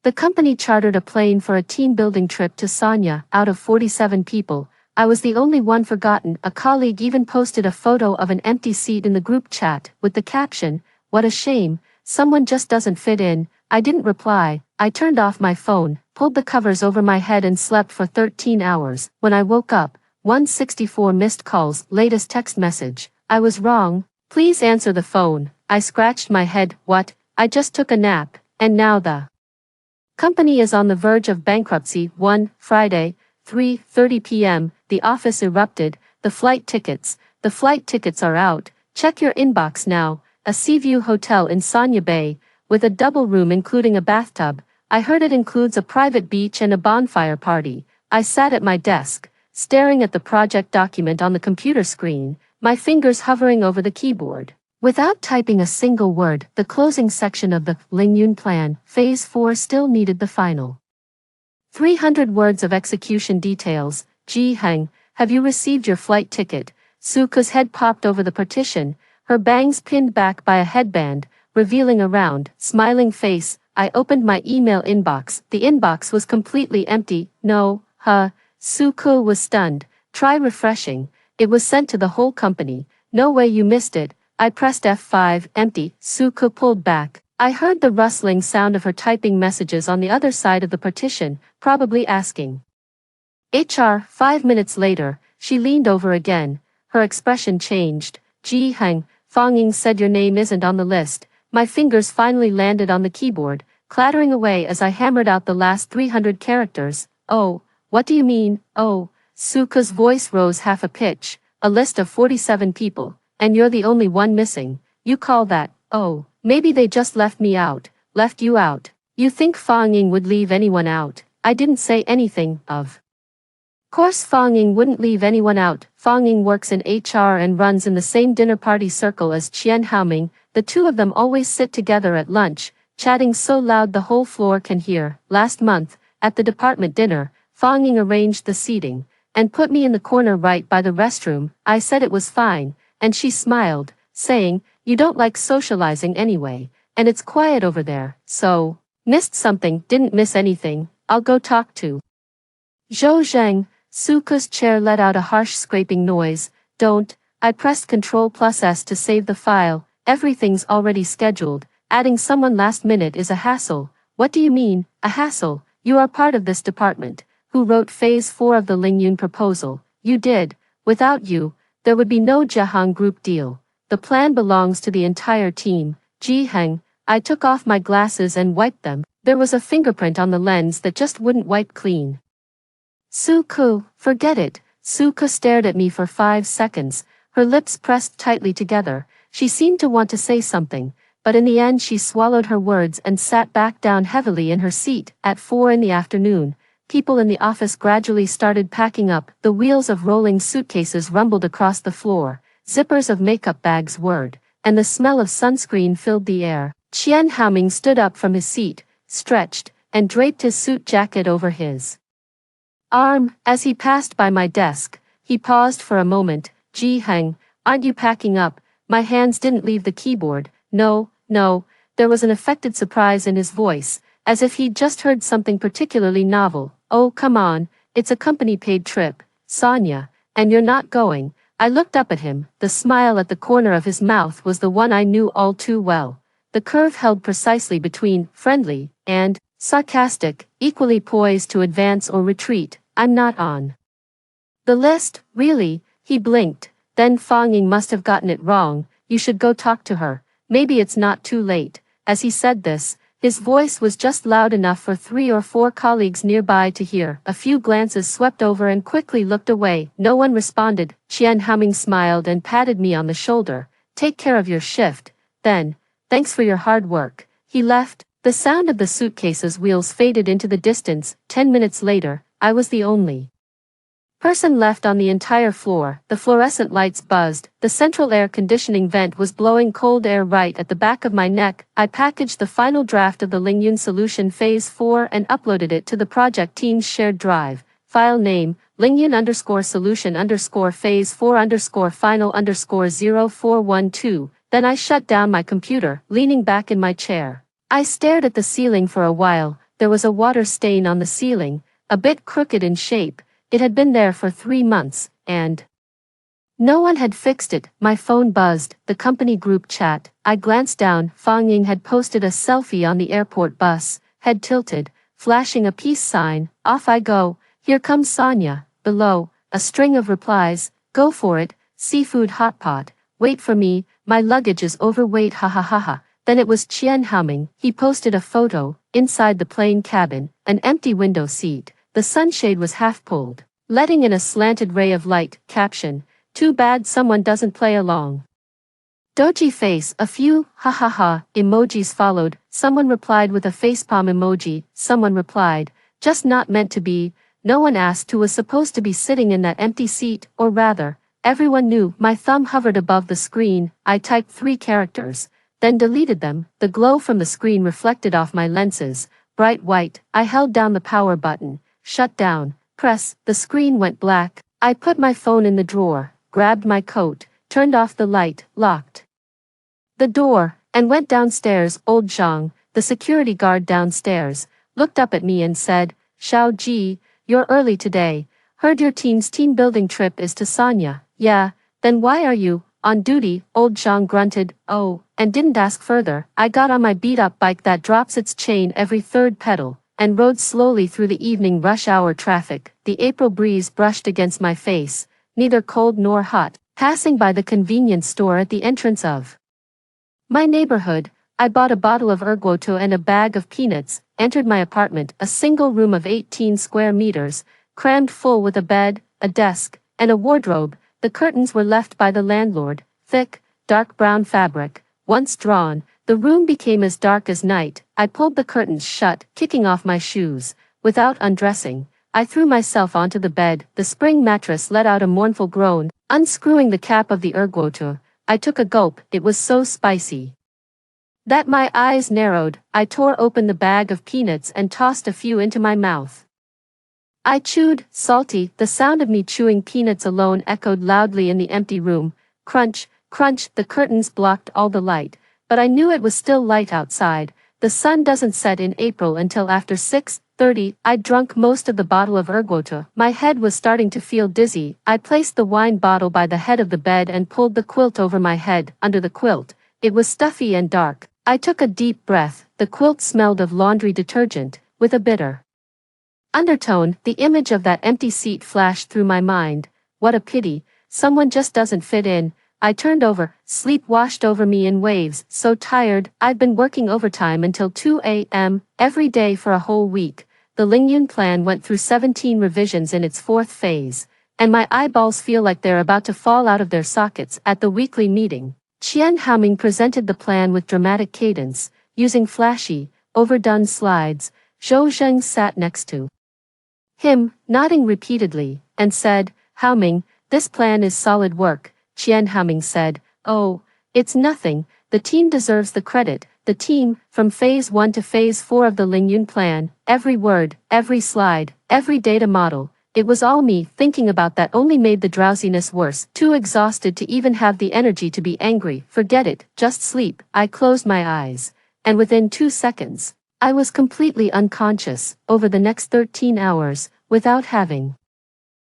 The company chartered a plane for a team-building trip to Sanya. Out of 47 people, I was the only one forgotten. A colleague even posted a photo of an empty seat in the group chat, with the caption, "What a shame, someone just doesn't fit in." I didn't reply. I turned off my phone, pulled the covers over my head and slept for 13 hours. When I woke up, 164 missed calls, latest text message. I was wrong. Please answer the phone. I scratched my head. What? I just took a nap, and now the company is on the verge of bankruptcy. Friday, 3:30 p.m., the office erupted. The flight tickets are out. Check your inbox now. A Seaview hotel in Sanya Bay, with a double room including a bathtub. I heard it includes a private beach and a bonfire party. I sat at my desk, staring at the project document on the computer screen, my fingers hovering over the keyboard. Without typing a single word, the closing section of the Lingyun plan, Phase 4 still needed the final 300 words of execution details. Ji Heng, have you received your flight ticket? Suka's head popped over the partition, her bangs pinned back by a headband, revealing a round, smiling face. I opened my email inbox. The inbox was completely empty. No, Suka was stunned. Try refreshing. It was sent to the whole company. No way you missed it. I pressed F5, empty. Suka pulled back. I heard the rustling sound of her typing messages on the other side of the partition, probably asking HR. 5 minutes later, she leaned over again. Her expression changed. Ji Heng, Fong Ying said your name isn't on the list. My fingers finally landed on the keyboard, clattering away as I hammered out the last 300 characters. Oh, what do you mean? Oh, Suka's voice rose half a pitch. A list of 47 people, and you're the only one missing. You call that, oh, maybe they just left me out, left you out. You think Fong Ying would leave anyone out? I didn't say anything, of course Fong Ying wouldn't leave anyone out. Fong Ying works in HR and runs in the same dinner party circle as Qian Haoming. The two of them always sit together at lunch, chatting so loud the whole floor can hear. Last month, at the department dinner, Fong Ying arranged the seating, and put me in the corner right by the restroom. I said it was fine, and she smiled, saying, you don't like socializing anyway, and it's quiet over there, so, missed something, didn't miss anything, I'll go talk to Zhou Zheng. Suka's chair let out a harsh scraping noise. Don't. I pressed Ctrl+S to save the file. Everything's already scheduled. Adding someone last minute is a hassle. What do you mean, a hassle? You are part of this department. Who wrote Phase 4 of the Lingyun proposal? You did. Without you, there would be no Zhejiang Group deal. The plan belongs to the entire team. Ji Heng. I took off my glasses and wiped them. There was a fingerprint on the lens that just wouldn't wipe clean. Suku, forget it. Suka stared at me for 5 seconds, her lips pressed tightly together. She seemed to want to say something, but in the end she swallowed her words and sat back down heavily in her seat. At 4 in the afternoon, people in the office gradually started packing up. The wheels of rolling suitcases rumbled across the floor, zippers of makeup bags whirred, and the smell of sunscreen filled the air. Qian Haoming stood up from his seat, stretched, and draped his suit jacket over his arm. As he passed by my desk, he paused for a moment. Ji Heng, aren't you packing up? My hands didn't leave the keyboard. No. There was an affected surprise in his voice, as if he'd just heard something particularly novel. Oh, come on, it's a company-paid trip, Sonia, and you're not going. I looked up at him. The smile at the corner of his mouth was the one I knew all too well. The curve held precisely between friendly and sarcastic, equally poised to advance or retreat. I'm not on the list, really. He blinked. Then Fong Ying must have gotten it wrong. You should go talk to her. Maybe it's not too late. As he said this, his voice was just loud enough for 3 or 4 colleagues nearby to hear. A few glances swept over and quickly looked away. No one responded. Qian Haoming smiled and patted me on the shoulder. Take care of your shift. Then, thanks for your hard work. He left. The sound of the suitcase's wheels faded into the distance. 10 minutes later, I was the only person left on the entire floor. The fluorescent lights buzzed. The central air conditioning vent was blowing cold air right at the back of my neck. I packaged the final draft of the Lingyun solution Phase 4 and uploaded it to the project team's shared drive. File name, Lingyun_solution_phase4_final_0412. Then I shut down my computer, leaning back in my chair. I stared at the ceiling for a while, there was a water stain on the ceiling, a bit crooked in shape. It had been there for 3 months, and no one had fixed it. My phone buzzed, the company group chat. I glanced down. Fang Ying had posted a selfie on the airport bus, head tilted, flashing a peace sign. Off I go. Here comes Sonia. Below, a string of replies. Go for it. Seafood hot pot. Wait for me. My luggage is overweight. Ha ha ha ha. Then it was Qian Haoming. He posted a photo. Inside the plane cabin, an empty window seat. The sunshade was half pulled, letting in a slanted ray of light. Caption: too bad someone doesn't play along. Doji face. A few ha ha ha emojis followed. Someone replied with a facepalm emoji. Someone replied, just not meant to be. No one asked who was supposed to be sitting in that empty seat, or rather, everyone knew. My thumb hovered above the screen. I typed 3 characters, then deleted them. The glow from the screen reflected off my lenses, bright white. I held down the power button. Shut down. Press. The screen went black. I put my phone in the drawer, grabbed my coat, turned off the light, locked the door, and went downstairs. Old Zhang, the security guard downstairs, looked up at me and said, Xiao Ji, you're early today. Heard your team's team building trip is to Sonia. Yeah, then why are you on duty? Old Zhang grunted, oh, and didn't ask further. I got on my beat-up bike that drops its chain every 3rd pedal, and rode slowly through the evening rush hour traffic. The April breeze brushed against my face, neither cold nor hot. Passing by the convenience store at the entrance of my neighborhood, I bought a bottle of ergoto and a bag of peanuts, entered my apartment, a single room of 18 square meters, crammed full with a bed, a desk, and a wardrobe. The curtains were left by the landlord, thick, dark brown fabric. Once drawn, the room became as dark as night. I pulled the curtains shut, kicking off my shoes. Without undressing, I threw myself onto the bed. The spring mattress let out a mournful groan. Unscrewing the cap of the ergoto, I took a gulp. It was so spicy that my eyes narrowed. I tore open the bag of peanuts and tossed a few into my mouth. I chewed, salty. The sound of me chewing peanuts alone echoed loudly in the empty room. Crunch, crunch. The curtains blocked all the light, but I knew it was still light outside. The sun doesn't set in April until after 6:30. I'd drunk most of the bottle of ergoto. My head was starting to feel dizzy. I placed the wine bottle by the head of the bed and pulled the quilt over my head. Under the quilt, it was stuffy and dark. I took a deep breath. The quilt smelled of laundry detergent, with a bitter undertone. The image of that empty seat flashed through my mind. What a pity, someone just doesn't fit in. I turned over. Sleep washed over me in waves. So tired. I'd been working overtime until 2 a.m. every day for a whole week. The Lingyun plan went through 17 revisions in its 4th phase, and my eyeballs feel like they're about to fall out of their sockets. At the weekly meeting, Qian Haoming presented the plan with dramatic cadence, using flashy, overdone slides. Zhou Zheng sat next to him, nodding repeatedly, and said, Haoming, this plan is solid work. Qian Haoming said, oh, it's nothing. The team deserves the credit. The team, from phase 1 to phase 4 of the Lingyun plan, every word, every slide, every data model, it was all me. Thinking about that only made the drowsiness worse. Too exhausted to even have the energy to be angry. Forget it, just sleep. I closed my eyes, and within 2 seconds, I was completely unconscious. Over the next 13 hours, without having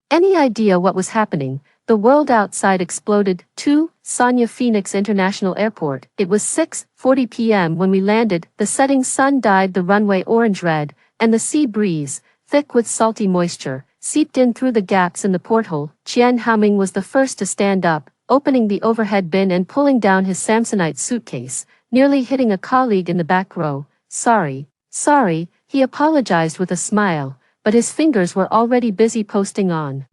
any idea what was happening, the world outside exploded. 2. Sonia Phoenix International Airport. It was 6:40 p.m. when we landed. The setting sun dyed the runway orange-red, and the sea breeze, thick with salty moisture, seeped in through the gaps in the porthole. Qian Haoming was the first to stand up, opening the overhead bin and pulling down his Samsonite suitcase, nearly hitting a colleague in the back row. Sorry, he apologized with a smile, but his fingers were already busy posting on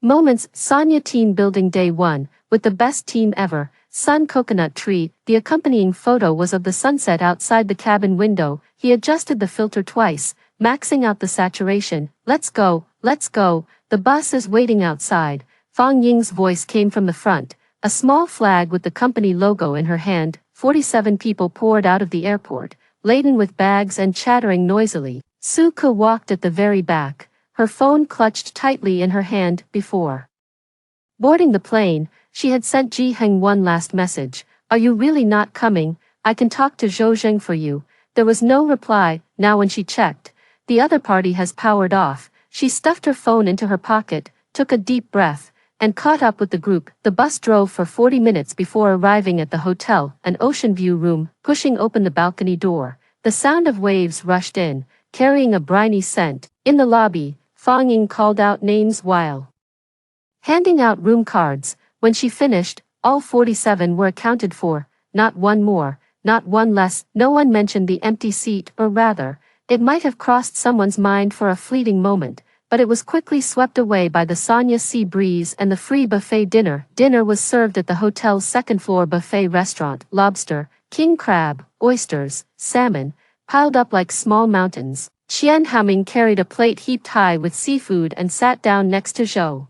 moments. Sonia Team Building Day 1, with the best team ever. Sun coconut tree. The accompanying photo was of the sunset outside the cabin window. He adjusted the filter twice, maxing out the saturation. Let's go. The bus is waiting outside. Fang Ying's voice came from the front, a small flag with the company logo in her hand. 47 people poured out of the airport, laden with bags and chattering noisily. Su Ke walked at the very back, her phone clutched tightly in her hand. Before boarding the plane, she had sent Ji Heng one last message. Are you really not coming? I can talk to Zhou Zheng for you. There was no reply. Now when she checked, the other party has powered off. She stuffed her phone into her pocket, took a deep breath, and caught up with the group. The bus drove for 40 minutes before arriving at the hotel, an ocean view room. Pushing open the balcony door, the sound of waves rushed in, carrying a briny scent. In the lobby, Fang Ying called out names while handing out room cards. When she finished, all 47 were accounted for, not one more, not one less. No one mentioned the empty seat, or rather, it might have crossed someone's mind for a fleeting moment, but it was quickly swept away by the Sanya sea breeze and the free buffet dinner. Dinner was served at the hotel's second-floor buffet restaurant. Lobster, king crab, oysters, salmon, piled up like small mountains. Qian Haoming carried a plate heaped high with seafood and sat down next to Zhou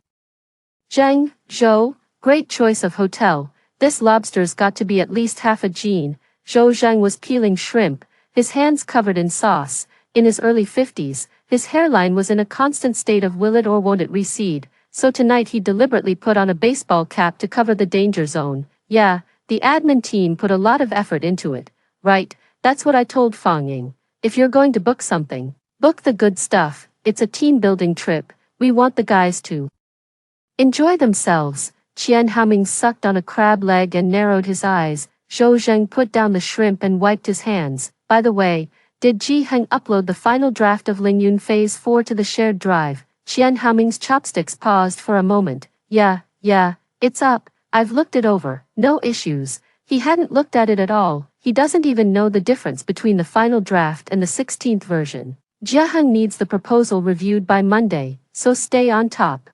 Zheng. Great choice of hotel. This lobster's got to be at least half a gene. Zhou Zheng was peeling shrimp, his hands covered in sauce. In his early 50s, his hairline was in a constant state of will it or won't it recede, so tonight he deliberately put on a baseball cap to cover the danger zone. Yeah, the admin team put a lot of effort into it. Right, that's what I told Fang Ying. If you're going to book something, book the good stuff. It's a team-building trip. We want the guys to enjoy themselves. Qian Haoming sucked on a crab leg and narrowed his eyes. Zhou Zheng put down the shrimp and wiped his hands. By the way, did Ji Heng upload the final draft of Lingyun Phase 4 to the shared drive? Qian Haoming's chopsticks paused for a moment. Yeah, it's up. I've looked it over. No issues. He hadn't looked at it at all. He doesn't even know the difference between the final draft and the 16th version. Jia Heng needs the proposal reviewed by Monday, so stay on top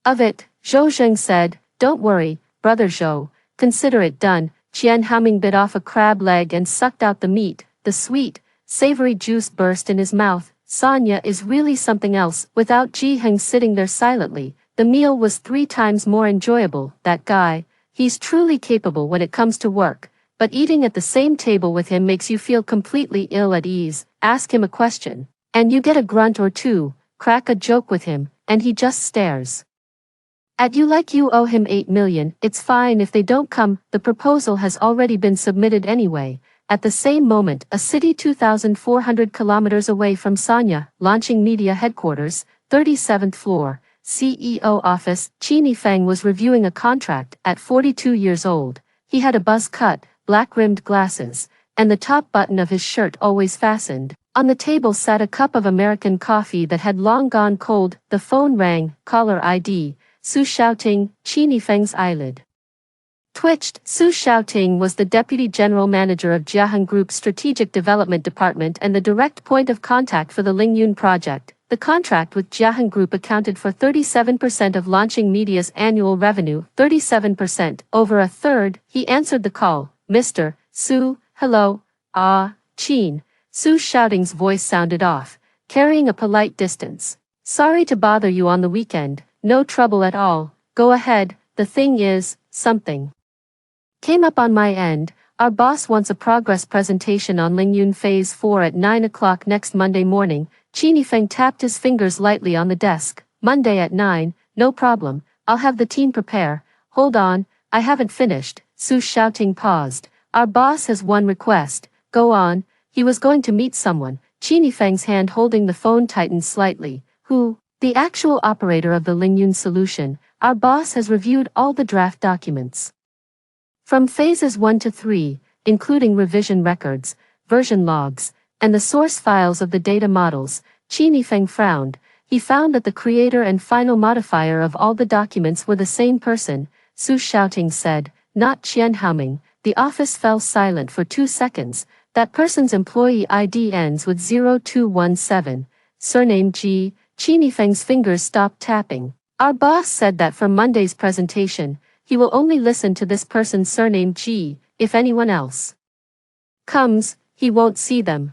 of it. Zhou Zheng said, don't worry, brother Zhou, consider it done. Qian Haoming bit off a crab leg and sucked out the meat. The sweet, savory juice burst in his mouth. Sanya is really something else. Without Ji Heng sitting there silently, the meal was 3 times more enjoyable. That guy, he's truly capable when it comes to work, but eating at the same table with him makes you feel completely ill at ease. Ask him a question, and you get a grunt or two. Crack a joke with him, and he just stares at you like you owe him 8 million. It's fine if they don't come, the proposal has already been submitted anyway. At the same moment, a city 2,400 kilometers away from Sanya, launching media headquarters, 37th floor, CEO office. Qin Feng was reviewing a contract. At 42 years old, he had a buzz cut, black-rimmed glasses, and the top button of his shirt always fastened. On the table sat a cup of American coffee that had long gone cold. The phone rang. Caller ID. Su Xiaoting. Qin Feng's eyelid twitched. Su Xiaoting was the deputy general manager of Jiaheng Group's strategic development department and the direct point of contact for the Lingyun project. The contract with Jiaheng Group accounted for 37% of launching media's annual revenue, 37%, over a third. He answered the call. Mr. Su, hello. Qin. Su Xiaoting's voice sounded off, carrying a polite distance. Sorry to bother you on the weekend. No trouble at all. Go ahead. The thing is, something came up on my end. Our boss wants a progress presentation on Lingyun Phase 4 at 9 o'clock next Monday morning. Qin Feng tapped his fingers lightly on the desk. Monday at 9, no problem. I'll have the team prepare. Hold on, I haven't finished. Su Xiaoting paused. Our boss has one request. Go on. He was going to meet someone. Qin Feng's hand holding the phone tightened slightly. Who? The actual operator of the Lingyun solution. Our boss has reviewed all the draft documents from phases 1 to 3, including revision records, version logs, and the source files of the data models. Qin Feng frowned. He found that the creator and final modifier of all the documents were the same person. Su Xiaoting said, not Qian Haoming. The office fell silent for 2 seconds. That person's employee ID ends with 0217. Surname G. Qin Feng's fingers stopped tapping. Our boss said that for Monday's presentation, he will only listen to this person's surname G. If anyone else comes, he won't see them.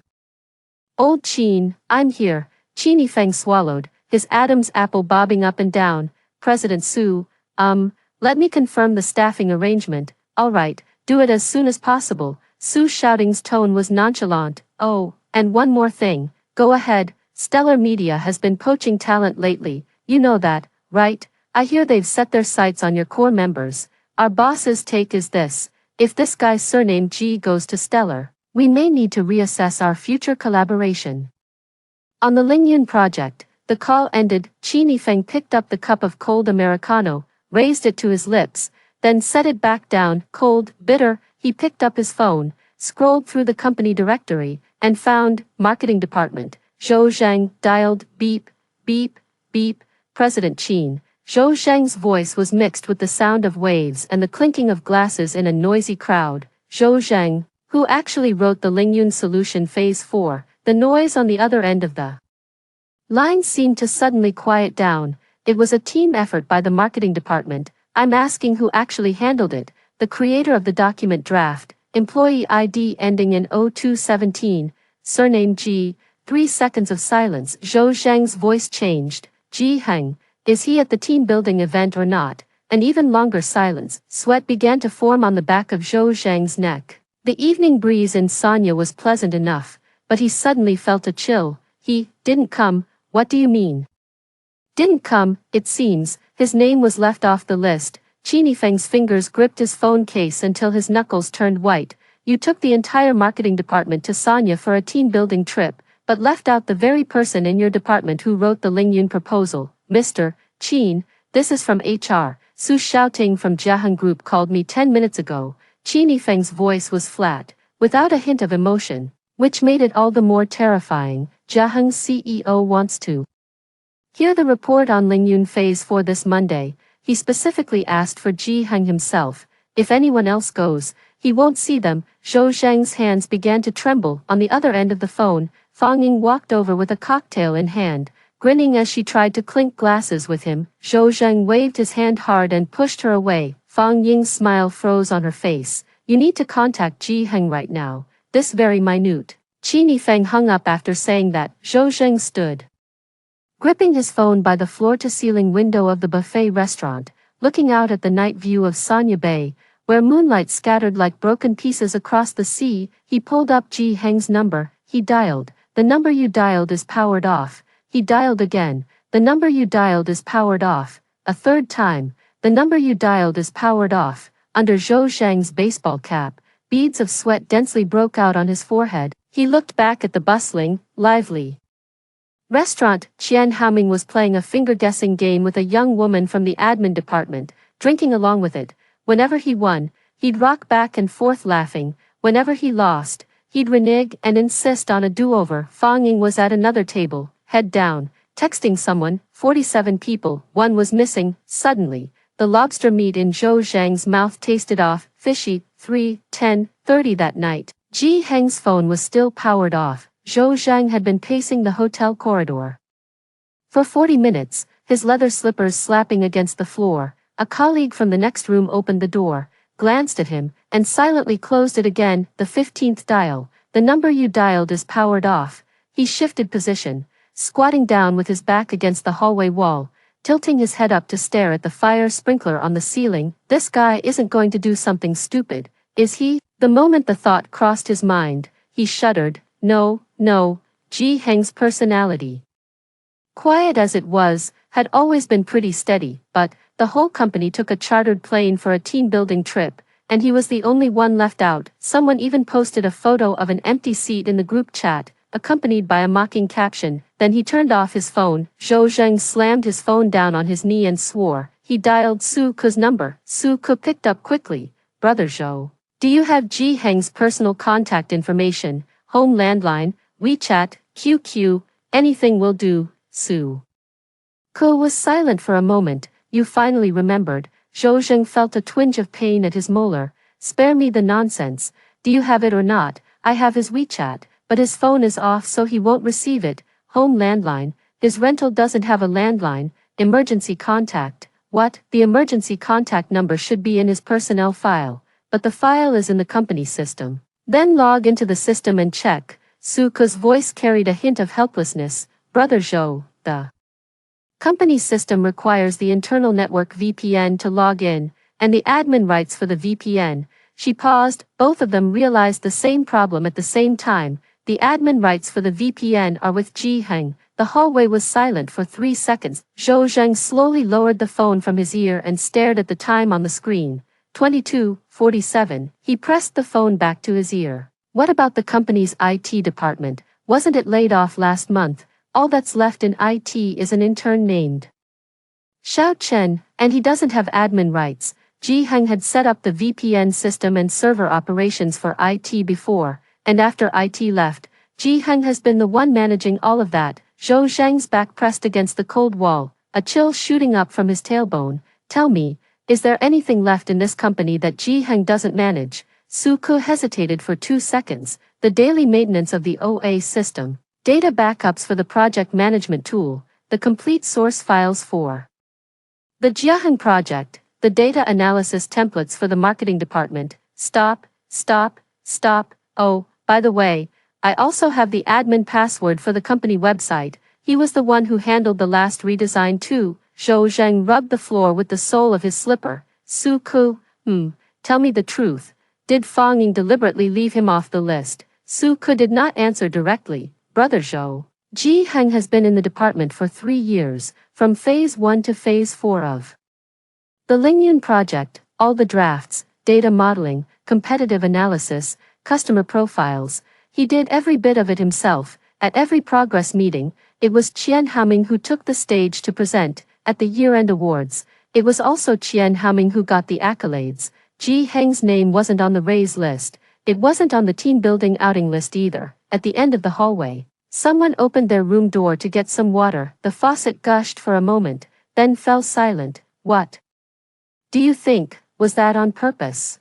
Old Qin, I'm here. Qin Feng swallowed, his Adam's apple bobbing up and down. President Su, let me confirm the staffing arrangement. All right, do it as soon as possible. Su Xiaoting's tone was nonchalant. Oh, and one more thing. Go ahead. Stellar Media has been poaching talent lately. You know that, right? I hear they've set their sights on your core members. Our boss's take is this. If this guy's surname G goes to Stellar, We may need to reassess our future collaboration. On the Lingyun project, the call ended. Qi Feng picked up the cup of cold Americano, raised it to his lips, then set it back down, cold, bitter. He picked up his phone, scrolled through the company directory, and found Marketing Department. Zhou Zhang dialed, beep, beep, beep, President Qin. Zhou Zhang's voice was mixed with the sound of waves and the clinking of glasses in a noisy crowd. Zhou Zhang, who actually wrote the Lingyun Solution Phase 4, the noise on the other end of the line seemed to suddenly quiet down. It was a team effort by the marketing department. I'm asking who actually handled it. The creator of the document draft, employee ID ending in 0217, surname G. 3 seconds of silence. Zhou Zhang's voice changed. Ji Heng, is he at the team building event or not? An even longer silence. Sweat began to form on the back of Zhou Zhang's neck. The evening breeze in Sanya was pleasant enough, but he suddenly felt a chill. He didn't come. What do you mean? Didn't come, it seems. His name was left off the list. Qi Feng's fingers gripped his phone case until his knuckles turned white. You took the entire marketing department to Sanya for a team-building trip, but left out the very person in your department who wrote the Lingyun proposal. Mr. Qin, this is from HR. Su Xiaoting from Jiaheng Group called me 10 minutes ago. Qi Feng's voice was flat, without a hint of emotion, which made it all the more terrifying. Jiaheng's CEO wants to hear the report on Lingyun Phase 4 this Monday. He specifically asked for Ji Heng himself. If anyone else goes, he won't see them. Zhou Zhang's hands began to tremble. On the other end of the phone, Fang Ying walked over with a cocktail in hand, grinning as she tried to clink glasses with him. Zhou Zhang waved his hand hard and pushed her away. Fang Ying's smile froze on her face. You need to contact Ji Heng right now. This very minute. Qi Feng hung up after saying that. Zhou Zhang stood, gripping his phone by the floor-to-ceiling window of the buffet restaurant, looking out at the night view of Sanya Bay, where moonlight scattered like broken pieces across the sea. He pulled up Ji Heng's number. He dialed. The number you dialed is powered off. He dialed again. The number you dialed is powered off. A third time. The number you dialed is powered off. Under Zhou Zhang's baseball cap, beads of sweat densely broke out on his forehead. He looked back at the bustling, lively restaurant. Qian Haoming was playing a finger-guessing game with a young woman from the admin department, drinking along with it. Whenever he won, he'd rock back and forth laughing. Whenever he lost, he'd renege and insist on a do-over. Fang Ying was at another table, head down, texting someone. 47 people, one was missing. Suddenly, the lobster meat in Zhou Zhang's mouth tasted off, fishy. 3:10:30 that night. Ji Heng's phone was still powered off. Zhou Zhang had been pacing the hotel corridor for 40 minutes, his leather slippers slapping against the floor. A colleague from the next room opened the door, glanced at him, and silently closed it again. The 15th dial. The number you dialed is powered off. He shifted position, squatting down with his back against the hallway wall, tilting his head up to stare at the fire sprinkler on the ceiling. This guy isn't going to do something stupid, is he? The moment the thought crossed his mind, he shuddered. No, Ji Heng's personality, quiet as it was, had always been pretty steady, but the whole company took a chartered plane for a team-building trip, and he was the only one left out. Someone even posted a photo of an empty seat in the group chat, accompanied by a mocking caption. Then he turned off his phone. Zhou Zhang slammed his phone down on his knee and swore. He dialed Su Ke's number. Su Ke picked up quickly. Brother Zhou, do you have Ji Heng's personal contact information? Home landline, WeChat, QQ, anything will do. Su Ke was silent for a moment. You finally remembered. Zhou Zhang felt a twinge of pain at his molar. Spare me the nonsense. Do you have it or not? I have his WeChat, but his phone is off so he won't receive it. Home landline. His rental doesn't have a landline. Emergency contact. What? The emergency contact number should be in his personnel file, but the file is in the company system. Then log into the system and check. Su Ke's voice carried a hint of helplessness. Brother Zhou, the company system requires the internal network VPN to log in, and the admin rights for the VPN. She paused. Both of them realized the same problem at the same time. The admin rights for the VPN are with Ji Heng. The hallway was silent for 3 seconds. Zhou Zhang slowly lowered the phone from his ear and stared at the time on the screen. 22:47. He pressed the phone back to his ear. What about the company's IT department? Wasn't it laid off last month? All that's left in IT is an intern named Xiao Chen, and he doesn't have admin rights. Ji Heng had set up the VPN system and server operations for IT before, and after IT left, Ji Heng has been the one managing all of that. Zhou Zhang's back pressed against the cold wall, a chill shooting up from his tailbone. Tell me, is there anything left in this company that Ji Heng doesn't manage? Su Ke hesitated for 2 seconds. The daily maintenance of the OA system, data backups for the project management tool, the complete source files for the Jiaheng project, the data analysis templates for the marketing department. Stop. Oh, by the way, I also have the admin password for the company website. He was the one who handled the last redesign too. Zhou Zheng rubbed the floor with the sole of his slipper. Su Ke, tell me the truth. Did Fang Ying deliberately leave him off the list? Su Ke did not answer directly. Brother Zhou, Ji Heng has been in the department for 3 years, from Phase 1 to Phase 4 of the Lingyun project, all the drafts, data modeling, competitive analysis, customer profiles. He did every bit of it himself. At every progress meeting, it was Qian Haoming who took the stage to present. At the year-end awards, it was also Qian Haoming who got the accolades. Ji Heng's name wasn't on the raise list. It wasn't on the team-building outing list either. At the end of the hallway, someone opened their room door to get some water. The faucet gushed for a moment, then fell silent. What do you think? Was that on purpose?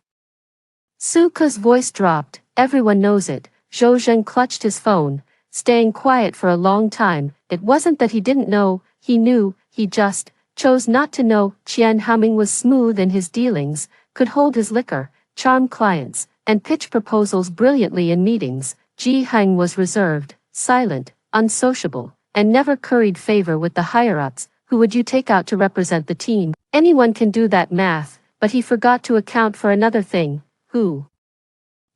Su Ke's voice dropped. Everyone knows it. Zhou Zheng clutched his phone, staying quiet for a long time. It wasn't that he didn't know, he knew, he just chose not to know. Qian Haoming was smooth in his dealings, could hold his liquor, charm clients, and pitch proposals brilliantly in meetings. Ji Heng was reserved, silent, unsociable, and never curried favor with the higher-ups. Who would you take out to represent the team? Anyone can do that math, but he forgot to account for another thing. Who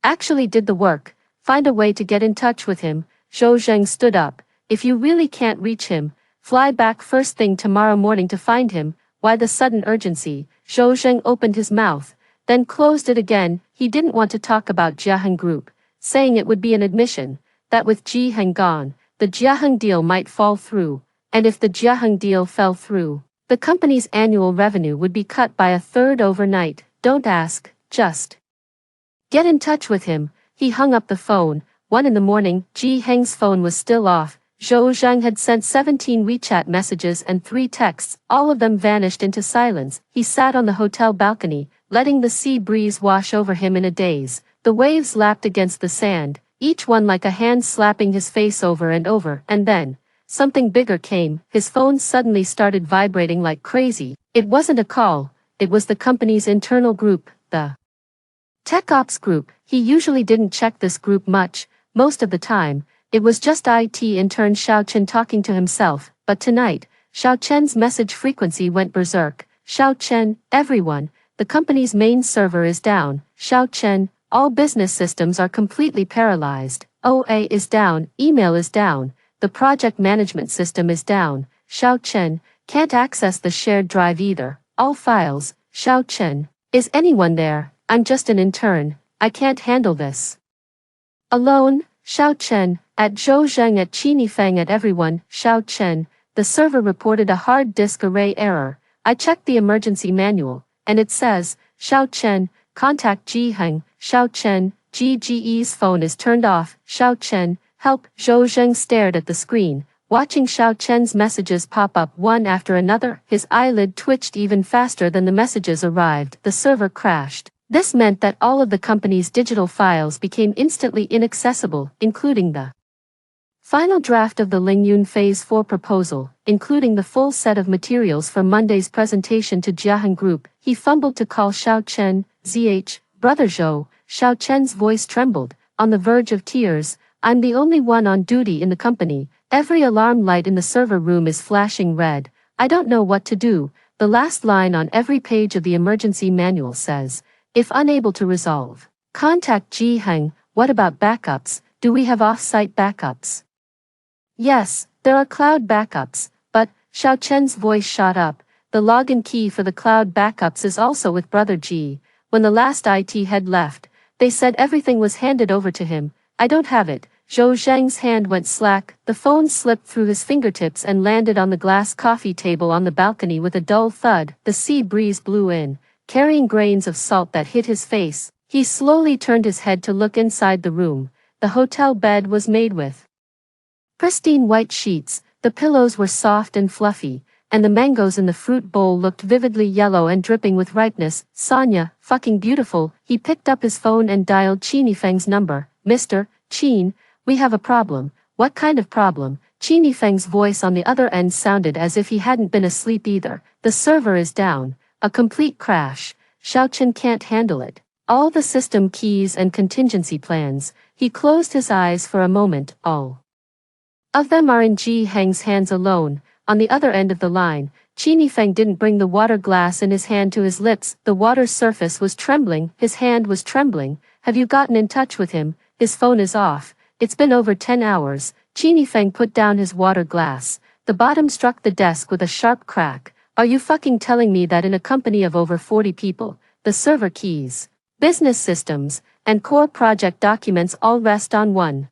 actually did the work? Find a way to get in touch with him. Zhou Zheng stood up. If you really can't reach him, fly back first thing tomorrow morning to find him. Why the sudden urgency? Zhou Zheng opened his mouth, then closed it again. He didn't want to talk about Jiaheng Group, saying it would be an admission that with Ji Heng gone, the Jiaheng deal might fall through, and if the Jiaheng deal fell through, the company's annual revenue would be cut by a third overnight. Don't ask, just get in touch with him. He hung up the phone. 1 in the morning, Ji Heng's phone was still off. Zhou Zheng had sent 17 WeChat messages and 3 texts. All of them vanished into silence. He sat on the hotel balcony, letting the sea breeze wash over him in a daze. The waves lapped against the sand, each one like a hand slapping his face over, and then something bigger came. His phone suddenly started vibrating like crazy. It wasn't a call, it was the company's internal group, the Tech Ops group. He usually didn't check this group much. Most of the time, it was just IT intern Xiao Chen talking to himself, but tonight, Xiao Chen's message frequency went berserk. Xiao Chen, everyone, the company's main server is down. Xiao Chen, all business systems are completely paralyzed. OA is down, email is down, the project management system is down. Xiao Chen, can't access the shared drive either. All files. Xiao Chen, is anyone there? I'm just an intern, I can't handle this alone. Xiao Chen, at Zhou Zheng, at Qini Feng, at everyone. Xiao Chen, the server reported a hard disk array error. I checked the emergency manual, and it says, Xiao Chen, contact Ji Heng. Xiao Chen, GGE's phone is turned off. Xiao Chen, help. Zhou Zheng stared at the screen, watching Xiao Chen's messages pop up one after another. His eyelid twitched even faster than the messages arrived. The server crashed. This meant that all of the company's digital files became instantly inaccessible, including the final draft of the Lingyun Phase 4 proposal, including the full set of materials for Monday's presentation to Jiaheng Group. He fumbled to call Xiao Chen. Brother Zhou. Xiao Chen's voice trembled, on the verge of tears. I'm the only one on duty in the company. Every alarm light in the server room is flashing red. I don't know what to do. The last line on every page of the emergency manual says, if unable to resolve, contact Ji Heng. What about backups? Do we have off-site backups? Yes, there are cloud backups, but, Xiao Chen's voice shot up, the login key for the cloud backups is also with Brother Ji. When the last IT head left, They said everything was handed over to him. I don't have it. Zhou Zheng's hand went slack, the phone slipped through his fingertips and landed on the glass coffee table on the balcony with a dull thud. The sea breeze blew in, carrying grains of salt that hit his face. He slowly turned his head to look inside the room. The hotel bed was made with pristine white sheets, the pillows were soft and fluffy, and the mangoes in the fruit bowl looked vividly yellow and dripping with ripeness. Sonia, fucking beautiful. He picked up his phone and dialed Qin Yifeng's number. Mr. Qin, we have a problem. What kind of problem? Qin Yifeng's voice on the other end sounded as if he hadn't been asleep either. The server is down. A complete crash. Xiaochen can't handle it. All the system keys and contingency plans. He closed his eyes for a moment. All of them are in Ji Heng's hands alone. On the other end of the line, Qin Yifeng didn't bring the water glass in his hand to his lips. The water's surface was trembling. His hand was trembling. Have you gotten in touch with him? His phone is off. It's been over 10 hours. Qin Yifeng put down his water glass. The bottom struck the desk with a sharp crack. Are you fucking telling me that in a company of over 40 people, the server keys, business systems, and core project documents all rest on one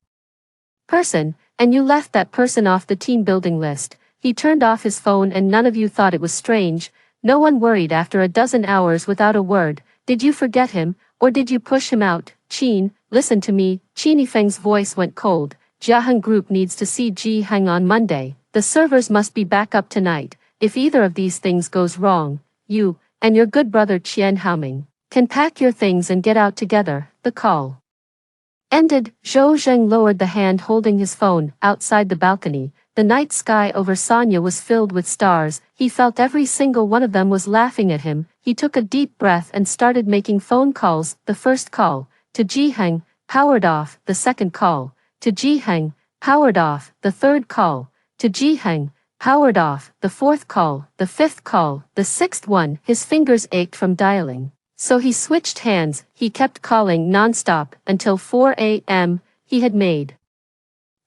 person, and you left that person off the team building list? He turned off his phone and none of you thought it was strange. No one worried after a dozen hours without a word. Did you forget him, or did you push him out? Qin, listen to me. Qin Yifeng's voice went cold. Jiaheng Group needs to see Ji Heng on Monday. The servers must be back up tonight. If either of these things goes wrong, you, and your good brother Qian Haoming, can pack your things and get out together. The call ended. Zhou Zheng lowered the hand holding his phone. Outside the balcony, the night sky over Sonya was filled with stars. He felt every single one of them was laughing at him. He took a deep breath and started making phone calls. The first call, to Ji Heng, powered off. The second call, to Ji Heng, powered off. The third call, to Ji Heng, powered off. The fourth call, the fifth call, the sixth one. His fingers ached from dialing. So he switched hands. He kept calling non-stop until 4 a.m. He had made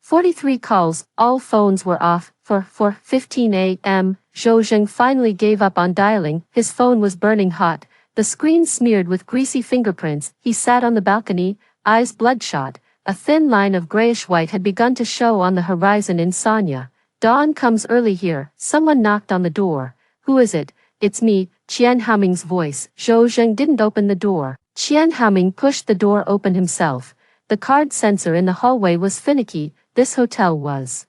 43 calls. All phones were off. For 15 a.m., Zhou Zheng finally gave up on dialing. His phone was burning hot, the screen smeared with greasy fingerprints. He sat on the balcony, eyes bloodshot. A thin line of grayish-white had begun to show on the horizon in Sonya. Dawn comes early here. Someone knocked on the door. Who is it? It's me, Qian Haoming's voice. Zhou Zheng didn't open the door. Qian Haoming pushed the door open himself. The card sensor in the hallway was finicky. This hotel was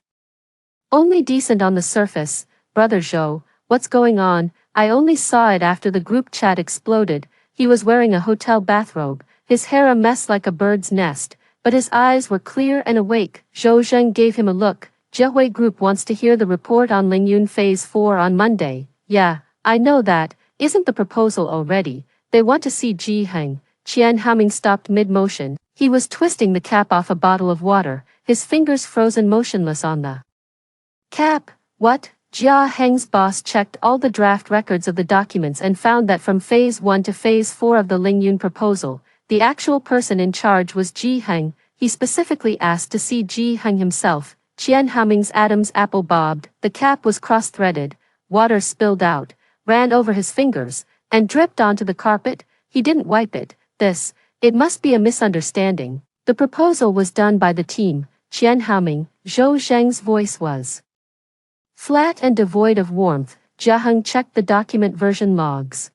only decent on the surface. Brother Zhou, what's going on? I only saw it after the group chat exploded. He was wearing a hotel bathrobe, his hair a mess like a bird's nest, but his eyes were clear and awake. Zhou Zheng gave him a look. Jiahui Group wants to hear the report on Lingyun Phase 4 on Monday. Yeah, I know that. Isn't the proposal already? They want to see Ji Heng. Qian Haoming stopped mid-motion. He was twisting the cap off a bottle of water, his fingers frozen motionless on the cap. What? Jia Heng's boss checked all the draft records of the documents and found that from Phase 1 to Phase 4 of the Lingyun proposal, the actual person in charge was Ji Heng. He specifically asked to see Ji Heng himself. Qian Haoming's Adam's apple bobbed, the cap was cross-threaded, water spilled out, ran over his fingers, and dripped onto the carpet. He didn't wipe it. It must be a misunderstanding. The proposal was done by the team. Qian Haoming. Zhou Zheng's voice was flat and devoid of warmth. Jiaheng checked the document version logs.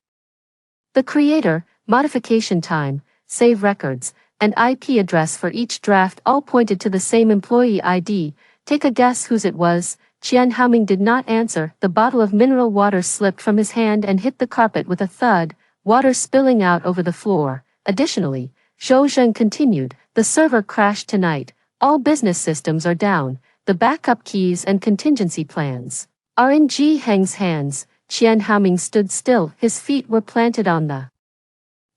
The creator, modification time, save records, and IP address for each draft all pointed to the same employee ID. Take a guess whose it was. Qian Haoming did not answer. The bottle of mineral water slipped from his hand and hit the carpet with a thud, water spilling out over the floor. Additionally, Zhou Zheng continued, the server crashed tonight. All business systems are down. The backup keys and contingency plans are in Ji Heng's hands. Qian Haoming stood still. His feet were planted on the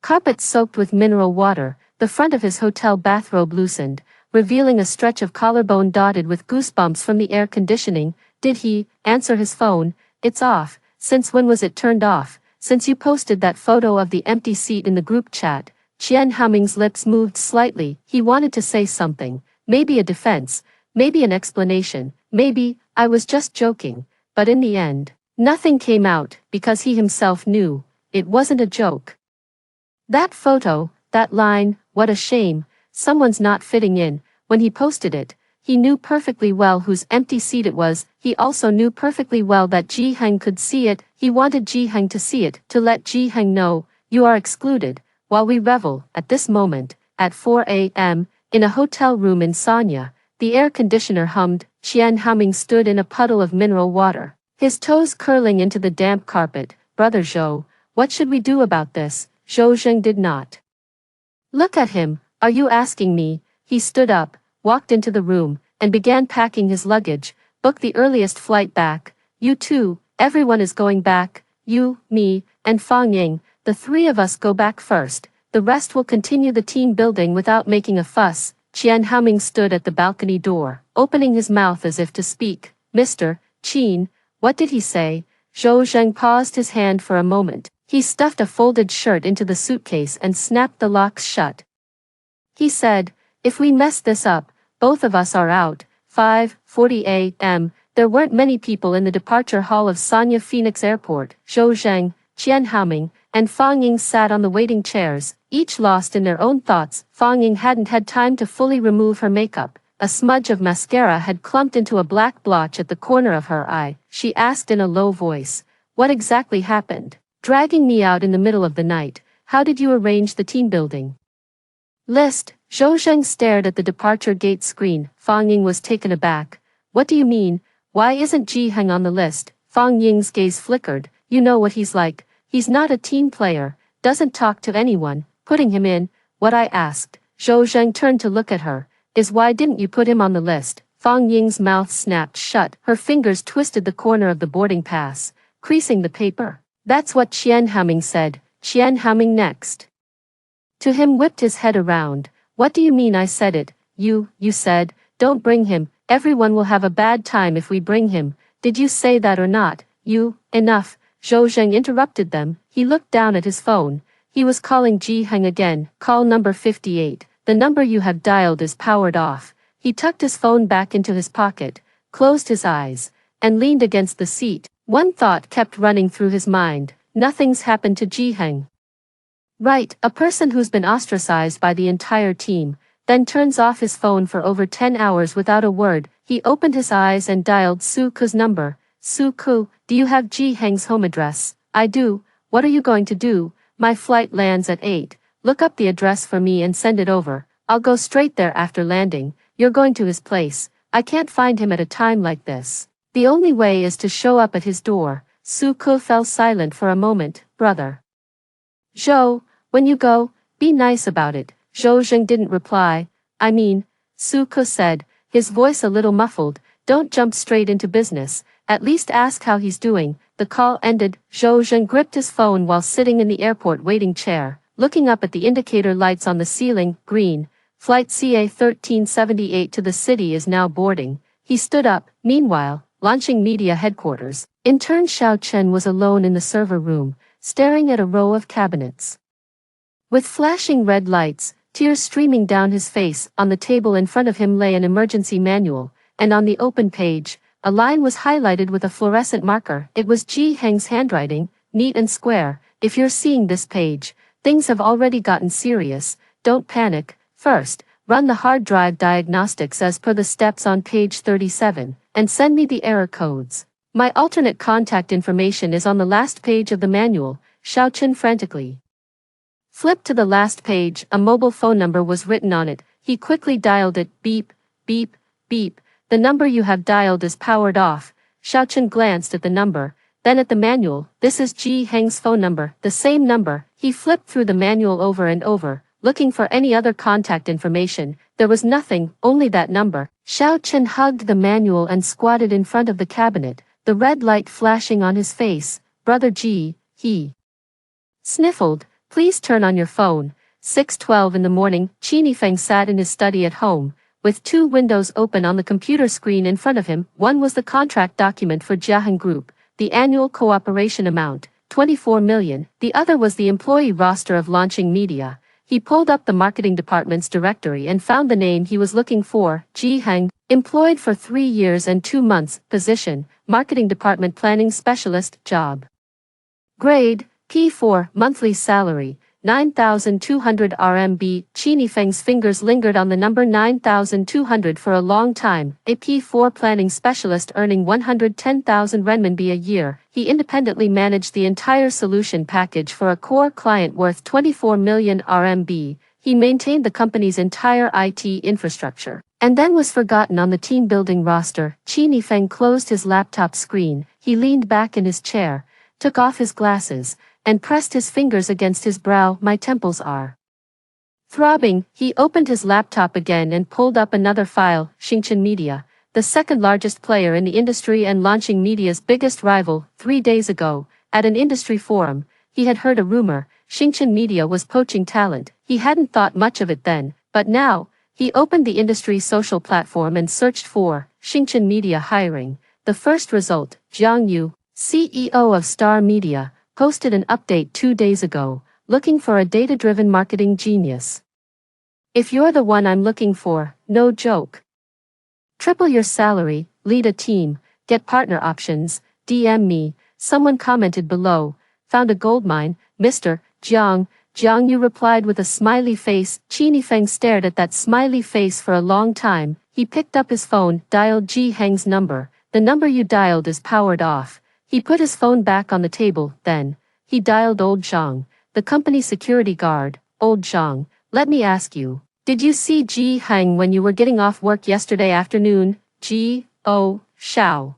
carpet soaked with mineral water. The front of his hotel bathrobe loosened, revealing a stretch of collarbone dotted with goosebumps from the air conditioning. Did he answer his phone? It's off. Since when was it turned off? Since you posted that photo of the empty seat in the group chat. Qian Haoming's lips moved slightly. He wanted to say something. Maybe a defense. Maybe an explanation. Maybe, I was just joking. But in the end, nothing came out, because he himself knew. It wasn't a joke. That photo, That line, what a shame, someone's not fitting in, when he posted it, he knew perfectly well whose empty seat it was. He also knew perfectly well that Ji Heng could see it. He wanted Ji Heng to see it, to let Ji Heng know, you are excluded, while we revel, at this moment, at 4 a.m., in a hotel room in Sanya. The air conditioner hummed. Qian Haoming stood in a puddle of mineral water, his toes curling into the damp carpet. Brother Zhou, what should we do about this? Zhou Zheng did not look at him. Are you asking me? He stood up, walked into the room, and began packing his luggage. Book the earliest flight back. You too, everyone is going back. You, me, and Fang Ying, the three of us go back first. The rest will continue the team building without making a fuss. Qian Haoming stood at the balcony door, opening his mouth as if to speak. Mr. Qin, what did he say? Zhou Zheng paused his hand for a moment. He stuffed a folded shirt into the suitcase and snapped the locks shut. He said, if we mess this up, both of us are out. 5:40 a.m. There weren't many people in the departure hall of Sanya Phoenix Airport. Zhou Zheng, Qian Haoming, and Fang Ying sat on the waiting chairs, each lost in their own thoughts. Fang Ying hadn't had time to fully remove her makeup. A smudge of mascara had clumped into a black blotch at the corner of her eye. She asked in a low voice, what exactly happened? Dragging me out in the middle of the night. How did you arrange the team building list? Zhou Zheng stared at the departure gate screen. Fang Ying was taken aback. What do you mean? Why isn't Ji Heng on the list? Fang Ying's gaze flickered. You know what he's like. He's not a team player, doesn't talk to anyone. Putting him in, what I asked. Zhou Zheng turned to look at her, is why didn't you put him on the list? Fang Ying's mouth snapped shut. Her fingers twisted the corner of the boarding pass, creasing the paper. That's what Qian Haoming said. Qian Haoming next to him whipped his head around. What do you mean I said it? You said, don't bring him, everyone will have a bad time if we bring him. Did you say that or not? Enough. Zhou Zheng interrupted them. He looked down at his phone. He was calling Ji Heng again. Call number 58. The number you have dialed is powered off. He tucked his phone back into his pocket, closed his eyes, and leaned against the seat. One thought kept running through his mind. Nothing's happened to Ji Heng. Right, a person who's been ostracized by the entire team, then turns off his phone for over 10 hours without a word. He opened his eyes and dialed Su Ku's number. Su Ku, do you have Ji Heng's home address? I do. What are you going to do? My flight lands at 8. Look up the address for me and send it over. I'll go straight there after landing. You're going to his place. I can't find him at a time like this. The only way is to show up at his door. Su Ku fell silent for a moment. Brother Zhou, when you go, be nice about it. Zhou Zheng didn't reply. I mean, Su Ku said, his voice a little muffled, don't jump straight into business. At least ask how he's doing. The call ended. Zhou Zheng gripped his phone while sitting in the airport waiting chair, looking up at the indicator lights on the ceiling. Green. Flight CA 1378 to the city is now boarding. He stood up. Meanwhile, launching media headquarters. Intern Xiao Chen was alone in the server room, staring at a row of cabinets with flashing red lights, tears streaming down his face. On the table in front of him lay an emergency manual, and on the open page, a line was highlighted with a fluorescent marker. It was Ji Heng's handwriting, neat and square. If you're seeing this page, things have already gotten serious. Don't panic. First, run the hard drive diagnostics as per the steps on page 37, and send me the error codes. My alternate contact information is on the last page of the manual. Xiao Chen frantically flipped to the last page. A mobile phone number was written on it. He quickly dialed it. Beep, beep, beep. The number you have dialed is powered off. Xiao Chen glanced at the number, then at the manual. This is Ji Heng's phone number, the same number. He flipped through the manual over and over, looking for any other contact information. There was nothing, only that number. Xiao Chen hugged the manual and squatted in front of the cabinet, the red light flashing on his face. Brother Ji, he sniffled. Please turn on your phone. 6:12 in the morning. Qin Feng sat in his study at home, with two windows open on the computer screen in front of him. One was the contract document for Jiaheng Group, the annual cooperation amount, 24 million. The other was the employee roster of Launching Media. He pulled up the marketing department's directory and found the name he was looking for. Ji Heng, employed for 3 years and 2 months, position, marketing department planning specialist, job grade, P4, monthly salary, 9,200 RMB. Qini Feng's fingers lingered on the number 9,200 for a long time. A P4 planning specialist earning 110,000 renminbi a year, he independently managed the entire solution package for a core client worth 24 million RMB. He maintained the company's entire IT infrastructure, and then was forgotten on the team building roster. Qini Feng closed his laptop screen, he leaned back in his chair, took off his glasses, and pressed his fingers against his brow. My temples are throbbing. He opened his laptop again and pulled up another file. Xingchen Media, the second largest player in the industry and launching media's biggest rival. 3 days ago, at an industry forum, he had heard a rumor, Xingchen Media was poaching talent. He hadn't thought much of it then, but now, he opened the industry social platform and searched for Xingchen Media hiring. The first result, Jiang Yu, CEO of Star Media, posted an update 2 days ago, looking for a data-driven marketing genius. If you're the one I'm looking for, no joke. Triple your salary, lead a team, get partner options, DM me. Someone commented below, found a goldmine, Mr. Jiang. Jiang Yu replied with a smiley face. Qini Feng stared at that smiley face for a long time. He picked up his phone, dialed Ji Heng's number. The number you dialed is powered off. He put his phone back on the table, then he dialed old Zhang, the company security guard. Old Zhang, let me ask you, did you see Ji Heng when you were getting off work yesterday afternoon? Oh, Shao.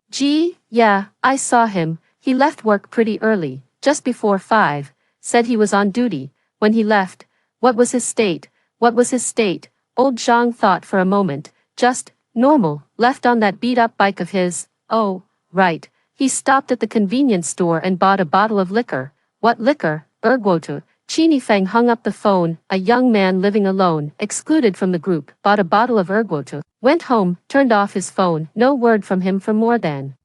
Ji, yeah, I saw him. He left work pretty early, just before 5, said he was on duty. When he left, what was his state? What was his state? Old Zhang thought for a moment. Just normal, left on that beat-up bike of his. Oh, right. He stopped at the convenience store and bought a bottle of liquor. What liquor? Erguotu. Qini Feng hung up the phone. A young man living alone, excluded from the group, bought a bottle of erguotu, went home, turned off his phone. No word from him for more than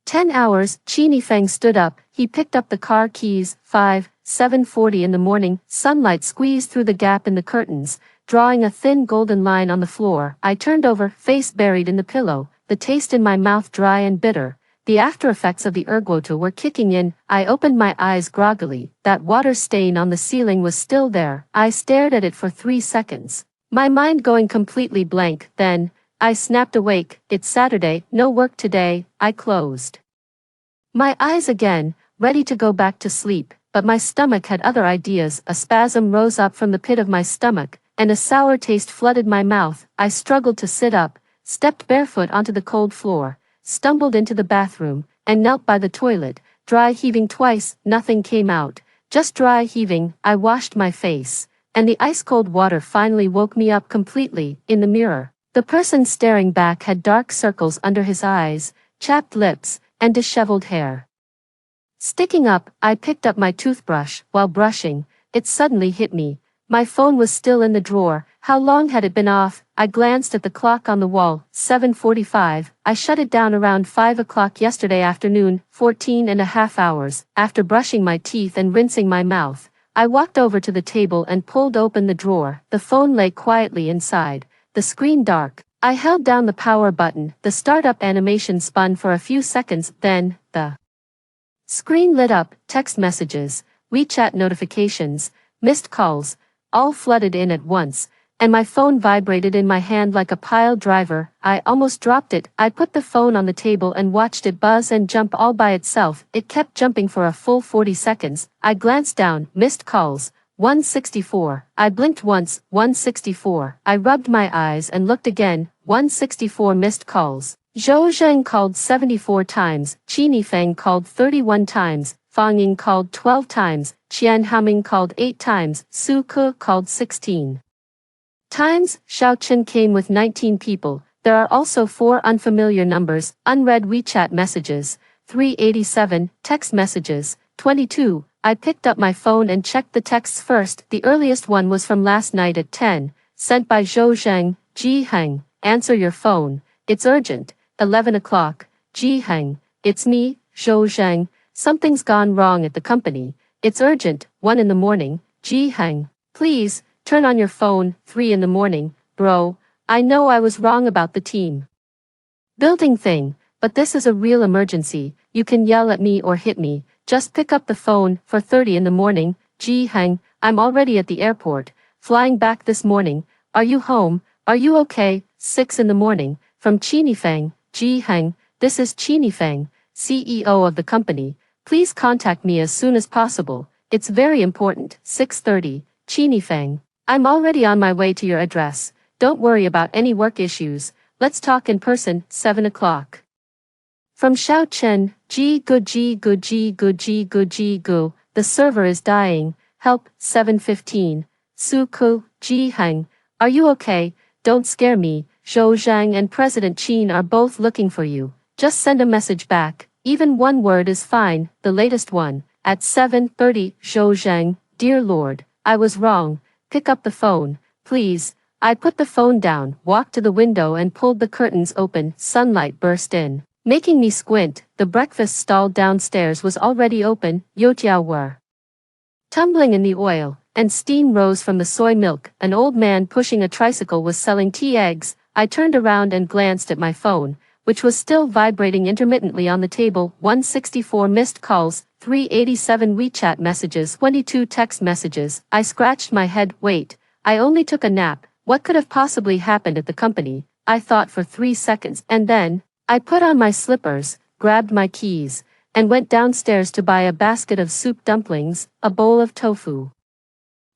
10 hours. Qini Feng stood up. He picked up the car keys. 7:40 in the morning. Sunlight squeezed through the gap in the curtains, drawing a thin golden line on the floor. I turned over, face buried in the pillow, the taste in my mouth dry and bitter. The after-effects of the erguotu were kicking in. I opened my eyes groggily. That water stain on the ceiling was still there. I stared at it for 3 seconds, my mind going completely blank. Then, I snapped awake. It's Saturday, no work today. I closed my eyes again, ready to go back to sleep, but my stomach had other ideas. A spasm rose up from the pit of my stomach, and a sour taste flooded my mouth. I struggled to sit up, stepped barefoot onto the cold floor, stumbled into the bathroom, and knelt by the toilet, dry heaving twice. Nothing came out, just dry heaving. I washed my face, and the ice-cold water finally woke me up completely. In the mirror, the person staring back had dark circles under his eyes, chapped lips, and disheveled hair sticking up. I picked up my toothbrush. While brushing, it suddenly hit me. My phone was still in the drawer. How long had it been off? I glanced at the clock on the wall. 7:45. I shut it down around 5 o'clock yesterday afternoon. 14.5 hours. After brushing my teeth and rinsing my mouth, I walked over to the table and pulled open the drawer. The phone lay quietly inside, the screen dark. I held down the power button. The startup animation spun for a few seconds, then, the screen lit up. Text messages, WeChat notifications, missed calls, all flooded in at once, and my phone vibrated in my hand like a pile driver. I almost dropped it. I put the phone on the table and watched it buzz and jump all by itself. It kept jumping for a full 40 seconds. I glanced down. Missed calls, 164. I blinked once. 164. I rubbed my eyes and looked again. 164 missed calls. Zhou Zheng called 74 times. Qini Feng called 31 times. Fang Ying called 12 times. Qian Haoming called 8 times. Su Ke called 16 times. Xiao Chen came with 19 people. There are also 4 unfamiliar numbers. Unread WeChat messages, 387. Text messages, 22. I picked up my phone and checked the texts first. The earliest one was from last night at 10, sent by Zhou Zheng. Ji Heng, answer your phone. It's urgent. 11 o'clock. Ji Heng, it's me, Zhou Zheng. Something's gone wrong at the company. It's urgent. 1 in the morning. Ji Heng, please, turn on your phone. 3 in the morning. Bro, I know I was wrong about the team building thing, but this is a real emergency. You can yell at me or hit me. Just pick up the phone. 4:30 in the morning. Ji Heng, I'm already at the airport, flying back this morning. Are you home? Are you okay? 6 in the morning, from Chinifeng. Ji Heng, this is Chinifeng, CEO of the company. Please contact me as soon as possible. It's very important. 6:30, Chinifeng. I'm already on my way to your address. Don't worry about any work issues. Let's talk in person. 7 o'clock. From Shaochen, Ji Gu Ji Gu Ji Gu Ji Gu Ji Gu, the server is dying. Help. 7:15. Su Ku, Ji Heng, are you okay? Don't scare me. Zhou Zhang and President Qin are both looking for you. Just send a message back. Even one word is fine. The latest one. At 7:30, Zhou Zhang, dear Lord, I was wrong. Pick up the phone, please. I put the phone down, walked to the window and pulled the curtains open. Sunlight burst in, making me squint. The breakfast stall downstairs was already open. Youtiao were tumbling in the oil, and steam rose from the soy milk. An old man pushing a tricycle was selling tea eggs. I turned around and glanced at my phone, which was still vibrating intermittently on the table. 164 missed calls, 387 WeChat messages, 22 text messages. I scratched my head. Wait, I only took a nap. What could have possibly happened at the company? I thought for 3 seconds, and then, I put on my slippers, grabbed my keys, and went downstairs to buy a basket of soup dumplings, a bowl of tofu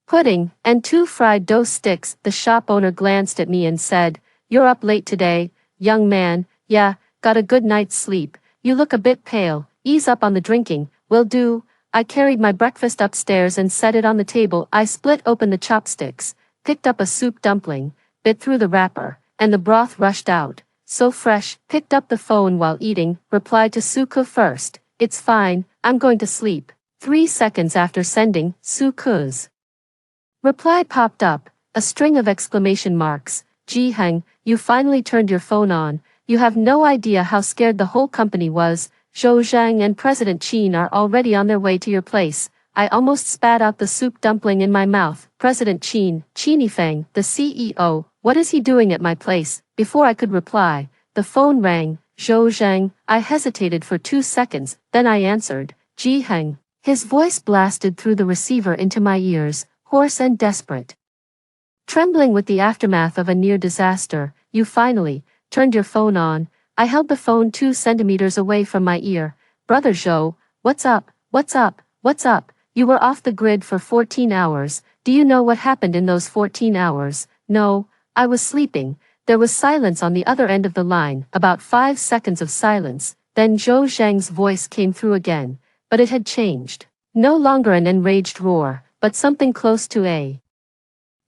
pudding, and 2 fried dough sticks. The shop owner glanced at me and said, "You're up late today, young man." "Yeah, got a good night's sleep. You look a bit pale. Ease up on the drinking." "Will do." I carried my breakfast upstairs and set it on the table. I split open the chopsticks, picked up a soup dumpling, bit through the wrapper, and the broth rushed out. So fresh. Picked up the phone while eating, replied to Suku first. "It's fine, I'm going to sleep." 3 seconds after sending, Suku's reply popped up, a string of exclamation marks. "Ji Heng, you finally turned your phone on. You have no idea how scared the whole company was. Zhou Zhang and President Qin are already on their way to your place." I almost spat out the soup dumpling in my mouth. President Qin, Chinifeng, the CEO, what is he doing at my place? Before I could reply, the phone rang. Zhou Zhang. I hesitated for 2 seconds, then I answered. "Ji Heng." His voice blasted through the receiver into my ears, hoarse and desperate. Trembling with the aftermath of a near disaster, "You finally turned your phone on." I held the phone 2 centimeters away from my ear. "Brother Zhou, what's up? What's up? What's up? You were off the grid for 14 hours. Do you know what happened in those 14 hours? "No, I was sleeping." There was silence on the other end of the line, about 5 seconds of silence. Then Zhou Zhang's voice came through again, but it had changed. No longer an enraged roar, but something close to a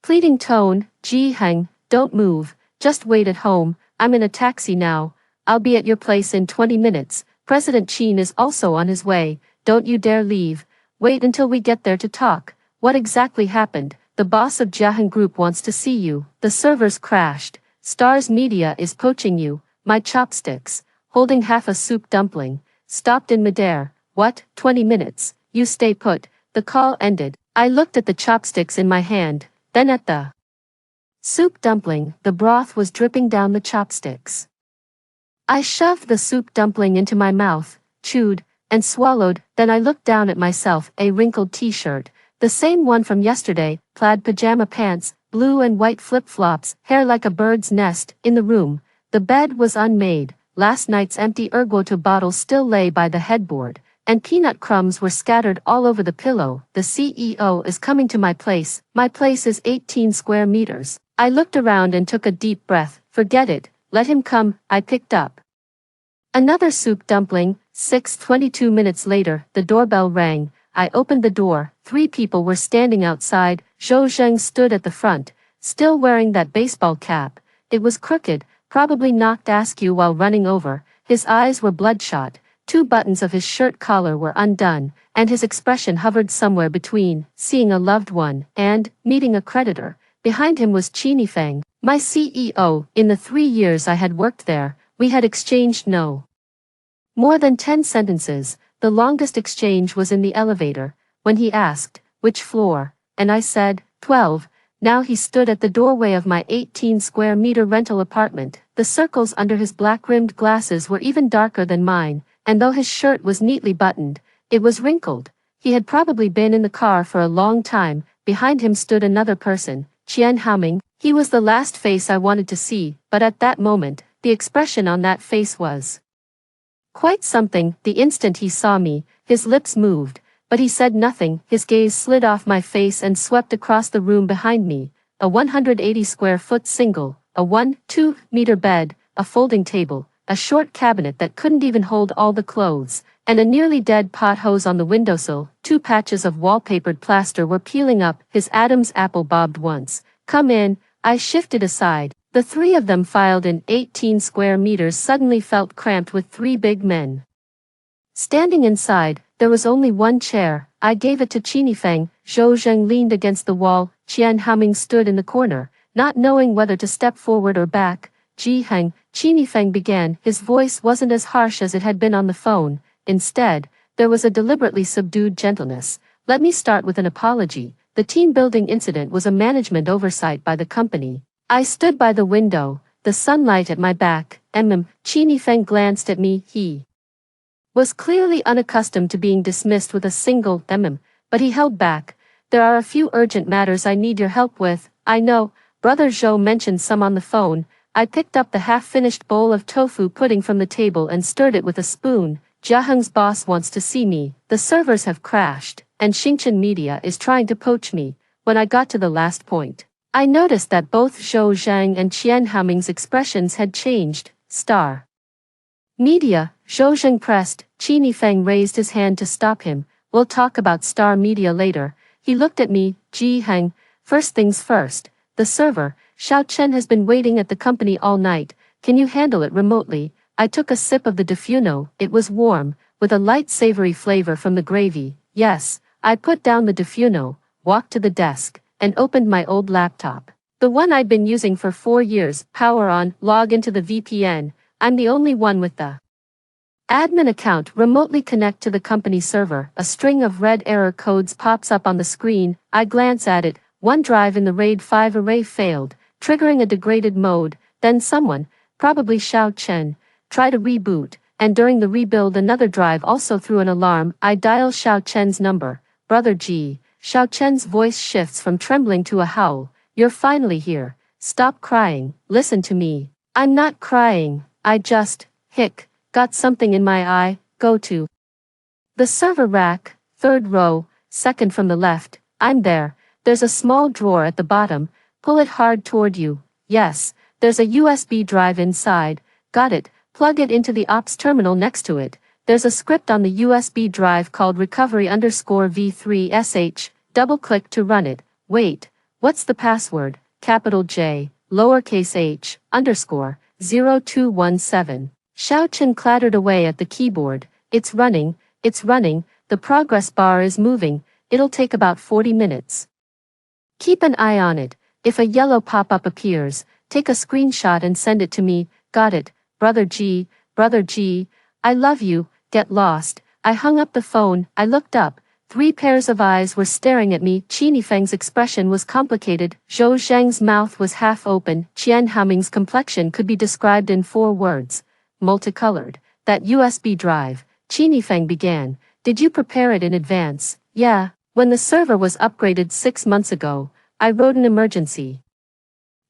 pleading tone. "Ji Heng, don't move, just wait at home. I'm in a taxi now. I'll be at your place in 20 minutes. President Qin is also on his way. Don't you dare leave. Wait until we get there to talk." "What exactly happened?" "The boss of Jiahan Group wants to see you. The servers crashed. Stars Media is poaching you." My chopsticks, holding half a soup dumpling, stopped in midair. "What? 20 minutes? You stay put." The call ended. I looked at the chopsticks in my hand, then at the soup dumpling. The broth was dripping down the chopsticks. I shoved the soup dumpling into my mouth, chewed, and swallowed. Then I looked down at myself. A wrinkled t-shirt, the same one from yesterday, plaid pajama pants, blue and white flip-flops, hair like a bird's nest. In the room, the bed was unmade. Last night's empty ergoto bottle still lay by the headboard, and peanut crumbs were scattered all over the pillow. "The CEO is coming to my place." My place is 18 square meters. I looked around and took a deep breath. "Forget it, let him come." I picked up another soup dumpling. 6:22 minutes later, the doorbell rang. I opened the door. 3 people were standing outside. Zhou Zheng stood at the front, still wearing that baseball cap. It was crooked, probably knocked askew while running over. His eyes were bloodshot. 2 buttons of his shirt collar were undone, and his expression hovered somewhere between seeing a loved one and meeting a creditor. Behind him was Chinifeng, my CEO. In the 3 years I had worked there, we had exchanged no more than 10 sentences. The longest exchange was in the elevator, when he asked, "Which floor?" and I said, 12. Now he stood at the doorway of my 18 square meter rental apartment. The circles under his black-rimmed glasses were even darker than mine, and though his shirt was neatly buttoned, it was wrinkled. He had probably been in the car for a long time. Behind him stood another person, Qian Haoming. He was the last face I wanted to see, but at that moment, the expression on that face was quite something. The instant he saw me, his lips moved, but he said nothing. His gaze slid off my face and swept across the room behind me. A 180 square foot single, a 1-2 meter bed, a folding table, a short cabinet that couldn't even hold all the clothes, and a nearly dead pot hose on the windowsill. 2 patches of wallpapered plaster were peeling up. His Adam's apple bobbed once. "Come in." I shifted aside. The 3 of them filed in. 18 square meters suddenly felt cramped with 3 big men. Standing inside, there was only one chair. I gave it to Qinifeng. Zhou Zheng leaned against the wall. Qian Haoming stood in the corner, not knowing whether to step forward or back. "Ji-heng," Qinifeng began. His voice wasn't as harsh as it had been on the phone. Instead, there was a deliberately subdued gentleness. "Let me start with an apology. The team building incident was a management oversight by the company." I stood by the window, the sunlight at my back. Qinifeng glanced at me. He was clearly unaccustomed to being dismissed with a single but he held back. "There are a few urgent matters I need your help with." "I know." Brother Zhou mentioned some on the phone. I picked up the half-finished bowl of tofu pudding from the table and stirred it with a spoon. "Jiaheng's boss wants to see me. The servers have crashed, and Xingchen Media is trying to poach me." When I got to the last point, I noticed that both Zhou Zhang and Qian Haoming's expressions had changed. "Star Media," Zhou Zheng pressed. Qinifeng raised his hand to stop him. "We'll talk about Star Media later." He looked at me. "Ji-heng, first things first. The server, Xiao Chen, has been waiting at the company all night. Can you handle it remotely?" I took a sip of the diffuno. It was warm, with a light savory flavor from the gravy. "Yes." I put down the diffuno, walked to the desk, and opened my old laptop. The one I'd been using for 4 years. Power on, log into the VPN. I'm the only one with the admin account. Remotely connect to the company server. A string of red error codes pops up on the screen. I glance at it. OneDrive in the RAID 5 array failed, triggering a degraded mode. Then someone, probably Xiao Chen, tried to reboot, and during the rebuild another drive also threw an alarm. I dial Xiao Chen's number. "Brother G." Xiao Chen's voice shifts from trembling to a howl. "You're finally here. Stop crying. Listen to me." "I'm not crying. I just, got something in my eye." "Go to the server rack, 3rd row, 2nd from the left." "I'm there. There's a small drawer at the bottom. Pull it hard toward you." "Yes." "There's a USB drive inside." "Got it. Plug it into the ops terminal next to it. There's a script on the USB drive called recovery_v3sh. Double-click to run it." "Wait, what's the password?" "Capital J, lowercase h, underscore, 0217. Xiao Chen clattered away at the keyboard. It's running. The progress bar is moving. It'll take about 40 minutes. Keep an eye on it. If a yellow pop-up appears, take a screenshot and send it to me." "Got it, Brother G." "Brother G, I love you." Get lost. I hung up the phone. I looked up. 3 pairs of eyes were staring at me. Qinifeng's expression was complicated. Zhou Zhang's mouth was half open. Qian Haoming's complexion could be described in 4 words. Multicolored. "That USB drive," Qinifeng began. "Did you prepare it in advance?" "Yeah. When the server was upgraded 6 months ago, I wrote an emergency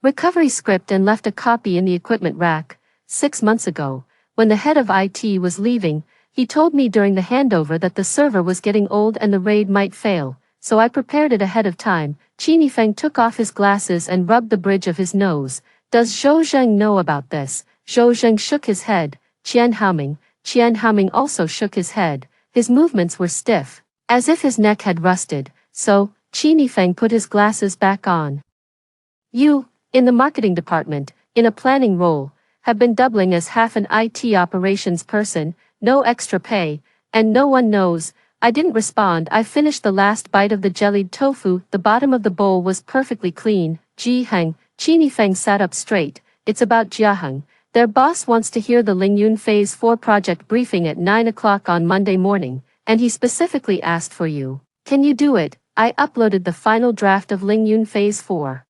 recovery script and left a copy in the equipment rack. 6 months ago, when the head of IT was leaving, he told me during the handover that the server was getting old and the RAID might fail, so I prepared it ahead of time." Qinifeng took off his glasses and rubbed the bridge of his nose. "Does Zhou Zheng know about this?" Zhou Zheng shook his head. Qian Haoming also shook his head. His movements were stiff, as if his neck had rusted. "So," Qinifeng put his glasses back on. "You, in the marketing department, in a planning role, have been doubling as half an IT operations person, no extra pay, and no one knows." I didn't respond. I finished the last bite of the jellied tofu. The bottom of the bowl was perfectly clean. "Ji-heng," Qinifeng sat up straight. "It's about Jiaheng. Their boss wants to hear the Lingyun Phase 4 project briefing at 9 o'clock on Monday morning, and he specifically asked for you. Can you do it?" I uploaded the final draft of Lingyun Phase 4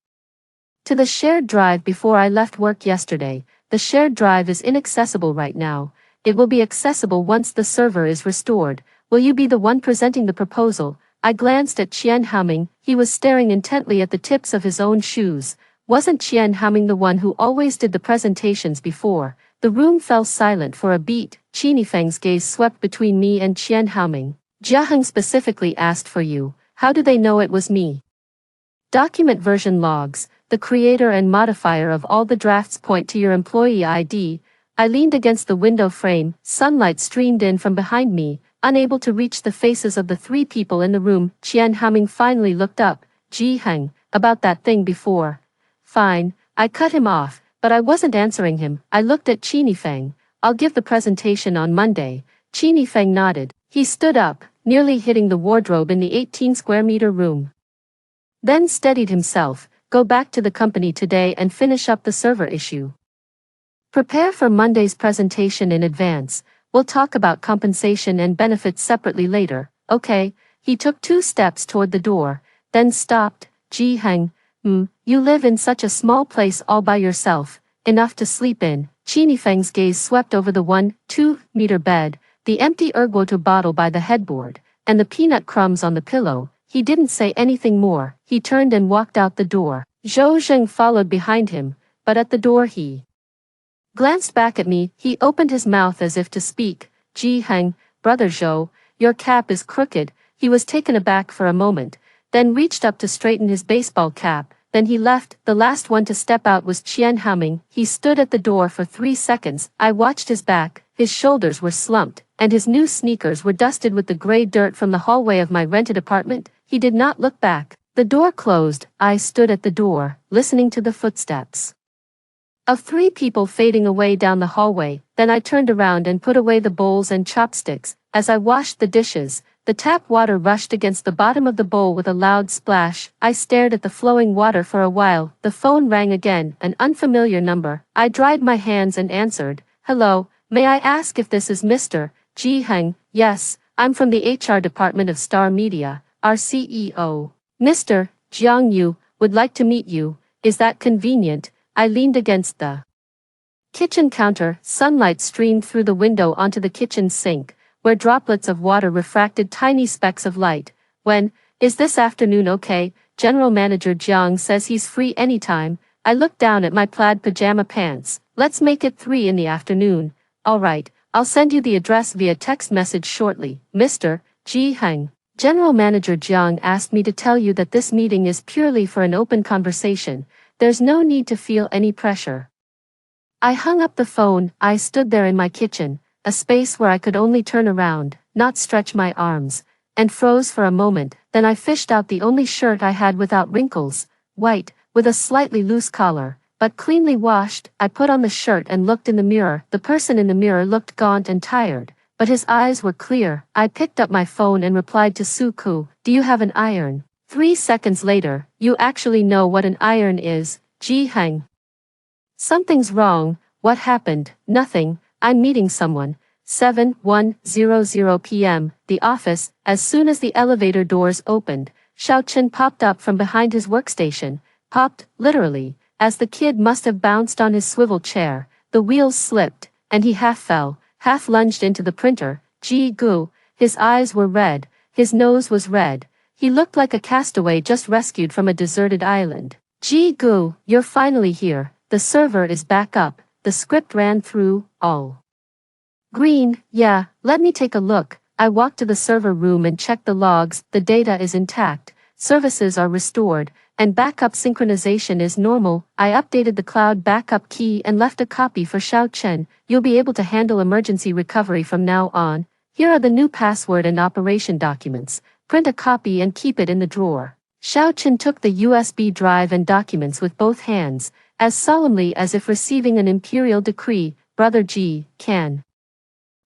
to the shared drive before I left work yesterday. The shared drive is inaccessible right now. It will be accessible once the server is restored. will you be the one presenting the proposal? I glanced at Qian Haoming. He was staring intently at the tips of his own shoes. Wasn't Qian Haoming the one who always did the presentations before? The room fell silent for a beat. Qin Feng's gaze swept between me and Qian Haoming. Jia Heng specifically asked for you. How do they know it was me? Document version logs. The creator and modifier of all the drafts point to your employee ID. I leaned against the window frame. Sunlight streamed in from behind me, unable to reach the faces of the three people in the room. Qian Haoming finally looked up. Ji Heng, about that thing before. Fine, I cut him off, but I wasn't answering him. I looked at Qin Feng. I'll give the presentation on Monday. Qin Feng nodded. He stood up, nearly hitting the wardrobe in the 18-square-meter room. Then steadied himself. Go back to the company today and finish up the server issue. Prepare for Monday's presentation in advance. We'll talk about compensation and benefits separately later, okay? He took 2 steps toward the door, then stopped. Ji Heng, you live in such a small place all by yourself, enough to sleep in. Qin Feng's gaze swept over the 1-2-meter bed, the empty ergoto bottle by the headboard, and the peanut crumbs on the pillow. He didn't say anything more. He turned and walked out the door. Zhou Zheng followed behind him, but at the door he glanced back at me. He opened his mouth as if to speak. Ji Heng, brother Zhou, your cap is crooked. He was taken aback for a moment, then reached up to straighten his baseball cap. Then he left. The last one to step out was Qian Haoming. He stood at the door for 3 seconds. I watched his back. His shoulders were slumped, and his new sneakers were dusted with the gray dirt from the hallway of my rented apartment. He did not look back. The door closed. I stood at the door, listening to the footsteps of 3 people fading away down the hallway. Then I turned around and put away the bowls and chopsticks. As I washed the dishes, the tap water rushed against the bottom of the bowl with a loud splash. I stared at the flowing water for a while. The phone rang again, an unfamiliar number. I dried my hands and answered. Hello, may I ask if this is Mr. Ji Heng? Yes, I'm from the HR department of Star Media. Our CEO, Mr. Jiang Yu, would like to meet you. Is that convenient? I leaned against the kitchen counter. Sunlight streamed through the window onto the kitchen sink, where droplets of water refracted tiny specks of light. Is this afternoon okay? General Manager Jiang says he's free anytime. I looked down at my plaid pajama pants. Let's make it 3 in the afternoon. All right, I'll send you the address via text message shortly. Mr. Ji Heng. General Manager Jiang asked me to tell you that this meeting is purely for an open conversation. There's no need to feel any pressure. I hung up the phone. I stood there in my kitchen, a space where I could only turn around, not stretch my arms, and froze for a moment. Then I fished out the only shirt I had without wrinkles, white, with a slightly loose collar, but cleanly washed. I put on the shirt and looked in the mirror. The person in the mirror looked gaunt and tired, but his eyes were clear. I picked up my phone and replied to Su Ku, do you have an iron? 3 seconds later, you actually know what an iron is, Ji Heng. Something's wrong. What happened? Nothing. I'm meeting someone. 7:1:00 p.m. The office. As soon as the elevator doors opened, Xiao Chen popped up from behind his workstation. Popped, literally, as the kid must have bounced on his swivel chair. The wheels slipped, and he half fell, half lunged into the printer. Ji Gu. His eyes were red. His nose was red. He looked like a castaway just rescued from a deserted island. Ji Gu, you're finally here. The server is back up. The script ran through, all green. Yeah, let me take a look. I walked to the server room and checked the logs. The data is intact. Services are restored, and backup synchronization is normal. I updated the cloud backup key and left a copy for Xiao Chen. You'll be able to handle emergency recovery from now on. Here are the new password and operation documents. Print a copy and keep it in the drawer. Xiao Chen took the USB drive and documents with both hands, as solemnly as if receiving an imperial decree. Brother Ji, can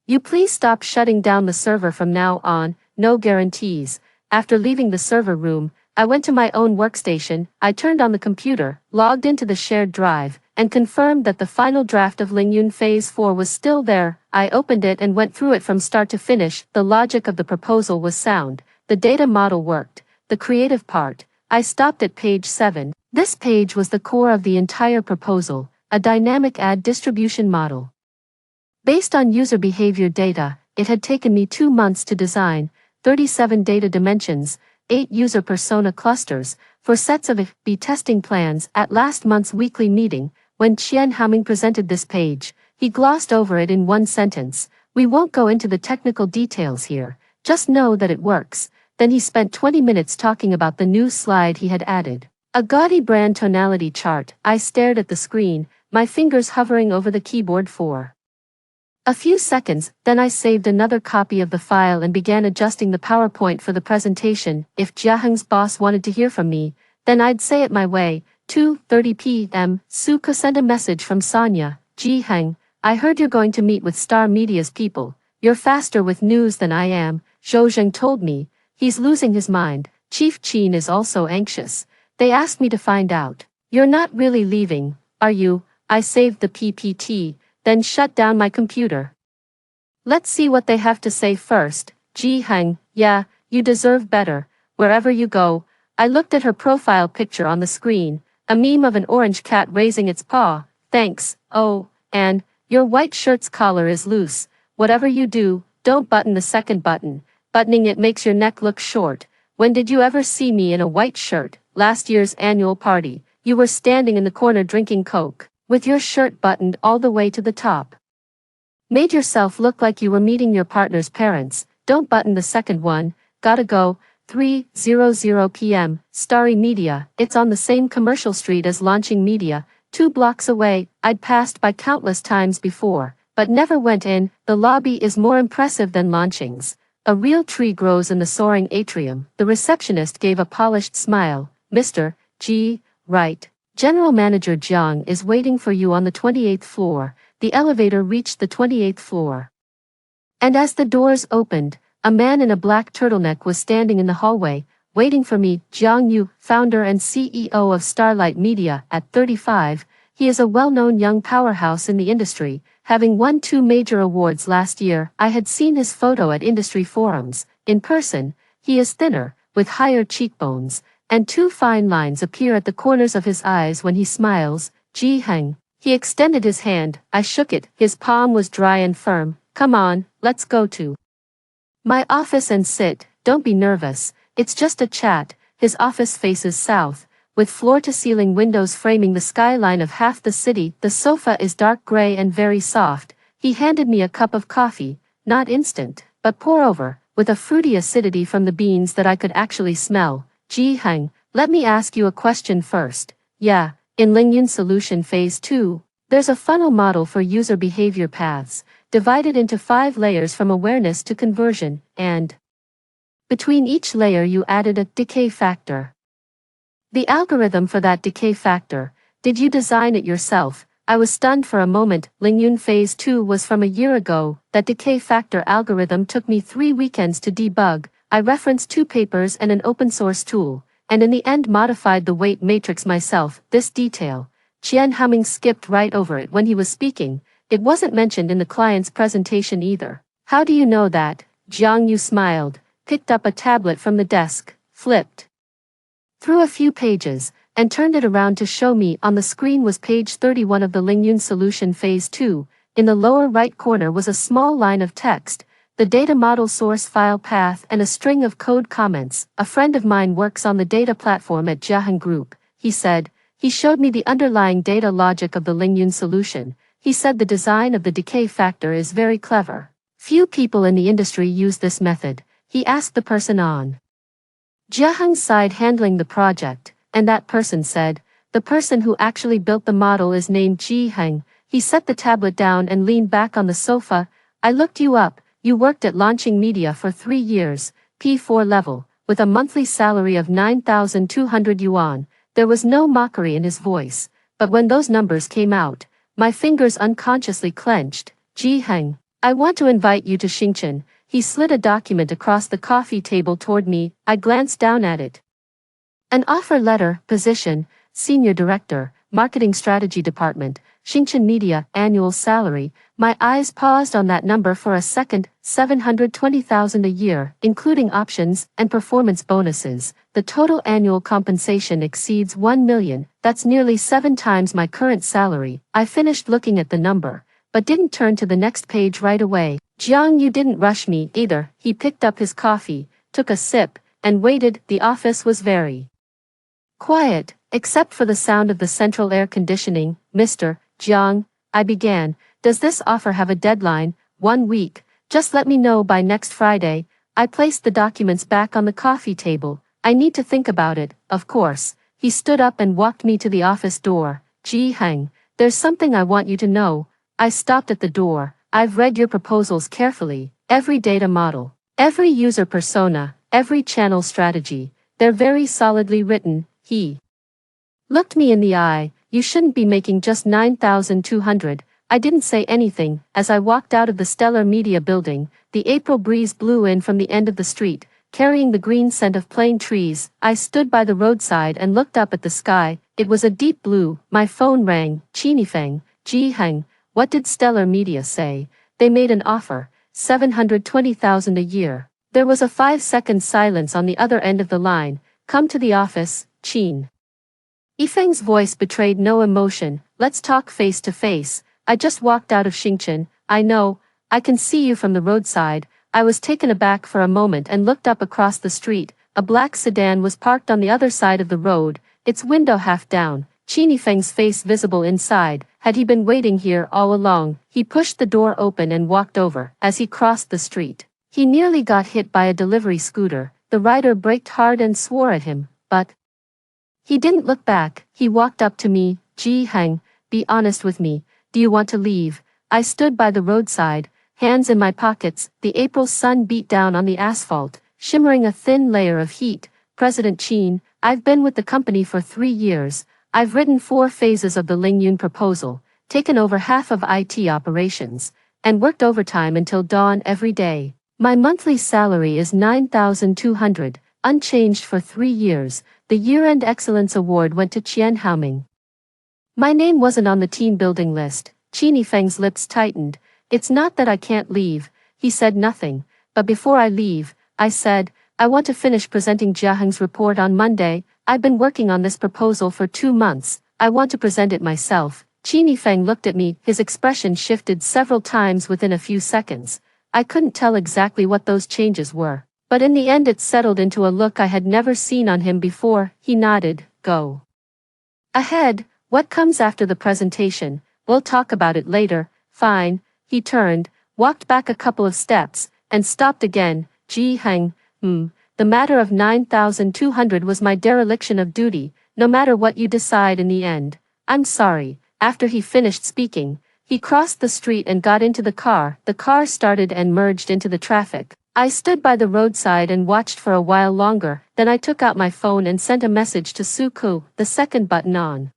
you please stop shutting down the server from now on? No guarantees. After leaving the server room, I went to my own workstation. I turned on the computer, logged into the shared drive, and confirmed that the final draft of Lingyun Phase 4 was still there. I opened it and went through it from start to finish. The logic of the proposal was sound. The data model worked. The creative part. I stopped at page 7. This page was the core of the entire proposal, a dynamic ad distribution model. Based on user behavior data, it had taken me 2 months to design, 37 data dimensions, 8 user persona clusters, 4 sets of A/B testing plans. At last month's weekly meeting, when Qian Haoming presented this page, he glossed over it in one sentence. "We won't go into the technical details here, just know that it works." Then he spent 20 minutes talking about the new slide he had added. A gaudy brand tonality chart. I stared at the screen, my fingers hovering over the keyboard for a few seconds, then I saved another copy of the file and began adjusting the PowerPoint for the presentation. If Jiaheng's boss wanted to hear from me, then I'd say it my way. 2:30 p.m. Su Ke sent a message from Sonia. "Jiheng, I heard you're going to meet with Star Media's people. You're faster with news than I am," Zhou Zheng told me. "He's losing his mind. Chief Qin is also anxious. They asked me to find out. You're not really leaving, are you?" I saved the PPT, then shut down my computer. "Let's see what they have to say first." "Jiheng, yeah, you deserve better, wherever you go." I looked at her profile picture on the screen, a meme of an orange cat raising its paw. "Thanks, oh, and your white shirt's collar is loose. Whatever you do, don't button the second button. Buttoning it makes your neck look short. When did you ever see me in a white shirt?" "Last year's annual party. You were standing in the corner drinking Coke, with your shirt buttoned all the way to the top. Made yourself look like you were meeting your partner's parents." "Don't button the second one. Gotta go." 3:00 p.m. Starry Media. It's on the same commercial street as Launching Media, 2 blocks away. I'd passed by countless times before, but never went in. The lobby is more impressive than Launching's. A real tree grows in the soaring atrium. The receptionist gave a polished smile. "Mr. G. Right. General Manager Jiang is waiting for you on the 28th floor." The elevator reached the 28th floor. And as the doors opened, a man in a black turtleneck was standing in the hallway, waiting for me. Jiang Yu, founder and CEO of Starlight Media. At 35, he is a well-known young powerhouse in the industry, having won 2 major awards last year. I had seen his photo at industry forums. In person, he is thinner, with higher cheekbones, and 2 fine lines appear at the corners of his eyes when he smiles. "Jiheng." He extended his hand. I shook it. His palm was dry and firm. "Come on, let's go to my office and sit. Don't be nervous. It's just a chat." His office faces south, with floor-to-ceiling windows framing the skyline of half the city. The sofa is dark gray and very soft. He handed me a cup of coffee, not instant, but pour-over, with a fruity acidity from the beans that I could actually smell. "Jiheng, let me ask you a question first." "Yeah." In Lingyun Solution Phase 2, there's a funnel model for user behavior paths, divided into 5 layers from awareness to conversion, and between each layer you added a decay factor. The algorithm for that decay factor, did you design it yourself? I was stunned for a moment. Lingyun Phase 2 was from a year ago. That decay factor algorithm took me 3 weekends to debug. I referenced 2 papers and an open source tool, and in the end modified the weight matrix myself. This detail, Qian Haoming skipped right over it when he was speaking. It wasn't mentioned in the client's presentation either. "How do you know that?" Jiang Yu smiled, picked up a tablet from the desk, flipped through a few pages, and turned it around to show me. On the screen was page 31 of the Lingyun Solution Phase 2. In the lower right corner was a small line of text, the data model source file path, and a string of code comments. "A friend of mine works on the data platform at Jiaheng Group," he said. He showed me the underlying data logic of the Lingyun solution. He said the design of the decay factor is very clever. Few people in the industry use this method. He asked the person on Jiaheng's side handling the project, and that person said, "The person who actually built the model is named Jiheng." He set the tablet down and leaned back on the sofa. "I looked you up. You worked at Launching Media for 3 years, P4 level, with a monthly salary of 9,200 yuan. There was no mockery in his voice, but when those numbers came out, my fingers unconsciously clenched. "Jiheng, I want to invite you to Xingchen." He slid a document across the coffee table toward me. I glanced down at it. An offer letter, position, Senior Director, Marketing Strategy Department, Xingchen Media, annual salary. My eyes paused on that number for a second. 720,000 a year, including options and performance bonuses. The total annual compensation exceeds 1 million. That's nearly 7 times my current salary. I finished looking at the number, but didn't turn to the next page right away. Jiang, you didn't rush me either. He picked up his coffee, took a sip, and waited. The office was very quiet, except for the sound of the central air conditioning. Mr. Jiang, I began, does this offer have a deadline? 1 week. Just let me know by next Friday. I placed the documents back on the coffee table. I need to think about it, of course. He stood up and walked me to the office door. Ji Heng, there's something I want you to know. I stopped at the door. I've read your proposals carefully. Every data model, every user persona, every channel strategy. They're very solidly written. He looked me in the eye. You shouldn't be making just 9,200. I didn't say anything. As I walked out of the Stellar Media building, the April breeze blew in from the end of the street, carrying the green scent of plane trees. I stood by the roadside and looked up at the sky. It was a deep blue. My phone rang. Chinifeng, Ji Heng, what did Stellar Media say? They made an offer, 720,000 a year. There was a 5-second silence on the other end of the line. Come to the office, Qin. Yifeng's voice betrayed no emotion. Let's talk face to face. I just walked out of Xingchen. I know, I can see you from the roadside. I was taken aback for a moment and looked up across the street. A black sedan was parked on the other side of the road, its window half down, Qin Yifeng's face visible inside. Had he been waiting here all along? He pushed the door open and walked over. As he crossed the street, he nearly got hit by a delivery scooter. The rider braked hard and swore at him, but he didn't look back. He walked up to me. Ji Heng, be honest with me. Do you want to leave? I stood by the roadside, hands in my pockets. The April sun beat down on the asphalt, shimmering a thin layer of heat. President Qin, I've been with the company for 3 years. I've written 4 phases of the Lingyun proposal, taken over half of IT operations, and worked overtime until dawn every day. My monthly salary is 9,200, unchanged for 3 years. The year-end excellence award went to Qian Haoming. My name wasn't on the team building list. Qin Yifeng's lips tightened. It's not that I can't leave. He said nothing, but before I leave, I said, I want to finish presenting Jia Heng's report on Monday. I've been working on this proposal for 2 months. I want to present it myself. Qin Yifeng looked at me. His expression shifted several times within a few seconds. I couldn't tell exactly what those changes were, but in the end it settled into a look I had never seen on him before. He nodded. Go ahead. What comes after the presentation? We'll talk about it later. Fine. He turned, walked back a couple of steps, and stopped again. Ji Heng, the matter of 9,200 was my dereliction of duty. No matter what you decide in the end, I'm sorry. After he finished speaking, he crossed the street and got into the car. The car started and merged into the traffic. I stood by the roadside and watched for a while longer. Then I took out my phone and sent a message to Su Ku, the second button on.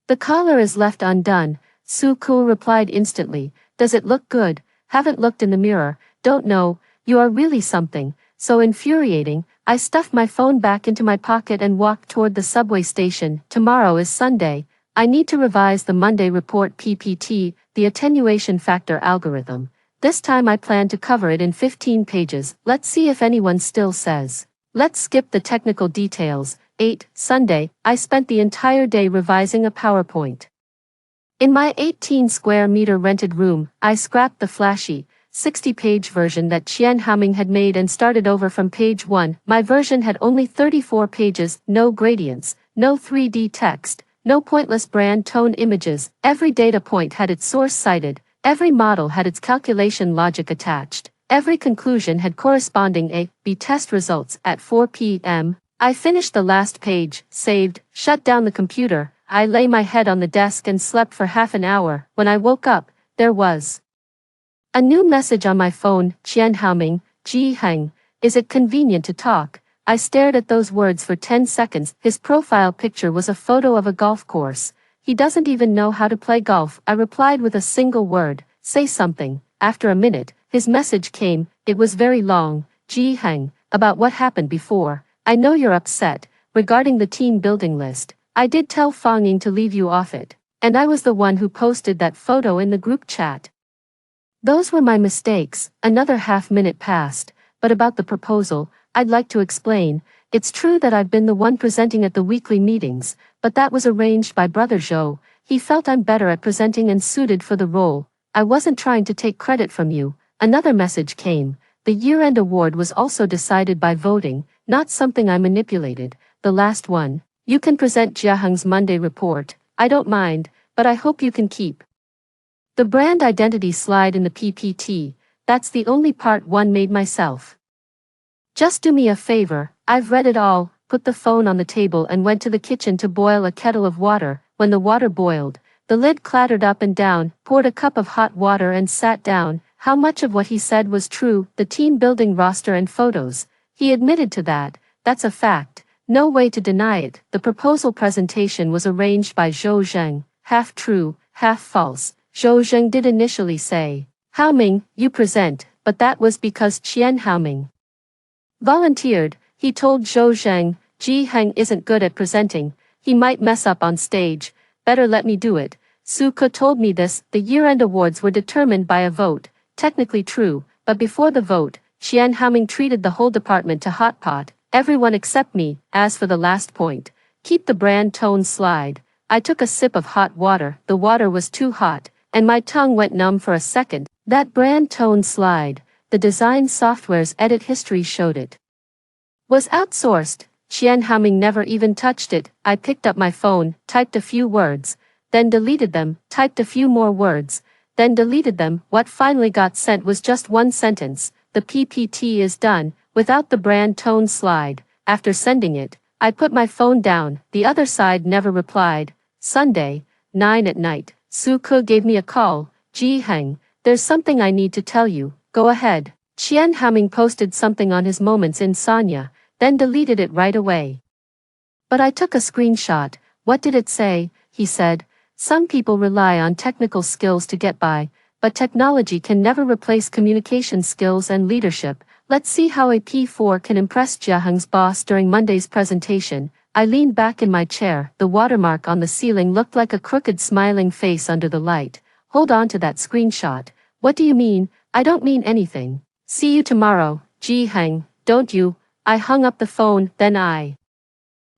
The collar is left undone. Su Ku replied instantly. Does it look good? Haven't looked in the mirror. Don't know. You are really something. So infuriating. I stuffed my phone back into my pocket and walked toward the subway station. Tomorrow is Sunday. I need to revise the Monday report PPT, the attenuation factor algorithm. This time I plan to cover it in 15 pages. Let's see if anyone still says. Let's skip the technical details. 8. Sunday, I spent the entire day revising a PowerPoint. In my 18 square meter rented room, I scrapped the flashy, 60-page version that Qian Haoming had made and started over from page 1. My version had only 34 pages, no gradients, no 3D text, no pointless brand tone images. Every data point had its source cited, every model had its calculation logic attached, every conclusion had corresponding A/B test results. At 4 p.m., I finished the last page, saved, shut down the computer. I lay my head on the desk and slept for half an hour. When I woke up, there was a new message on my phone. Qian Haoming, Ji Heng, is it convenient to talk? I stared at those words for 10 seconds. His profile picture was a photo of a golf course. He doesn't even know how to play golf. I replied with a single word, say something. After a minute, his message came. It was very long. Ji Heng, about what happened before. I know you're upset, regarding the team building list. I did tell Fang Ying to leave you off it, and I was the one who posted that photo in the group chat. Those were my mistakes. Another half-minute passed, but about the proposal, I'd like to explain. It's true that I've been the one presenting at the weekly meetings, but that was arranged by Brother Zhou. He felt I'm better at presenting and suited for the role. I wasn't trying to take credit from you. Another message came. The year-end award was also decided by voting, not something I manipulated. The last one. You can present Jiaheng's Monday report. I don't mind, but I hope you can keep the brand identity slide in the PPT. That's the only part one made myself. Just do me a favor, I've read it all, put the phone on the table and went to the kitchen to boil a kettle of water. When the water boiled, the lid clattered up and down, poured a cup of hot water and sat down. How much of what he said was true? The team building roster and photos. He admitted to that. That's a fact. No way to deny it. The proposal presentation was arranged by Zhou Zheng, half true, half false. Zhou Zheng did initially say, Haoming, you present, but that was because Qian Haoming volunteered. He told Zhou Zheng, Jiaheng isn't good at presenting, he might mess up on stage, better let me do it. Su Ke told me this. The year-end awards were determined by a vote, technically true, but before the vote, Qian Haoming treated the whole department to hot pot, everyone except me. As for the last point, keep the brand tone slide. I took a sip of hot water, the water was too hot, and my tongue went numb for a second. That brand tone slide, the design software's edit history showed it was outsourced. Qian Haoming never even touched it. I picked up my phone, typed a few words, then deleted them, typed a few more words, then deleted them. What finally got sent was just one sentence. The PPT is done, without the brand tone slide. After sending it, I put my phone down. The other side never replied. Sunday, 9 at night, Su Ke gave me a call. Jiaheng, there's something I need to tell you. Go ahead. Qian Haoming posted something on his moments in Sanya, then deleted it right away. But I took a screenshot. What did it say? He said, some people rely on technical skills to get by, but technology can never replace communication skills and leadership. Let's see how a P4 can impress Jiaheng's boss during Monday's presentation. I leaned back in my chair. The watermark on the ceiling looked like a crooked smiling face under the light. Hold on to that screenshot. What do you mean? I don't mean anything. See you tomorrow, Jiaheng, don't you? I hung up the phone, then I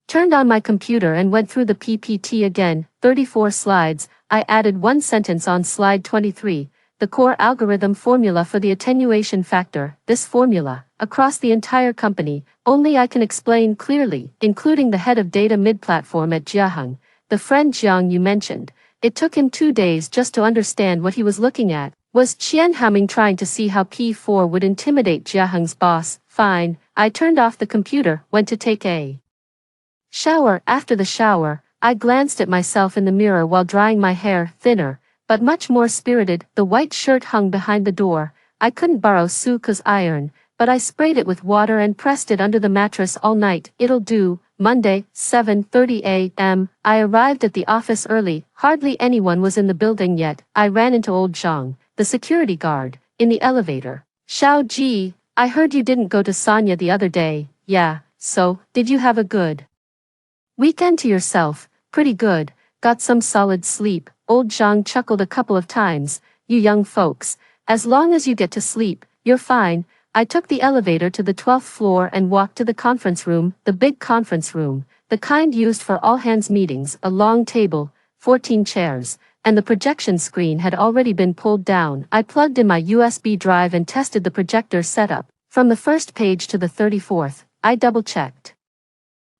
turned on my computer and went through the PPT again. 34 slides. I added one sentence on slide 23. The core algorithm formula for the attenuation factor. This formula, across the entire company, only I can explain clearly, including the head of data mid-platform at Jiaheng, the friend Jiang you mentioned. It took him 2 days just to understand what he was looking at. Was Qian Haoming trying to see how P4 would intimidate Jiaheng's boss? Fine. I turned off the computer, went to take a shower. After the shower, I glanced at myself in the mirror while drying my hair, thinner, but much more spirited. The white shirt hung behind the door. I couldn't borrow Su Ke's iron, but I sprayed it with water and pressed it under the mattress all night. It'll do. Monday, 7:30 a.m. I arrived at the office early. Hardly anyone was in the building yet. I ran into old Zhang, the security guard, in the elevator. Xiao Ji, I heard you didn't go to Sanya the other day. Yeah, so, did you have a good weekend to yourself? Pretty good. Got some solid sleep. Old Zhang chuckled a couple of times. You young folks, as long as you get to sleep, you're fine. I took the elevator to the 12th floor and walked to the conference room, the big conference room, the kind used for all-hands meetings, a long table, 14 chairs, and the projection screen had already been pulled down. I plugged in my USB drive and tested the projector setup. From the first page to the 34th, I double-checked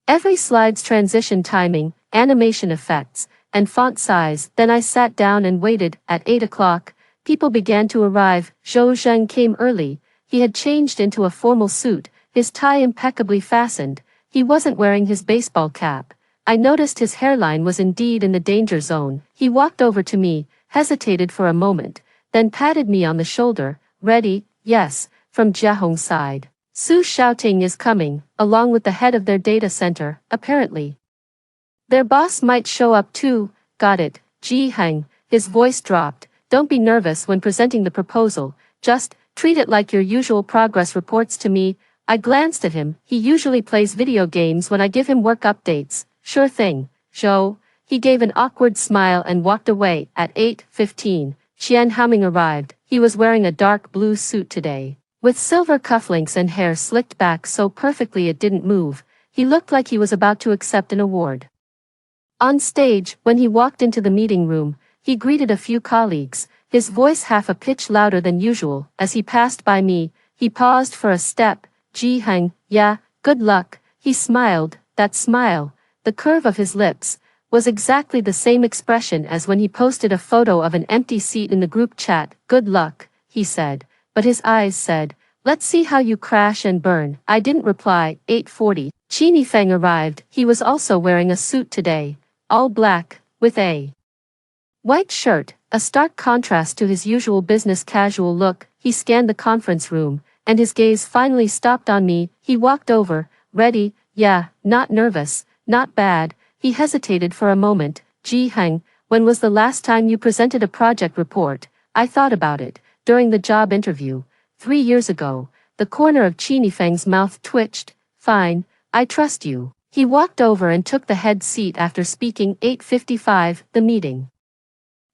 every slide's transition timing, animation effects, and font size. Then I sat down and waited. At 8 o'clock, people began to arrive. Zhou Zheng came early. He had changed into a formal suit, his tie impeccably fastened. He wasn't wearing his baseball cap. I noticed his hairline was indeed in the danger zone. He walked over to me, hesitated for a moment, then patted me on the shoulder. Ready? Yes, from Jiaheng's side. Su Xiaoting is coming, along with the head of their data center, apparently. Their boss might show up too. Got it, Jiaheng. His voice dropped. Don't be nervous when presenting the proposal, just treat it like your usual progress reports to me. I glanced at him. He usually plays video games when I give him work updates. Sure thing, Zhou. He gave an awkward smile and walked away. At 8:15, Qian Haoming arrived. He was wearing a dark blue suit today, with silver cufflinks and hair slicked back so perfectly it didn't move. He looked like he was about to accept an award. On stage, when he walked into the meeting room, he greeted a few colleagues, his voice half a pitch louder than usual. As he passed by me, he paused for a step. Ji Heng, yeah, good luck. He smiled. That smile, the curve of his lips, was exactly the same expression as when he posted a photo of an empty seat in the group chat. Good luck, he said, but his eyes said, let's see how you crash and burn. I didn't reply. 8:40. Qini Feng arrived. He was also wearing a suit today, all black, with a white shirt, a stark contrast to his usual business casual look. He scanned the conference room, and his gaze finally stopped on me. He walked over. Ready? Yeah, not nervous, not bad. He hesitated for a moment. Ji Heng, when was the last time you presented a project report? I thought about it. During the job interview. 3 years ago. The corner of Qini Feng's mouth twitched. Fine, I trust you. He walked over and took the head seat after speaking. 8:55. The meeting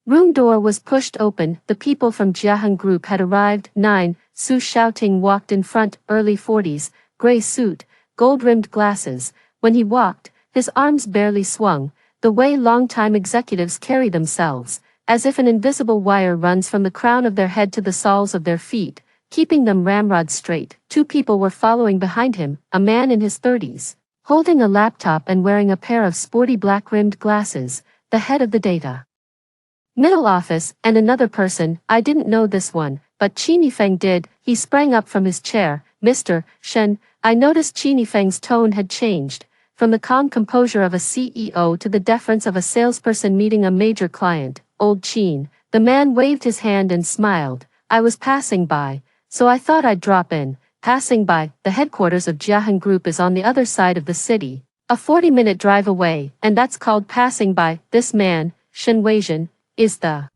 room door was pushed open. The people from Jiaheng Group had arrived. 9. Su Xiaoting walked in front. Early 40s, gray suit, gold-rimmed glasses. When he walked, his arms barely swung, the way long-time executives carry themselves, as if an invisible wire runs from the crown of their head to the soles of their feet, keeping them ramrod straight. 2 people were following behind him, a man in his 30s, holding a laptop and wearing a pair of sporty black-rimmed glasses, the head of the data middle office, and another person. I didn't know this one, but Qini Feng did. He sprang up from his chair. Mr. Shen, I noticed Qini Feng's tone had changed, from the calm composure of a CEO to the deference of a salesperson meeting a major client. Old Qin. The man waved his hand and smiled. I was passing by, so I thought I'd drop in. Passing by, the headquarters of Jiaheng Group is on the other side of the city, a 40-minute drive away, and that's called passing by. This man, Shen Weizhen, is the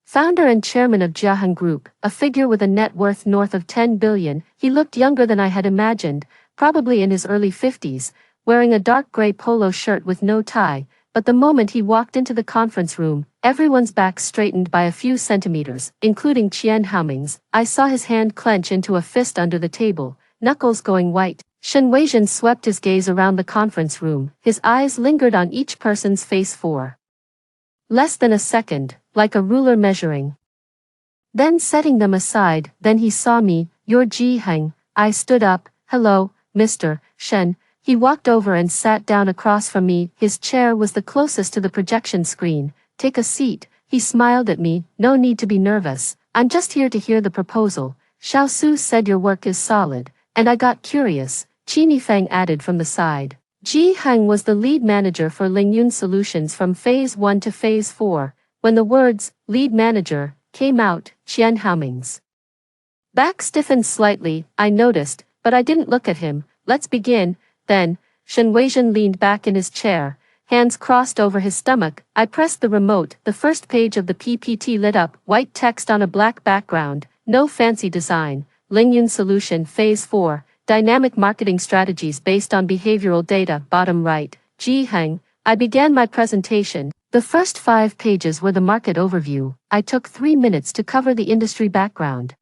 founder and chairman of Jiaheng Group, a figure with a net worth north of 10 billion. He looked younger than I had imagined, probably in his early 50s, wearing a dark gray polo shirt with no tie, but the moment he walked into the conference room, everyone's back straightened by a few centimeters, including Qian Haoming's. I saw his hand clench into a fist under the table, knuckles going white. Shen Weizhen swept his gaze around the conference room. His eyes lingered on each person's face for less than a second, like a ruler measuring, then setting them aside. Then he saw me. You're Ji Heng. I stood up. Hello, Mr. Shen. He walked over and sat down across from me. His chair was the closest to the projection screen. Take a seat. He smiled at me. No need to be nervous. I'm just here to hear the proposal. Xiao Su said your work is solid, and I got curious. Qini Feng added from the side. Ji Heng was the lead manager for Lingyun Solutions from Phase 1 to Phase 4. When the words, lead manager, came out, Qian Haoming's back stiffened slightly. I noticed, but I didn't look at him. Let's begin. Then, Shen Weizhen leaned back in his chair, hands crossed over his stomach. I pressed the remote. The first page of the PPT lit up, white text on a black background, no fancy design. Lingyun Solution Phase 4, Dynamic Marketing Strategies Based on Behavioral Data. Bottom right, Ji Heng. I began my presentation. The first 5 pages were the market overview. I took 3 minutes to cover the industry background,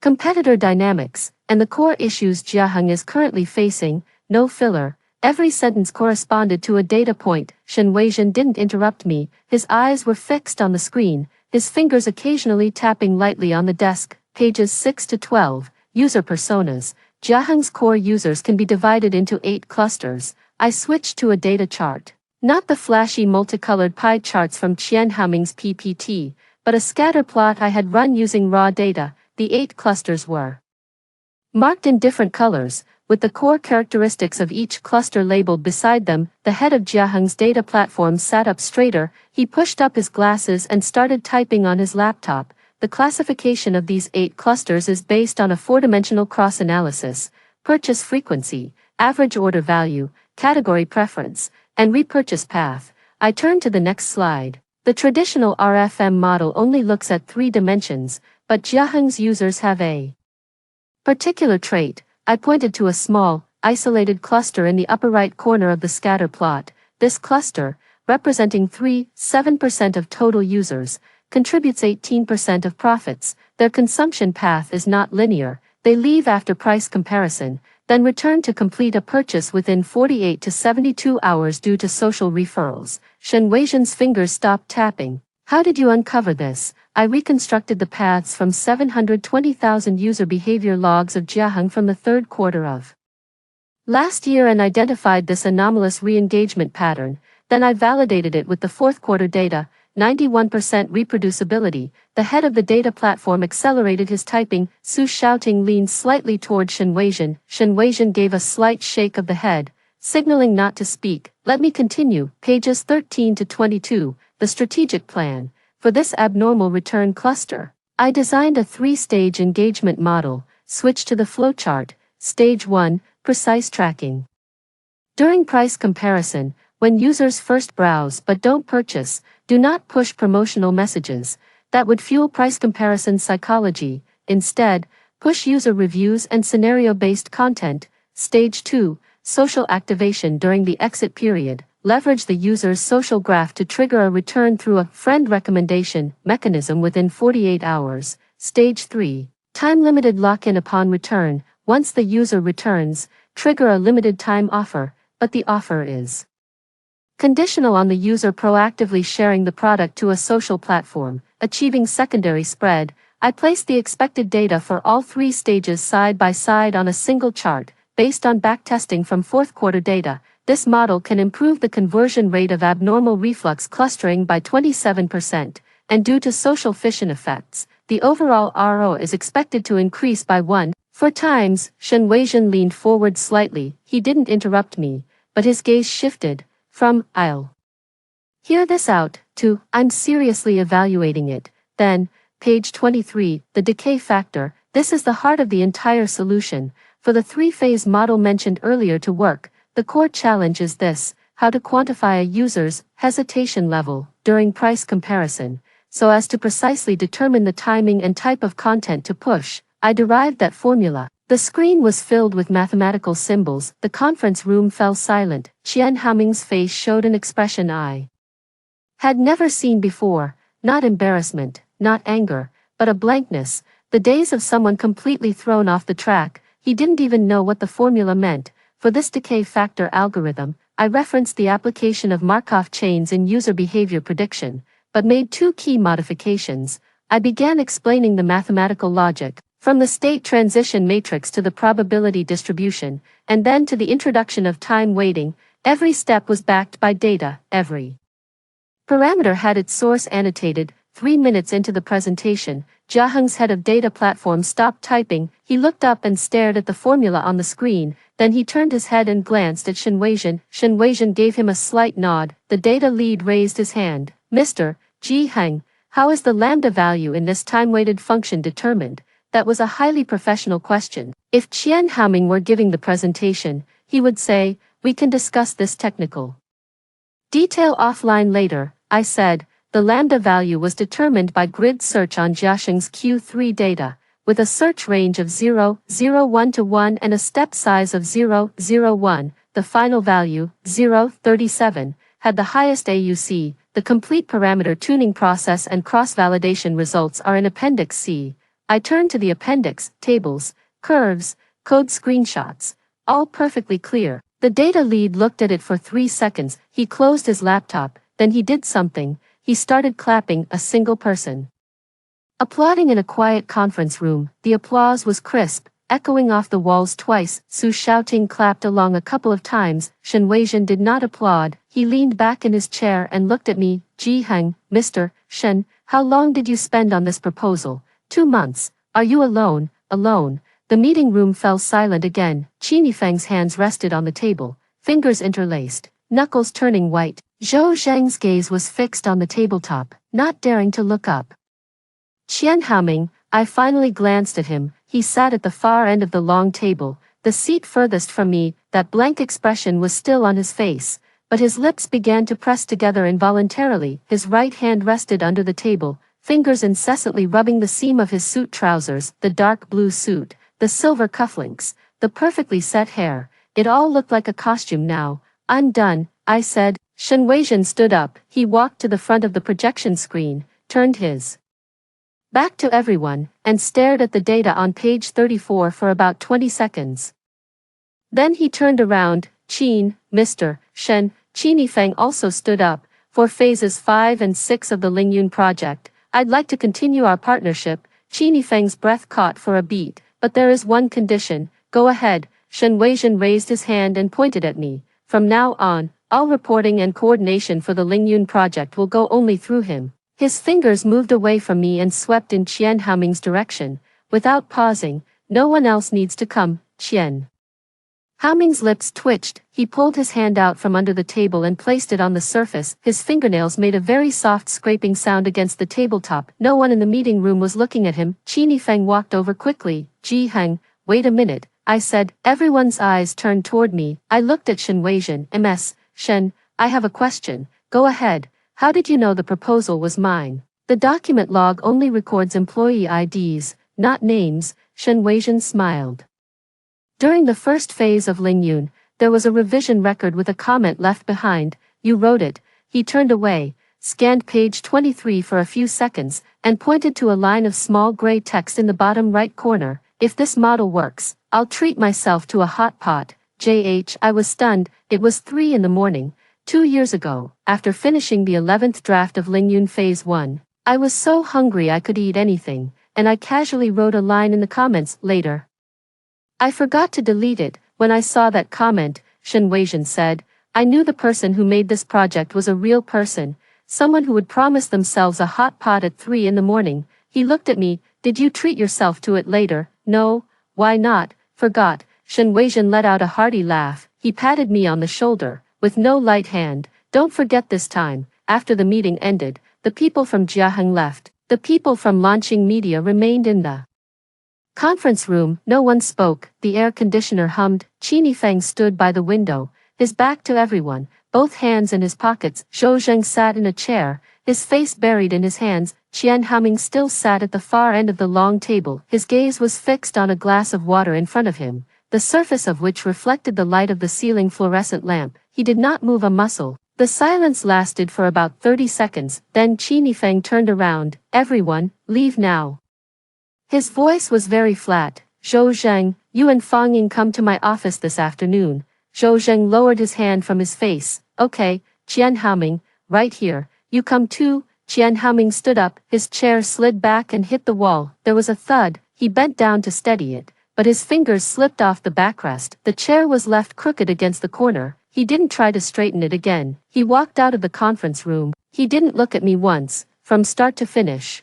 competitor dynamics, and the core issues Jiaheng is currently facing. No filler. Every sentence corresponded to a data point. Shen Weizhen didn't interrupt me. His eyes were fixed on the screen, his fingers occasionally tapping lightly on the desk. Pages 6 to 12. User personas. Jiaheng's core users can be divided into 8 clusters. I switched to a data chart. Not the flashy multicolored pie charts from Qian Haoming's PPT, but a scatter plot I had run using raw data. The 8 clusters were marked in different colors, with the core characteristics of each cluster labeled beside them. The head of Jiaheng's data platform sat up straighter. He pushed up his glasses and started typing on his laptop. The classification of these 8 clusters is based on a 4-dimensional cross-analysis: purchase frequency, average order value, category preference, and repurchase path. I turn to the next slide. The traditional RFM model only looks at 3 dimensions, but Jiaheng's users have a particular trait. I pointed to a small, isolated cluster in the upper right corner of the scatter plot. This cluster, representing 7% of total users, contributes 18% of profits. Their consumption path is not linear. They leave after price comparison, then return to complete a purchase within 48 to 72 hours due to social referrals. Shen Weizhen's fingers stopped tapping. How did you uncover this? I reconstructed the paths from 720,000 user behavior logs of Jiaheng from the third quarter of last year and identified this anomalous re-engagement pattern. Then I validated it with the fourth quarter data, 91% reproducibility. The head of the data platform accelerated his typing. Su Xiaoting leaned slightly toward Shen Weizhen. Shen Weizhen gave a slight shake of the head, signaling not to speak. Let me continue. Pages 13 to 22. The strategic plan. For this abnormal return cluster, I designed a three-stage engagement model. Switch to the flowchart. Stage 1, precise tracking. During price comparison, when users first browse but don't purchase, do not push promotional messages. That would fuel price comparison psychology. Instead, push user reviews and scenario-based content. Stage 2, social activation during the exit period. Leverage the user's social graph to trigger a return through a friend recommendation mechanism within 48 hours. Stage 3, time-limited lock-in upon return. Once the user returns, trigger a limited time offer, but the offer is conditional on the user proactively sharing the product to a social platform. Achieving secondary spread, I placed the expected data for all three stages side by side on a single chart, based on backtesting from fourth quarter data. This model can improve the conversion rate of abnormal reflux clustering by 27%, and due to social fission effects, the overall RO is expected to increase by 1.4 times. Shen Weizhen leaned forward slightly. He didn't interrupt me, but his gaze shifted from "I'll hear this out" to "I'm seriously evaluating it." Then, page 23, the decay factor. This is the heart of the entire solution. For the three-phase model mentioned earlier to work, the core challenge is this: how to quantify a user's hesitation level during price comparison, so as to precisely determine the timing and type of content to push. I derived that formula. The screen was filled with mathematical symbols. The conference room fell silent. Qian Haoming's face showed an expression I had never seen before. Not embarrassment, not anger, but a blankness. The days of someone completely thrown off the track. He didn't even know what the formula meant. For this decay factor algorithm, I referenced the application of Markov chains in user behavior prediction, but made two key modifications. I began explaining the mathematical logic, from the state transition matrix to the probability distribution, and then to the introduction of time weighting. Every step was backed by data. Every parameter had its source annotated. 3 minutes into the presentation, Jiaheng's head of data platform stopped typing. He looked up and stared at the formula on the screen. Then he turned his head and glanced at Shen Weizhen. Shen Weizhen gave him a slight nod. The data lead raised his hand. "Mr. Jiaheng, how is the lambda value in this time-weighted function determined?" That was a highly professional question. If Qian Haoming were giving the presentation, he would say, "We can discuss this technical detail offline later." I said, "The lambda value was determined by grid search on Jiaheng's Q3 data, with a search range of 0, 0, 1 to 1 and a step size of 0, 0, 1. The final value, 0, 37, had the highest AUC. The complete parameter tuning process and cross-validation results are in Appendix C." I turned to the appendix, tables, curves, code screenshots, all perfectly clear. The data lead looked at it for 3 seconds. He closed his laptop, then he did something. He started clapping. A single person applauding in a quiet conference room. The applause was crisp, echoing off the walls twice. Su Xiaoting clapped along a couple of times. Shen Weizhen did not applaud. He leaned back in his chair and looked at me. "Jiaheng, Mr. Shen, how long did you spend on this proposal?" 2 months. "Are you alone?" "Alone." The meeting room fell silent again. Qin Yifeng's hands rested on the table, fingers interlaced, knuckles turning white. Zhou Zheng's gaze was fixed on the tabletop, not daring to look up. Qian Haoming, I finally glanced at him. He sat at the far end of the long table, the seat furthest from me. That blank expression was still on his face, but his lips began to press together involuntarily. His right hand rested under the table, fingers incessantly rubbing the seam of his suit trousers, the dark blue suit, the silver cufflinks, the perfectly set hair. It all looked like a costume now. "I'm done," I said. Shen Weizhen stood up. He walked to the front of the projection screen, turned his back to everyone, and stared at the data on page 34 for about 20 seconds. Then he turned around. "Qin, Mr. Shen." Qin Yifeng also stood up. For phases 5 and 6 of the Lingyun project, I'd like to continue our partnership. Qini Feng's breath caught for a beat, but there is one condition. Go ahead. Shen Weizhen raised his hand and pointed at me. From now on, all reporting and coordination for the Lingyun project will go only through him. His fingers moved away from me and swept in Qian Haoming's direction. Without pausing, no one else needs to come, Qian. Haoming's lips twitched. He pulled his hand out from under the table and placed it on the surface. His fingernails made a very soft scraping sound against the tabletop. No one in the meeting room was looking at him. Qini Feng walked over quickly. Ji Heng, wait a minute, I said. Everyone's eyes turned toward me. I looked at Shen Weizhen. Ms. Shen, I have a question. Go ahead. How did you know the proposal was mine? The document log only records employee IDs, not names. Shen Weizhen smiled. During the first phase of Lingyun, there was a revision record with a comment left behind. You wrote it. He turned away, scanned page 23 for a few seconds, and pointed to a line of small gray text in the bottom right corner. If this model works, I'll treat myself to a hot pot. I was stunned. It was 3 in the morning. 2 years ago, after finishing the 11th draft of Lingyun Phase 1, I was so hungry I could eat anything, and I casually wrote a line in the comments later. I forgot to delete it. When I saw that comment, Shen Weizhen said, I knew the person who made this project was a real person, someone who would promise themselves a hot pot at 3 in the morning. He looked at me. Did you treat yourself to it later? No, why not? Forgot. Shen Weizhen let out a hearty laugh. He patted me on the shoulder, with no light hand. Don't forget this time. After the meeting ended, the people from Jiaheng left. The people from launching media remained in the conference room. No one spoke. The air conditioner hummed. Qini Feng stood by the window, his back to everyone, both hands in his pockets. Zhou Zheng sat in a chair, his face buried in his hands. Qian Haoming still sat at the far end of the long table. His gaze was fixed on a glass of water in front of him, the surface of which reflected the light of the ceiling fluorescent lamp. He did not move a muscle. The silence lasted for about 30 seconds, then Qini Feng turned around. Everyone, leave now. His voice was very flat. Zhou Zheng, you and Fang Ying come to my office this afternoon. Zhou Zheng lowered his hand from his face. Okay, Qian Haoming, right here. You come too. Qian Haoming stood up. His chair slid back and hit the wall. There was a thud. He bent down to steady it, but his fingers slipped off the backrest. The chair was left crooked against the corner. He didn't try to straighten it again. He walked out of the conference room. He didn't look at me once, from start to finish.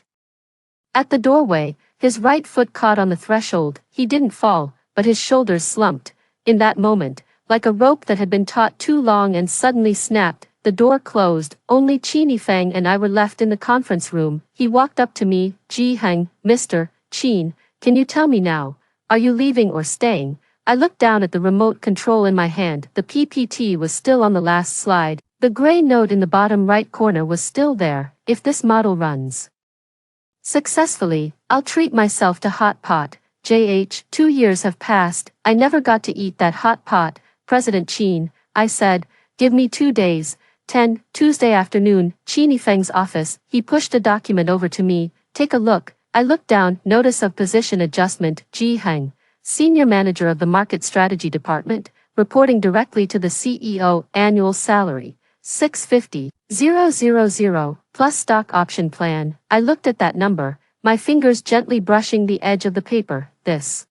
At the doorway, his right foot caught on the threshold. He didn't fall, but his shoulders slumped. In that moment, like a rope that had been taut too long and suddenly snapped, the door closed. Only Qini Feng and I were left in the conference room. He walked up to me. Ji Heng, Mr. Qin, can you tell me now? Are you leaving or staying? I looked down at the remote control in my hand. The PPT was still on the last slide. The gray note in the bottom right corner was still there. If this model runs successfully, I'll treat myself to hot pot. 2 years have passed. I never got to eat that hot pot. President Qin, I said, give me 2 days. 10, Tuesday afternoon, Qini Feng's office. He pushed a document over to me. Take a look. I looked down. Notice of position adjustment. Ji Heng, Senior Manager of the Market Strategy Department, reporting directly to the CEO. Annual salary, 650,000, plus stock option plan. I looked at that number, my fingers gently brushing the edge of the paper. This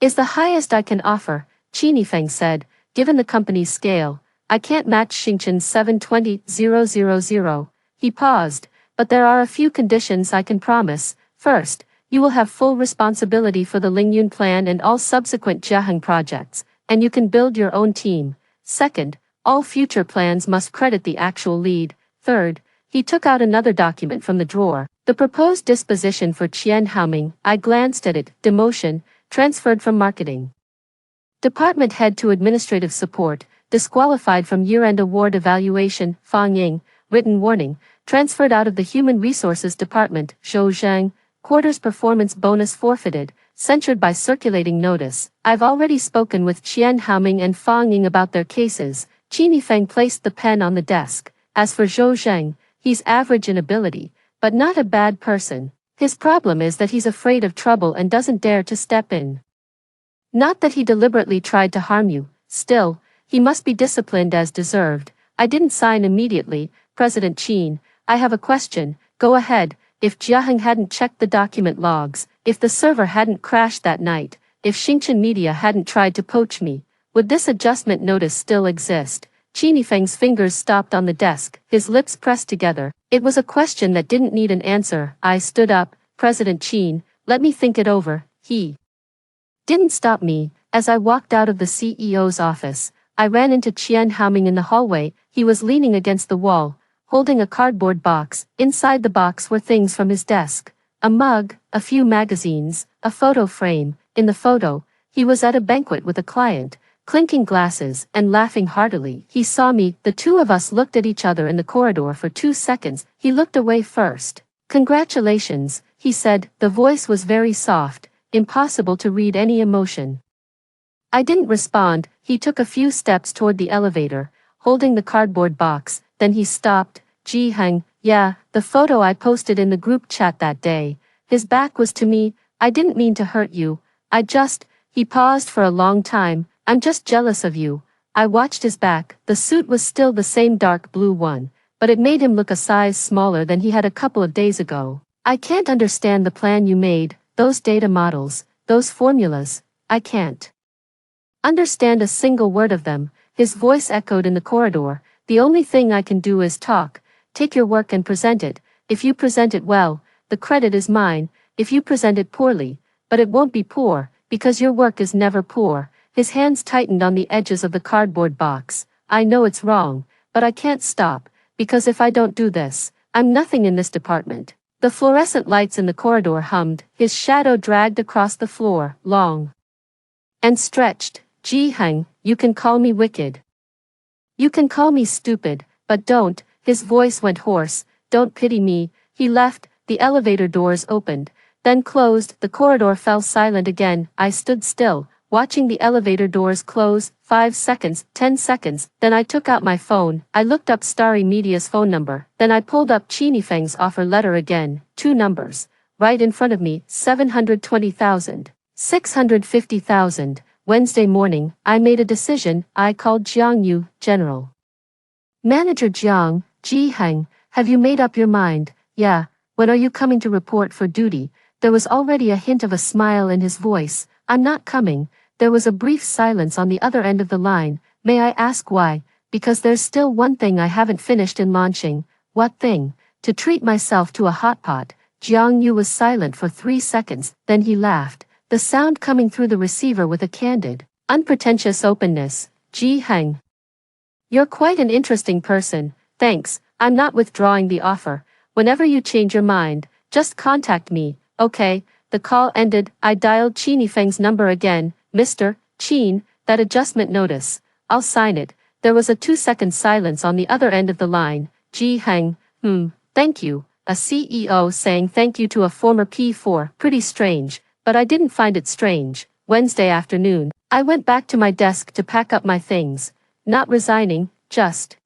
is the highest I can offer, Qini Feng said. Given the company's scale, I can't match Xingchen's 720,000. He paused, but there are a few conditions I can promise. First, you will have full responsibility for the Lingyun plan and all subsequent Jiaheng projects, and you can build your own team. Second, all future plans must credit the actual lead. Third, he took out another document from the drawer. The proposed disposition for Qian Haoming. I glanced at it. Demotion, transferred from marketing department head to administrative support, disqualified from year-end award evaluation. Fang Ying, written warning, transferred out of the human resources department. Zhou Zheng, quarters performance bonus forfeited, censured by circulating notice. I've already spoken with Qian Haoming and Fang Ying about their cases. Qini Feng placed the pen on the desk. As for Zhou Zheng, he's average in ability, but not a bad person. His problem is that he's afraid of trouble and doesn't dare to step in. Not that he deliberately tried to harm you. Still, he must be disciplined as deserved. I didn't sign immediately, President Chin, I have a question, go ahead. If Jiaheng hadn't checked the document logs, if the server hadn't crashed that night, if Xingchen Media hadn't tried to poach me, would this adjustment notice still exist? Qin Yifeng's fingers stopped on the desk, his lips pressed together. It was a question that didn't need an answer. I stood up. President Qin, let me think it over. He didn't stop me. As I walked out of the CEO's office, I ran into Qian Haoming in the hallway. He was leaning against the wall, holding a cardboard box. Inside the box were things from his desk. A mug, a few magazines, a photo frame. In the photo, he was at a banquet with a client, clinking glasses and laughing heartily. He saw me. The two of us looked at each other in the corridor for 2 seconds. He looked away first. Congratulations, he said. The voice was very soft, impossible to read any emotion. I didn't respond. He took a few steps toward the elevator, holding the cardboard box. Then he stopped. Jiaheng, yeah, the photo I posted in the group chat that day. His back was to me. I didn't mean to hurt you. He paused for a long time. I'm just jealous of you. I watched his back. The suit was still the same dark blue one, but it made him look a size smaller than he had a couple of days ago. I can't understand the plan you made, those data models, those formulas. I can't understand a single word of them. His voice echoed in the corridor. The only thing I can do is talk. Take your work and present it. If you present it well, the credit is mine. If you present it poorly, but it won't be poor, because your work is never poor. His hands tightened on the edges of the cardboard box. I know it's wrong, but I can't stop, because if I don't do this, I'm nothing in this department. The fluorescent lights in the corridor hummed. His shadow dragged across the floor, long and stretched. Jiaheng, you can call me wicked. You can call me stupid, but don't. His voice went hoarse. Don't pity me. He left. The elevator doors opened, then closed. The corridor fell silent again. I stood still, watching the elevator doors close. 5 seconds, 10 seconds, then I took out my phone. I looked up Starry Media's phone number. Then I pulled up Qin Yifeng's offer letter again. 2 numbers. Right in front of me, 720,000. 650,000. Wednesday morning, I made a decision. I called Jiang Yu, General Manager Jiang. Jiaheng, have you made up your mind? Yeah. When are you coming to report for duty? There was already a hint of a smile in his voice. I'm not coming. There was a brief silence on the other end of the line. May I ask why? Because there's still one thing I haven't finished in launching. What thing? To treat myself to a hot pot. Jiang Yu was silent for 3 seconds, then he laughed, the sound coming through the receiver with a candid, unpretentious openness. Jiaheng, you're quite an interesting person. Thanks, I'm not withdrawing the offer. Whenever you change your mind, just contact me, okay? The call ended. I dialed Qin Yifeng's number again. Mr. Qin, that adjustment notice. I'll sign it. There was a 2-second silence on the other end of the line. Jiaheng, thank you. A CEO saying thank you to a former P4. Pretty strange, but I didn't find it strange. Wednesday afternoon, I went back to my desk to pack up my things. Not resigning, just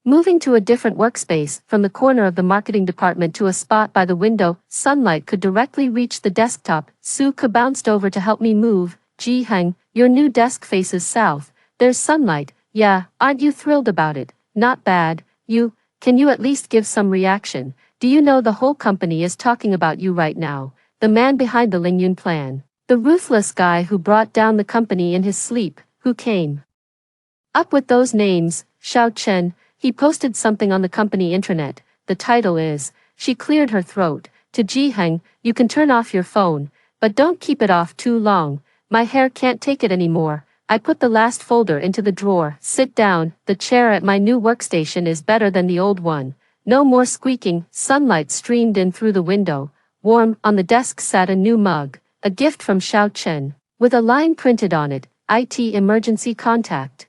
moving to a different workspace. From the corner of the marketing department to a spot by the window, sunlight could directly reach the desktop. Suka bounced over to help me move. Jiaheng, your new desk faces south. There's sunlight. Yeah, aren't you thrilled about it? Not bad. Can you at least give some reaction? Do you know the whole company is talking about you right now? The man behind the Lingyun plan. The ruthless guy who brought down the company in his sleep, who came up with those names. Xiao Chen. He posted something on the company intranet. The title is, She Cleared Her Throat. To Jiaheng, you can turn off your phone, but don't keep it off too long. My hair can't take it anymore. I put the last folder into the drawer. Sit down. The chair at my new workstation is better than the old one. No more squeaking. Sunlight streamed in through the window. Warm. On the desk sat a new mug, a gift from Xiao Chen, with a line printed on it, IT emergency contact.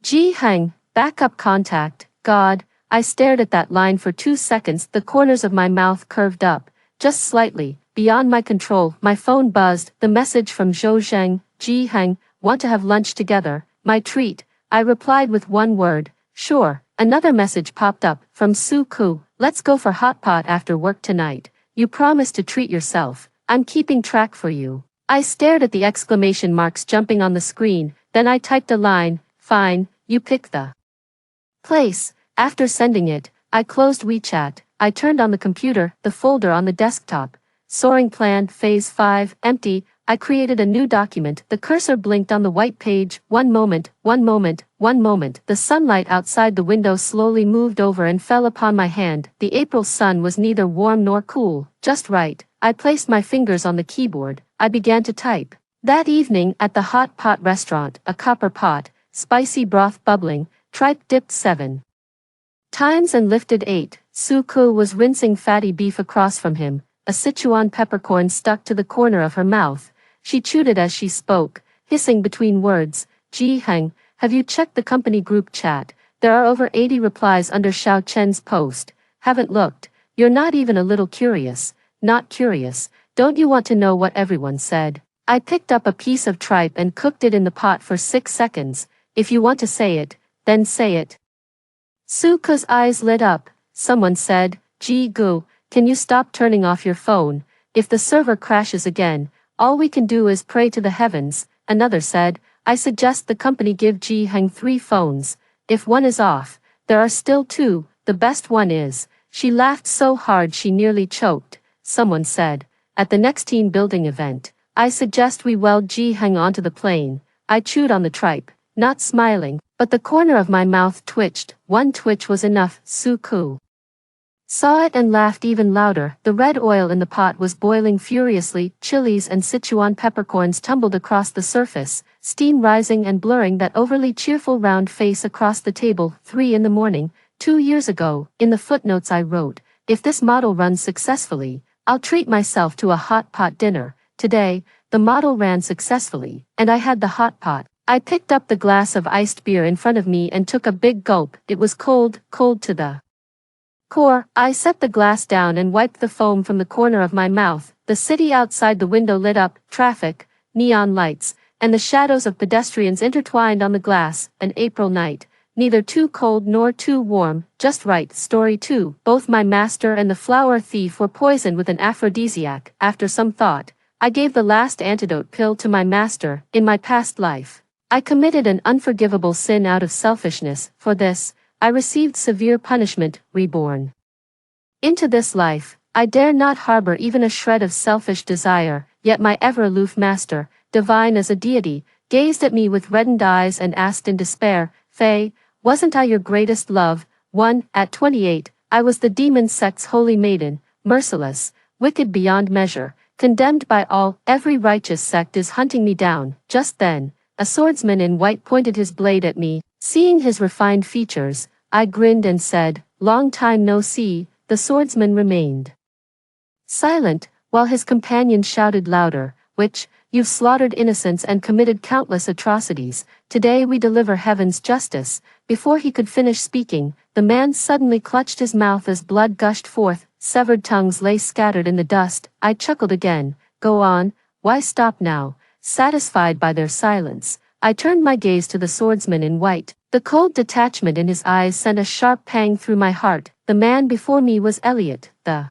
Jiaheng, backup contact. God, I stared at that line for 2 seconds. The corners of my mouth curved up, just slightly, beyond my control. My phone buzzed. The message from Zhou Zheng. Jiaheng, want to have lunch together? My treat. I replied with one word, sure. Another message popped up, from Su Ku. Let's go for hot pot after work tonight. You promised to treat yourself. I'm keeping track for you. I stared at the exclamation marks jumping on the screen, then I typed a line, fine, you pick the place. After sending it, I closed WeChat. I turned on the computer, the folder on the desktop. Soaring plan, phase 5, empty. I created a new document. The cursor blinked on the white page. One moment, one moment, one moment. The sunlight outside the window slowly moved over and fell upon my hand. The April sun was neither warm nor cool, just right. I placed my fingers on the keyboard. I began to type. That evening, at the hot pot restaurant, a copper pot, spicy broth bubbling, tripe dipped 7 times and lifted 8. Suku was rinsing fatty beef across from him. A Sichuan peppercorn stuck to the corner of her mouth. She chewed it as she spoke, hissing between words. Ji Heng, have you checked the company group chat? There are over 80 replies under Xiao Chen's post. Haven't looked. You're not even a little curious. Not curious. Don't you want to know what everyone said? I picked up a piece of tripe and cooked it in the pot for 6 seconds. If you want to say it, then say it. Suku's eyes lit up. Someone said, Ji Gu, can you stop turning off your phone? If the server crashes again, all we can do is pray to the heavens. Another said, I suggest the company give Ji Heng 3 phones. If one is off, there are still 2, the best one is. She laughed so hard she nearly choked. Someone said, at the next team building event, I suggest we weld Ji Heng onto the plane. I chewed on the tripe, not smiling, but the corner of my mouth twitched. One twitch was enough. Suku saw it and laughed even louder. The red oil in the pot was boiling furiously. Chilies and Sichuan peppercorns tumbled across the surface, steam rising and blurring that overly cheerful round face across the table. 3 in the morning, 2 years ago. In the footnotes I wrote, if this model runs successfully, I'll treat myself to a hot pot dinner. Today, the model ran successfully, and I had the hot pot. I picked up the glass of iced beer in front of me and took a big gulp. It was cold, cold to the core. I set the glass down and wiped the foam from the corner of my mouth. The city outside the window lit up, traffic, neon lights, and the shadows of pedestrians intertwined on the glass. An April night, neither too cold nor too warm, just right. Story 2. Both my master and the flower thief were poisoned with an aphrodisiac. After some thought, I gave the last antidote pill to my master. In my past life, I committed an unforgivable sin out of selfishness. For this, I received severe punishment, reborn. Into this life, I dare not harbor even a shred of selfish desire, yet my ever-aloof master, divine as a deity, gazed at me with reddened eyes and asked in despair, Faye, wasn't I your greatest love? 1. At 28, I was the demon sect's holy maiden, merciless, wicked beyond measure, condemned by all. Every righteous sect is hunting me down. Just then, a swordsman in white pointed his blade at me. Seeing his refined features, I grinned and said, long time no see. The swordsman remained silent, while his companion shouted louder, which, you've slaughtered innocents and committed countless atrocities. Today we deliver heaven's justice. Before he could finish speaking, the man suddenly clutched his mouth as blood gushed forth. Severed tongues lay scattered in the dust. I chuckled again. Go on, why stop now? Satisfied by their silence, I turned my gaze to the swordsman in white. The cold detachment in his eyes sent a sharp pang through my heart. The man before me was Elliot, the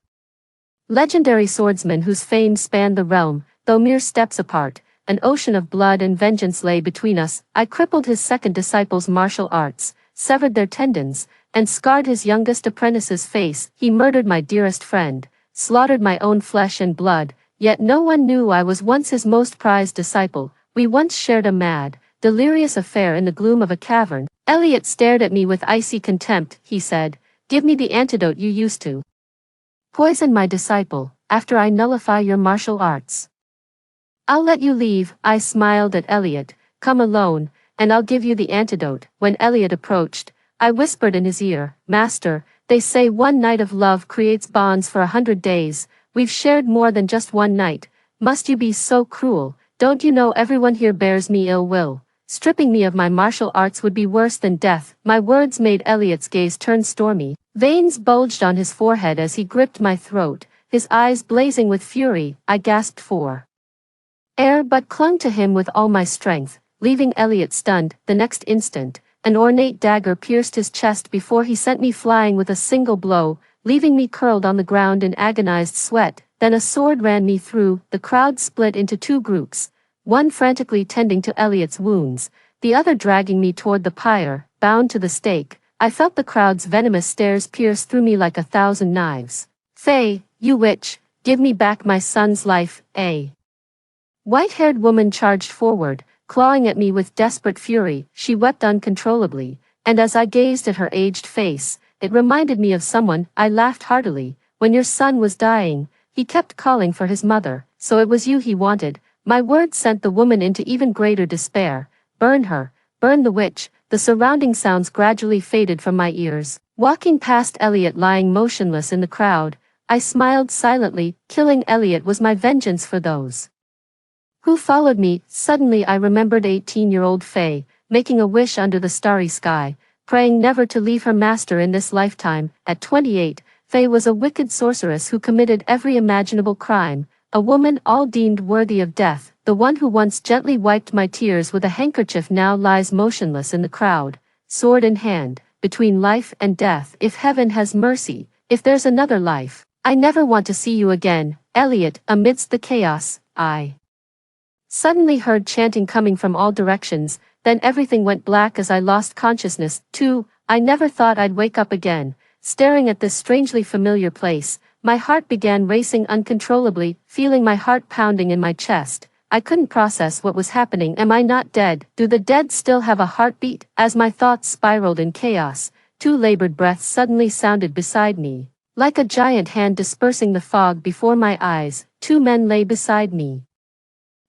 legendary swordsman whose fame spanned the realm. Though mere steps apart, an ocean of blood and vengeance lay between us. I crippled his second disciple's martial arts, severed their tendons, and scarred his youngest apprentice's face. He murdered my dearest friend, slaughtered my own flesh and blood, yet no one knew I was once his most prized disciple. We once shared a mad, delirious affair in the gloom of a cavern. Elliot stared at me with icy contempt. He said, give me the antidote you used to poison my disciple. After I nullify your martial arts, I'll let you leave. I smiled at Elliot. Come alone, and I'll give you the antidote. When Elliot approached, I whispered in his ear, Master, they say one night of love creates bonds for 100 days. We've shared more than just one night. Must you be so cruel? Don't you know everyone here bears me ill will? Stripping me of my martial arts would be worse than death. My words made Elliot's gaze turn stormy. Veins bulged on his forehead as he gripped my throat, his eyes blazing with fury. I gasped for air but clung to him with all my strength, leaving Elliot stunned. The next instant, an ornate dagger pierced his chest before he sent me flying with a single blow, leaving me curled on the ground in agonized sweat. Then a sword ran me through. The crowd split into 2 groups, one frantically tending to Elliot's wounds, the other dragging me toward the pyre, bound to the stake. I felt the crowd's venomous stares pierce through me like 1,000 knives. "Faye, you witch, give me back my son's life, a white-haired woman charged forward, clawing at me with desperate fury. She wept uncontrollably, and as I gazed at her aged face, it reminded me of someone. I laughed heartily. "When your son was dying, he kept calling for his mother, so it was you he wanted." My words sent the woman into even greater despair. "Burn her, burn the witch." The surrounding sounds gradually faded from my ears. Walking past Elliot lying motionless in the crowd, I smiled silently. Killing Elliot was my vengeance for those who followed me. Suddenly I remembered 18-year-old Faye, making a wish under the starry sky, praying never to leave her master in this lifetime. At 28, Faye was a wicked sorceress who committed every imaginable crime, a woman all deemed worthy of death. The one who once gently wiped my tears with a handkerchief now lies motionless in the crowd, sword in hand, between life and death. If heaven has mercy, if there's another life, I never want to see you again, Elliot. Amidst the chaos, I suddenly heard chanting coming from all directions, then everything went black as I lost consciousness. Too, I never thought I'd wake up again, staring at this strangely familiar place. My heart began racing uncontrollably, feeling my heart pounding in my chest. I couldn't process what was happening. Am I not dead? Do the dead still have a heartbeat? As my thoughts spiraled in chaos, two labored breaths suddenly sounded beside me. Like a giant hand dispersing the fog before my eyes, two men lay beside me.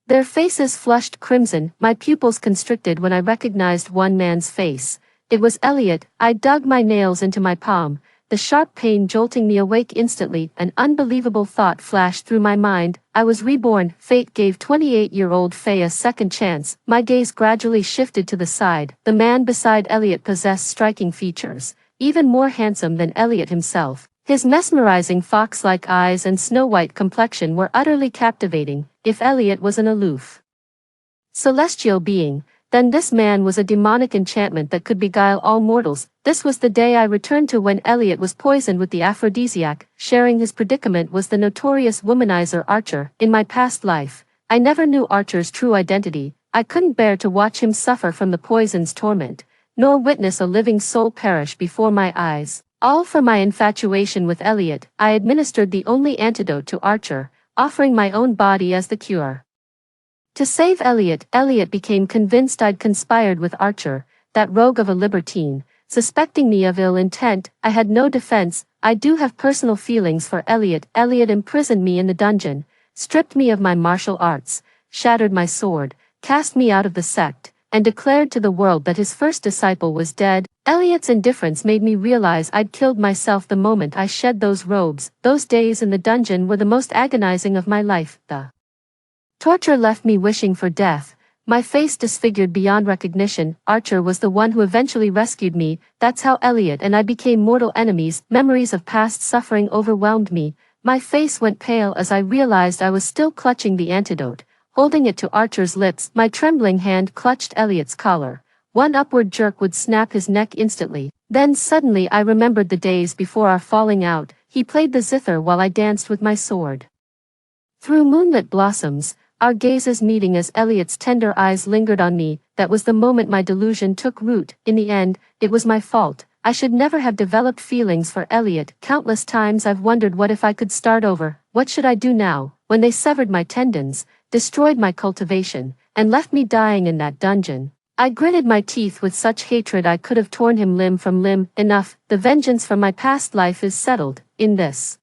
Their faces flushed crimson. My pupils constricted when I recognized one man's face. It was Elliot. I dug my nails into my palm, the sharp pain jolting me awake instantly. An unbelievable thought flashed through my mind. I was reborn. Fate gave 28-year-old Faye a second chance. My gaze gradually shifted to the side. The man beside Elliot possessed striking features, even more handsome than Elliot himself. His mesmerizing fox-like eyes and snow-white complexion were utterly captivating. If Elliot was an aloof, celestial being, then this man was a demonic enchantment that could beguile all mortals. This was the day I returned to when Elliot was poisoned with the aphrodisiac. Sharing his predicament was the notorious womanizer Archer. In my past life, I never knew Archer's true identity. I couldn't bear to watch him suffer from the poison's torment, nor witness a living soul perish before my eyes. All for my infatuation with Elliot. I administered the only antidote to Archer, offering my own body as the cure. To save Elliot, Elliot became convinced I'd conspired with Archer, that rogue of a libertine, suspecting me of ill intent. I had no defense. I do have personal feelings for Elliot. Elliot imprisoned me in the dungeon, stripped me of my martial arts, shattered my sword, cast me out of the sect, and declared to the world that his first disciple was dead. Elliot's indifference made me realize I'd killed myself the moment I shed those robes. Those days in the dungeon were the most agonizing of my life. The torture left me wishing for death, my face disfigured beyond recognition. Archer was the one who eventually rescued me. That's how Elliot and I became mortal enemies. Memories of past suffering overwhelmed me. My face went pale as I realized I was still clutching the antidote, holding it to Archer's lips. My trembling hand clutched Elliot's collar. One upward jerk would snap his neck instantly. Then suddenly I remembered the days before our falling out. He played the zither while I danced with my sword through moonlit blossoms, our gazes meeting as Elliot's tender eyes lingered on me. That was the moment my delusion took root. In the end, it was my fault. I should never have developed feelings for Elliot. Countless times I've wondered what if I could start over. What should I do now, when they severed my tendons, destroyed my cultivation, and left me dying in that dungeon? I gritted my teeth with such hatred I could have torn him limb from limb. Enough, the vengeance from my past life is settled. In this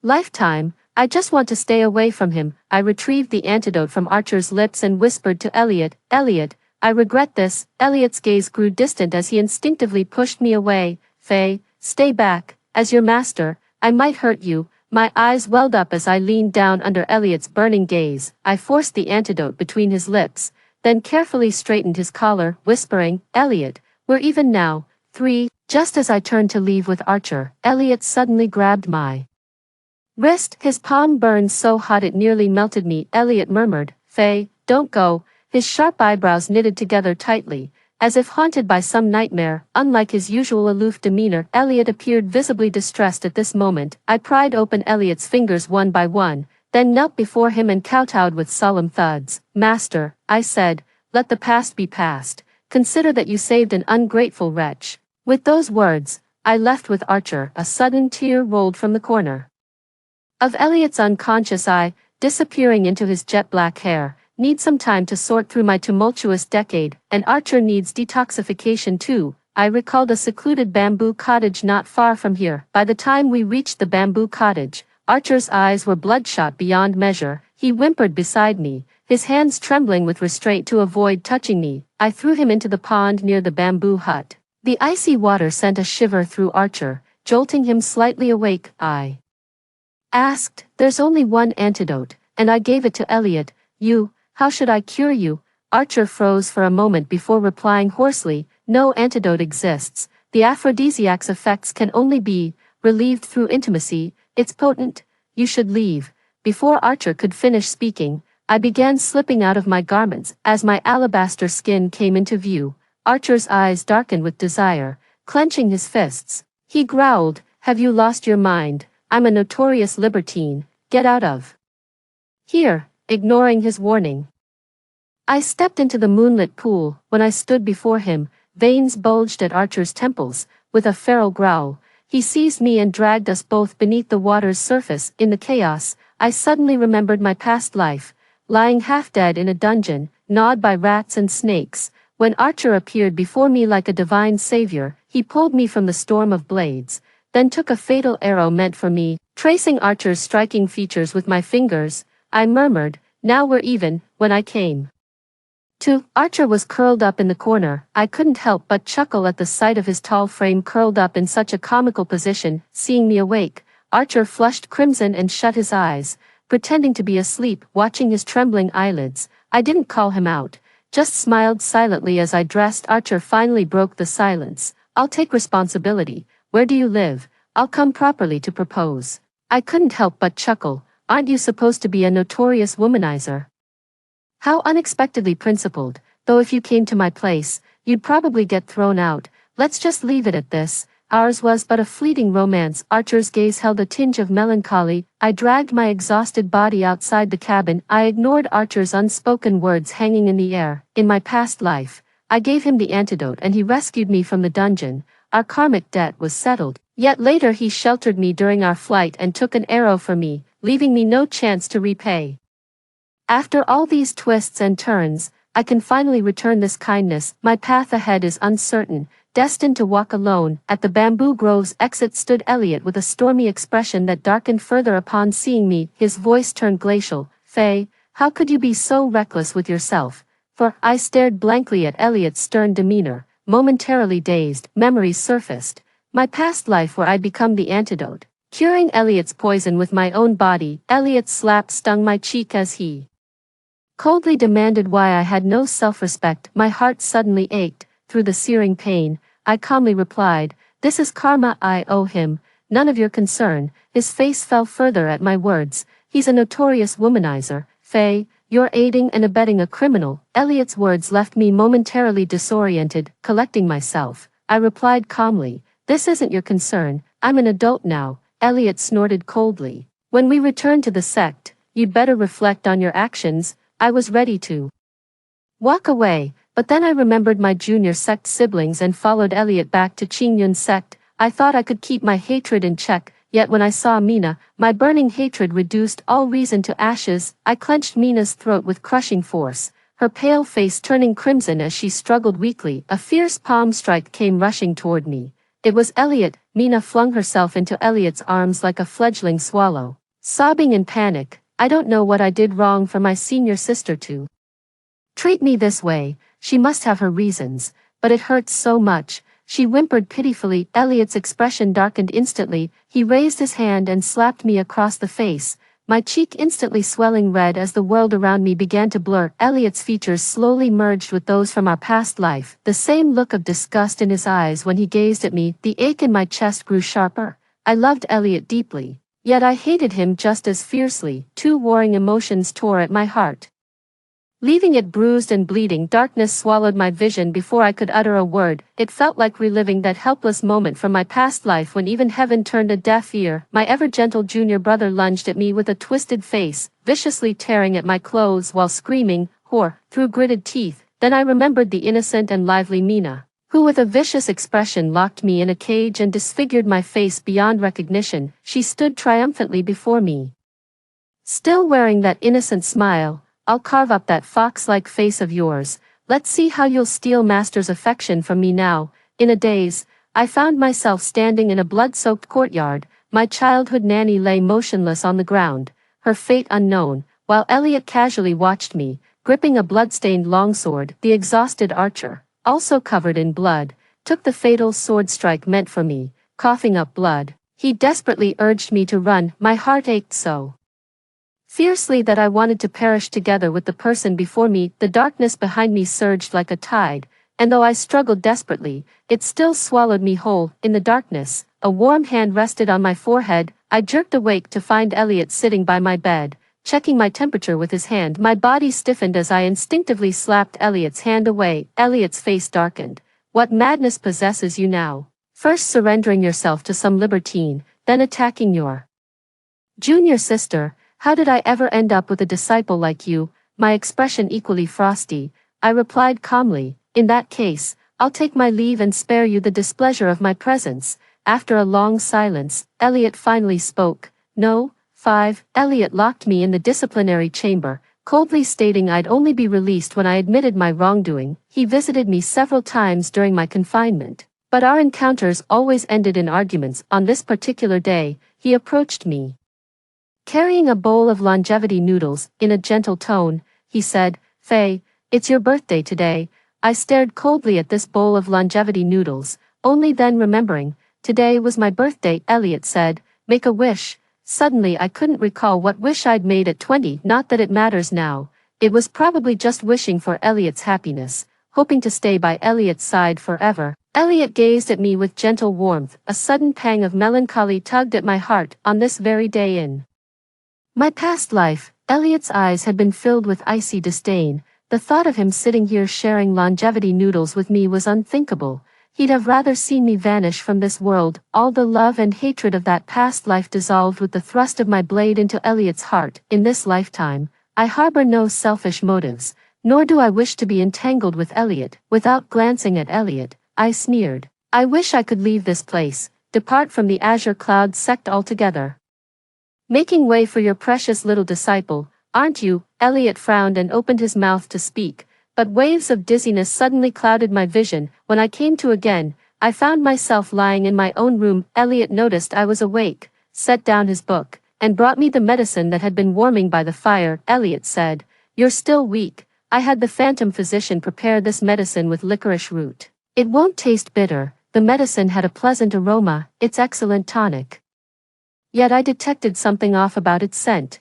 lifetime, I just want to stay away from him. I retrieved the antidote from Archer's lips and whispered to Elliot, "Elliot, I regret this." Elliot's gaze grew distant as he instinctively pushed me away. "Faye, stay back. As your master, I might hurt you." My eyes welled up as I leaned down under Elliot's burning gaze. I forced the antidote between his lips, then carefully straightened his collar, whispering, "Elliot, we're even now." 3. Just as I turned to leave with Archer, Elliot suddenly grabbed my wrist. His palm burned so hot it nearly melted me. Elliot murmured, "Faye, don't go." His sharp eyebrows knitted together tightly, as if haunted by some nightmare. Unlike his usual aloof demeanor, Elliot appeared visibly distressed at this moment. I pried open Elliot's fingers one by one, then knelt before him and kowtowed with solemn thuds. "Master," I said, "let the past be past. Consider that you saved an ungrateful wretch." With those words, I left with Archer. A sudden tear rolled from the corner of Elliot's unconscious eye, disappearing into his jet black hair. Need some time to sort through my tumultuous decade, and Archer needs detoxification too. I recalled a secluded bamboo cottage not far from here. By the time we reached the bamboo cottage, Archer's eyes were bloodshot beyond measure. He whimpered beside me, his hands trembling with restraint to avoid touching me. I threw him into the pond near the bamboo hut. The icy water sent a shiver through Archer, jolting him slightly awake. I asked, "There's only one antidote, and I gave it to Elliot. How should I cure you?" Archer froze for a moment before replying hoarsely, "No antidote exists. The aphrodisiac's effects can only be relieved through intimacy. It's potent. You should leave." Before Archer could finish speaking, I began slipping out of my garments. As my alabaster skin came into view, Archer's eyes darkened with desire, clenching his fists. He growled, "Have you lost your mind? I'm a notorious libertine. Get out of here," ignoring his warning. I stepped into the moonlit pool. When I stood before him, veins bulged at Archer's temples. With a feral growl, he seized me and dragged us both beneath the water's surface. In the chaos, I suddenly remembered my past life, lying half-dead in a dungeon, gnawed by rats and snakes. When Archer appeared before me like a divine savior, he pulled me from the storm of blades, then took a fatal arrow meant for me. Tracing Archer's striking features with my fingers, I murmured, "Now we're even." When I came to, Archer was curled up in the corner. I couldn't help but chuckle at the sight of his tall frame curled up in such a comical position. Seeing me awake, Archer flushed crimson and shut his eyes, pretending to be asleep. Watching his trembling eyelids, I didn't call him out, just smiled silently as I dressed. Archer finally broke the silence. "I'll take responsibility. Where do you live? I'll come properly to propose." I couldn't help but chuckle. "Aren't you supposed to be a notorious womanizer? How unexpectedly principled, though if you came to my place, you'd probably get thrown out. Let's just leave it at this. Ours was but a fleeting romance." Archer's gaze held a tinge of melancholy. I dragged my exhausted body outside the cabin. I ignored Archer's unspoken words hanging in the air. In my past life, I gave him the antidote and he rescued me from the dungeon. Our karmic debt was settled. Yet later he sheltered me during our flight and took an arrow for me, leaving me no chance to repay. After all these twists and turns, I can finally return this kindness. My path ahead is uncertain, destined to walk alone. At the bamboo grove's exit stood Elliot with a stormy expression that darkened further upon seeing me. His voice turned glacial. "Faye, how could you be so reckless with yourself?" For I stared blankly at Elliot's stern demeanor. Momentarily dazed, memories surfaced. My past life where I'd become the antidote, curing Elliot's poison with my own body. Elliot's slap stung my cheek as he coldly demanded why I had no self-respect. My heart suddenly ached. Through the searing pain, I calmly replied, "This is karma I owe him, none of your concern." His face fell further at my words. "He's a notorious womanizer. Faye, you're aiding and abetting a criminal." Elliot's words left me momentarily disoriented. Collecting myself, I replied calmly, "This isn't your concern. I'm an adult now." Elliot snorted coldly. "When we return to the sect, you'd better reflect on your actions." I was ready to walk away, but then I remembered my junior sect siblings and followed Elliot back to Qingyun's sect. I thought I could keep my hatred in check, yet when I saw Mina, my burning hatred reduced all reason to ashes. I clenched Mina's throat with crushing force, her pale face turning crimson as she struggled weakly. A fierce palm strike came rushing toward me. It was Elliot. Mina flung herself into Elliot's arms like a fledgling swallow, sobbing in panic. "I don't know what I did wrong for my senior sister to treat me this way. She must have her reasons, but it hurts so much." She whimpered pitifully. Elliot's expression darkened instantly. He raised his hand and slapped me across the face, my cheek instantly swelling red as the world around me began to blur. Elliot's features slowly merged with those from our past life, the same look of disgust in his eyes when he gazed at me. The ache in my chest grew sharper. I loved Elliot deeply, yet I hated him just as fiercely. Two warring emotions tore at my heart, leaving it bruised and bleeding. Darkness swallowed my vision before I could utter a word. It felt like reliving that helpless moment from my past life when even heaven turned a deaf ear. My ever-gentle junior brother lunged at me with a twisted face, viciously tearing at my clothes while screaming, "Whore," through gritted teeth. Then I remembered the innocent and lively Mina, who with a vicious expression locked me in a cage and disfigured my face beyond recognition. She stood triumphantly before me. Still wearing that innocent smile. I'll carve up that fox-like face of yours. Let's see how you'll steal master's affection from me now. In a daze, I found myself standing in a blood-soaked courtyard. My childhood nanny lay motionless on the ground, her fate unknown, while Elliot casually watched me, gripping a blood-stained longsword. The exhausted archer, also covered in blood, took the fatal sword strike meant for me, coughing up blood. He desperately urged me to run. My heart ached so fiercely that I wanted to perish together with the person before me. The darkness behind me surged like a tide, and though I struggled desperately, it still swallowed me whole. In the darkness, a warm hand rested on my forehead. I jerked awake to find Elliot sitting by my bed, checking my temperature with his hand. My body stiffened as I instinctively slapped Elliot's hand away. Elliot's face darkened. What madness possesses you now? First surrendering yourself to some libertine, then attacking your junior sister. How did I ever end up with a disciple like you? My expression equally frosty. I replied calmly, in that case, I'll take my leave and spare you the displeasure of my presence. After a long silence, Elliot finally spoke. No, 5. Elliot locked me in the disciplinary chamber, coldly stating I'd only be released when I admitted my wrongdoing. He visited me several times during my confinement, but our encounters always ended in arguments. On this particular day, he approached me, carrying a bowl of longevity noodles. In a gentle tone, he said, "Faye, it's your birthday today." I stared coldly at this bowl of longevity noodles, only then remembering, today was my birthday. Elliot said, "Make a wish." Suddenly I couldn't recall what wish I'd made at 20. Not that it matters now. It was probably just wishing for Elliot's happiness, hoping to stay by Elliot's side forever. Elliot gazed at me with gentle warmth. A sudden pang of melancholy tugged at my heart. On this very day in my past life, Elliot's eyes had been filled with icy disdain. The thought of him sitting here sharing longevity noodles with me was unthinkable. He'd have rather seen me vanish from this world. All the love and hatred of that past life dissolved with the thrust of my blade into Elliot's heart. In this lifetime, I harbor no selfish motives, nor do I wish to be entangled with Elliot. Without glancing at Elliot, I sneered. I wish I could leave this place, depart from the azure cloud sect altogether. Making way for your precious little disciple, aren't you? Elliot frowned and opened his mouth to speak, but waves of dizziness suddenly clouded my vision. When I came to again, I found myself lying in my own room. Elliot noticed I was awake, set down his book, and brought me the medicine that had been warming by the fire. Elliot said, "You're still weak. I had the phantom physician prepare this medicine with licorice root. It won't taste bitter." The medicine had a pleasant aroma, its excellent tonic. Yet I detected something off about its scent.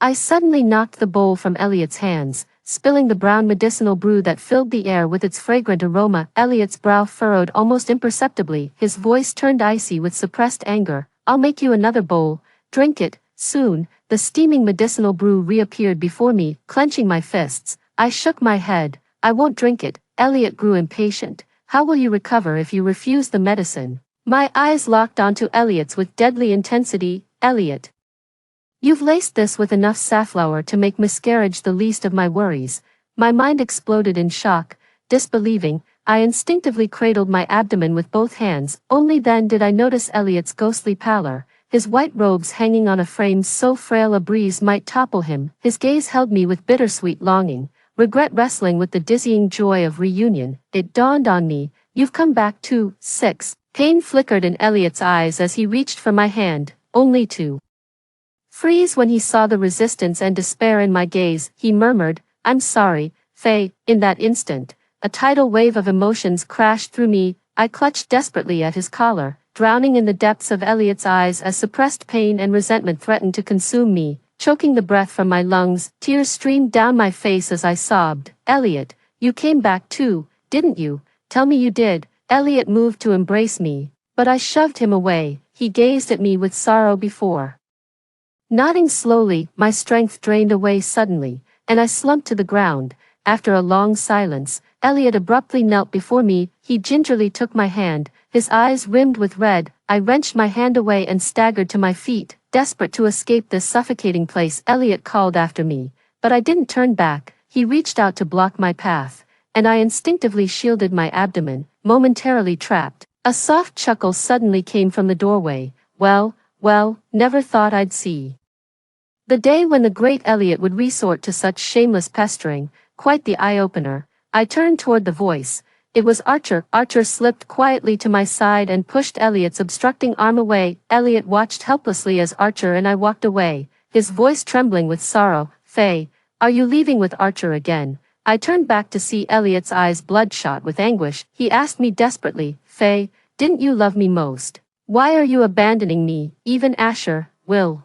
I suddenly knocked the bowl from Elliot's hands, spilling the brown medicinal brew that filled the air with its fragrant aroma. Elliot's brow furrowed almost imperceptibly, his voice turned icy with suppressed anger. "I'll make you another bowl. Drink it." Soon, the steaming medicinal brew reappeared before me. Clenching my fists, I shook my head. "I won't drink it." Elliot grew impatient. "How will you recover if you refuse the medicine?" My eyes locked onto Elliot's with deadly intensity. "Elliot, you've laced this with enough safflower to make miscarriage the least of my worries." My mind exploded in shock. Disbelieving, I instinctively cradled my abdomen with both hands. Only then did I notice Elliot's ghostly pallor, his white robes hanging on a frame so frail a breeze might topple him. His gaze held me with bittersweet longing, regret wrestling with the dizzying joy of reunion. It dawned on me, "You've come back too." 6. Pain flickered in Elliot's eyes as he reached for my hand, only to freeze when he saw the resistance and despair in my gaze. He murmured, "I'm sorry, Faye." In that instant, a tidal wave of emotions crashed through me. I clutched desperately at his collar, drowning in the depths of Elliot's eyes as suppressed pain and resentment threatened to consume me, choking the breath from my lungs. Tears streamed down my face as I sobbed. "Elliot, you came back too, didn't you? Tell me you did." Elliot moved to embrace me, but I shoved him away. He gazed at me with sorrow before nodding slowly. My strength drained away suddenly, and I slumped to the ground. After a long silence, Elliot abruptly knelt before me. He gingerly took my hand, his eyes rimmed with red. I wrenched my hand away and staggered to my feet, desperate to escape this suffocating place. Elliot called after me, but I didn't turn back. He reached out to block my path. and I instinctively shielded my abdomen, momentarily trapped. A soft chuckle suddenly came from the doorway. Well, never thought I'd see the day when the great Elliot would resort to such shameless pestering, quite the eye-opener. I turned toward the voice. It was Archer. Archer slipped quietly to my side and pushed Elliot's obstructing arm away. Elliot watched helplessly as Archer and I walked away, his voice trembling with sorrow. Faye, are you leaving with Archer again? I turned back to see Elliot's eyes bloodshot with anguish. He asked me desperately, Faye, didn't you love me most? Why are you abandoning me? Even Asher, will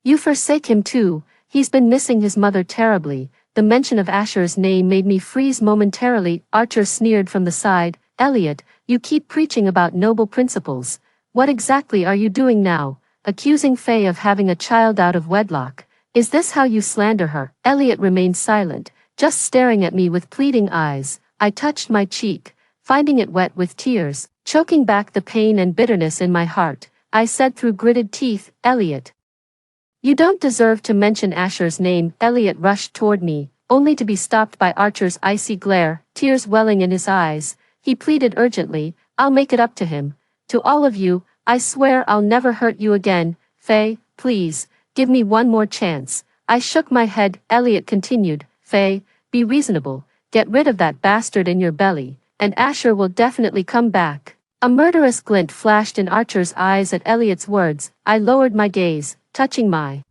you forsake him too? He's been missing his mother terribly. The mention of Asher's name made me freeze momentarily. Archer sneered from the side. Elliot, you keep preaching about noble principles. What exactly are you doing now? Accusing Faye of having a child out of wedlock. Is this how you slander her? Elliot remained silent, just staring at me with pleading eyes. I touched my cheek, finding it wet with tears, choking back the pain and bitterness in my heart. I said through gritted teeth, Elliot, you don't deserve to mention Asher's name. Elliot rushed toward me, only to be stopped by Archer's icy glare, tears welling in his eyes. He pleaded urgently, I'll make it up to him. To all of you, I swear I'll never hurt you again. Faye, please, give me one more chance. I shook my head. Elliot continued, Faye, be reasonable, get rid of that bastard in your belly, and Asher will definitely come back. A murderous glint flashed in Archer's eyes at Elliot's words. I lowered my gaze, touching my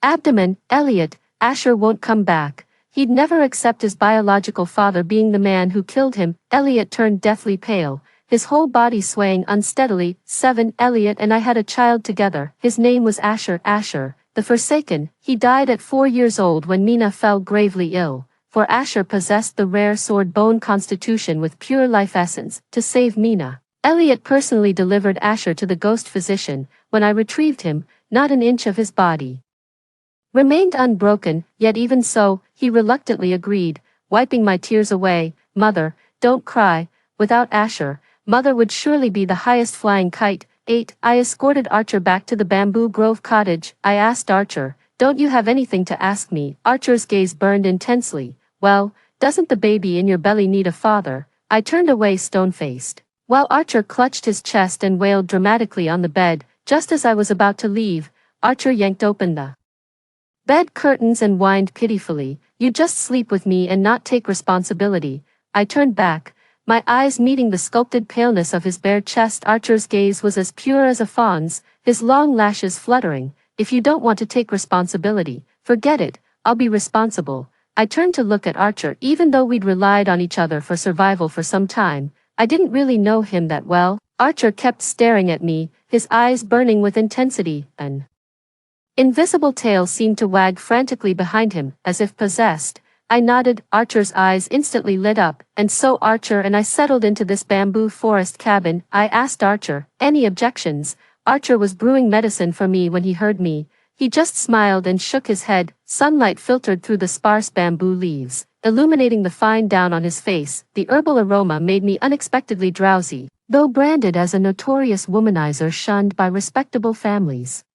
abdomen. Elliot, Asher won't come back. He'd never accept his biological father being the man who killed him. Elliot turned deathly pale, his whole body swaying unsteadily. 7. Elliot and I had a child together. His name was Asher. Asher, the Forsaken. He died at 4 years old when Mina fell gravely ill, for Asher possessed the rare sword bone constitution with pure life essence. To save Mina, Elliot personally delivered Asher to the ghost physician. When I retrieved him, not an inch of his body remained unbroken, yet even so, he reluctantly agreed, wiping my tears away. Mother, don't cry. Without Asher, Mother would surely be the highest flying kite. 8. I escorted Archer back to the Bamboo Grove cottage. I asked Archer, don't you have anything to ask me? Archer's gaze burned intensely. Well, doesn't the baby in your belly need a father? I turned away stone-faced, while Archer clutched his chest and wailed dramatically on the bed. Just as I was about to leave, Archer yanked open the bed curtains and whined pitifully, you just sleep with me and not take responsibility. I turned back, my eyes meeting the sculpted paleness of his bare chest. Archer's gaze was as pure as a fawn's, his long lashes fluttering. If you don't want to take responsibility, forget it, I'll be responsible. I turned to look at Archer. Even though we'd relied on each other for survival for some time, I didn't really know him that well. Archer kept staring at me, his eyes burning with intensity. An invisible tail seemed to wag frantically behind him, as if possessed. I nodded. Archer's eyes instantly lit up, and so Archer and I settled into this bamboo forest cabin. I asked Archer, any objections? Archer was brewing medicine for me when he heard me. He just smiled and shook his head. Sunlight filtered through the sparse bamboo leaves, illuminating the fine down on his face. The herbal aroma made me unexpectedly drowsy, though branded as a notorious womanizer shunned by respectable families.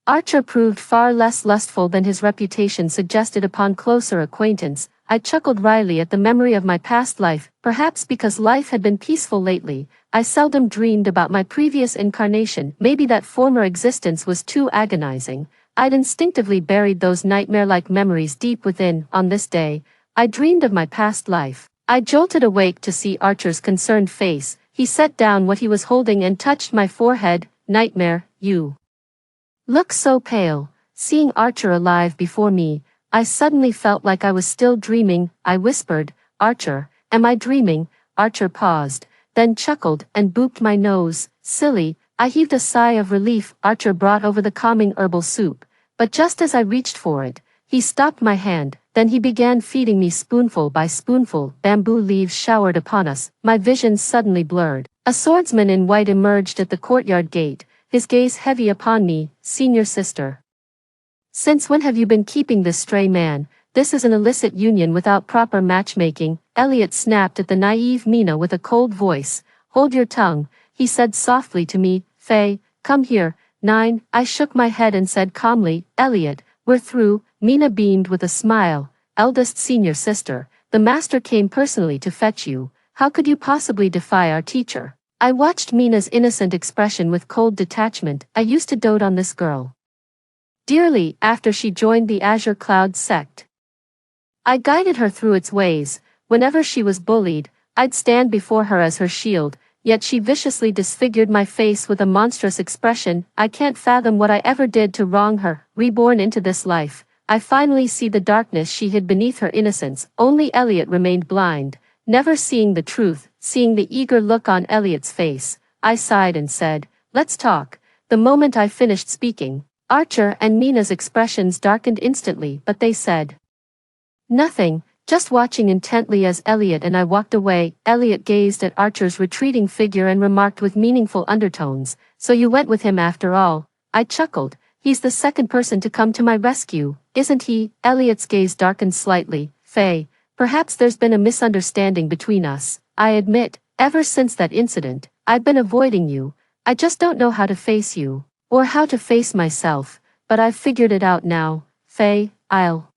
Archer proved far less lustful than his reputation suggested upon closer acquaintance. I chuckled wryly at the memory of my past life. Perhaps because life had been peaceful lately, I seldom dreamed about my previous incarnation. Maybe that former existence was too agonizing. I'd instinctively buried those nightmare-like memories deep within. On this day, I dreamed of my past life. I jolted awake to see Archer's concerned face. He set down what he was holding and touched my forehead. Nightmare, you look so pale. Seeing Archer alive before me, I suddenly felt like I was still dreaming. I whispered, Archer, am I dreaming? Archer paused, then chuckled and booped my nose. Silly. I heaved a sigh of relief. Archer brought over the calming herbal soup, but just as I reached for it, he stopped my hand. Then he began feeding me spoonful by spoonful. Bamboo leaves showered upon us. My vision suddenly blurred. A swordsman in white emerged at the courtyard gate, his gaze heavy upon me. Senior sister, since when have you been keeping this stray man? This is an illicit union without proper matchmaking. Elliot snapped at the naive Mina with a cold voice. Hold your tongue, he said softly to me. Faye, come here. 9. I shook my head and said calmly, Elliot, we're through. Mina beamed with a smile. Eldest senior sister, The master came personally to fetch you. How could you possibly defy our teacher? I watched Mina's innocent expression with cold detachment. I used to dote on this girl dearly after she joined the Azure Cloud sect. I guided her through its ways. Whenever she was bullied, I'd stand before her as her shield, yet she viciously disfigured my face with a monstrous expression. I can't fathom what I ever did to wrong her. Reborn into this life, I finally see the darkness she hid beneath her innocence. Only Elliot remained blind, never seeing the truth. Seeing the eager look on Elliot's face, I sighed and said, "Let's talk." The moment I finished speaking, Archer and Mina's expressions darkened instantly, but they said nothing, just watching intently as Elliot and I walked away. Elliot gazed at Archer's retreating figure and remarked with meaningful undertones, "So you went with him after all." I chuckled. "He's the second person to come to my rescue, isn't he?" Elliot's gaze darkened slightly. "Faye, perhaps there's been a misunderstanding between us. I admit, ever since that incident, I've been avoiding you. I just don't know how to face you, or how to face myself, but I've figured it out now. Faye, I'll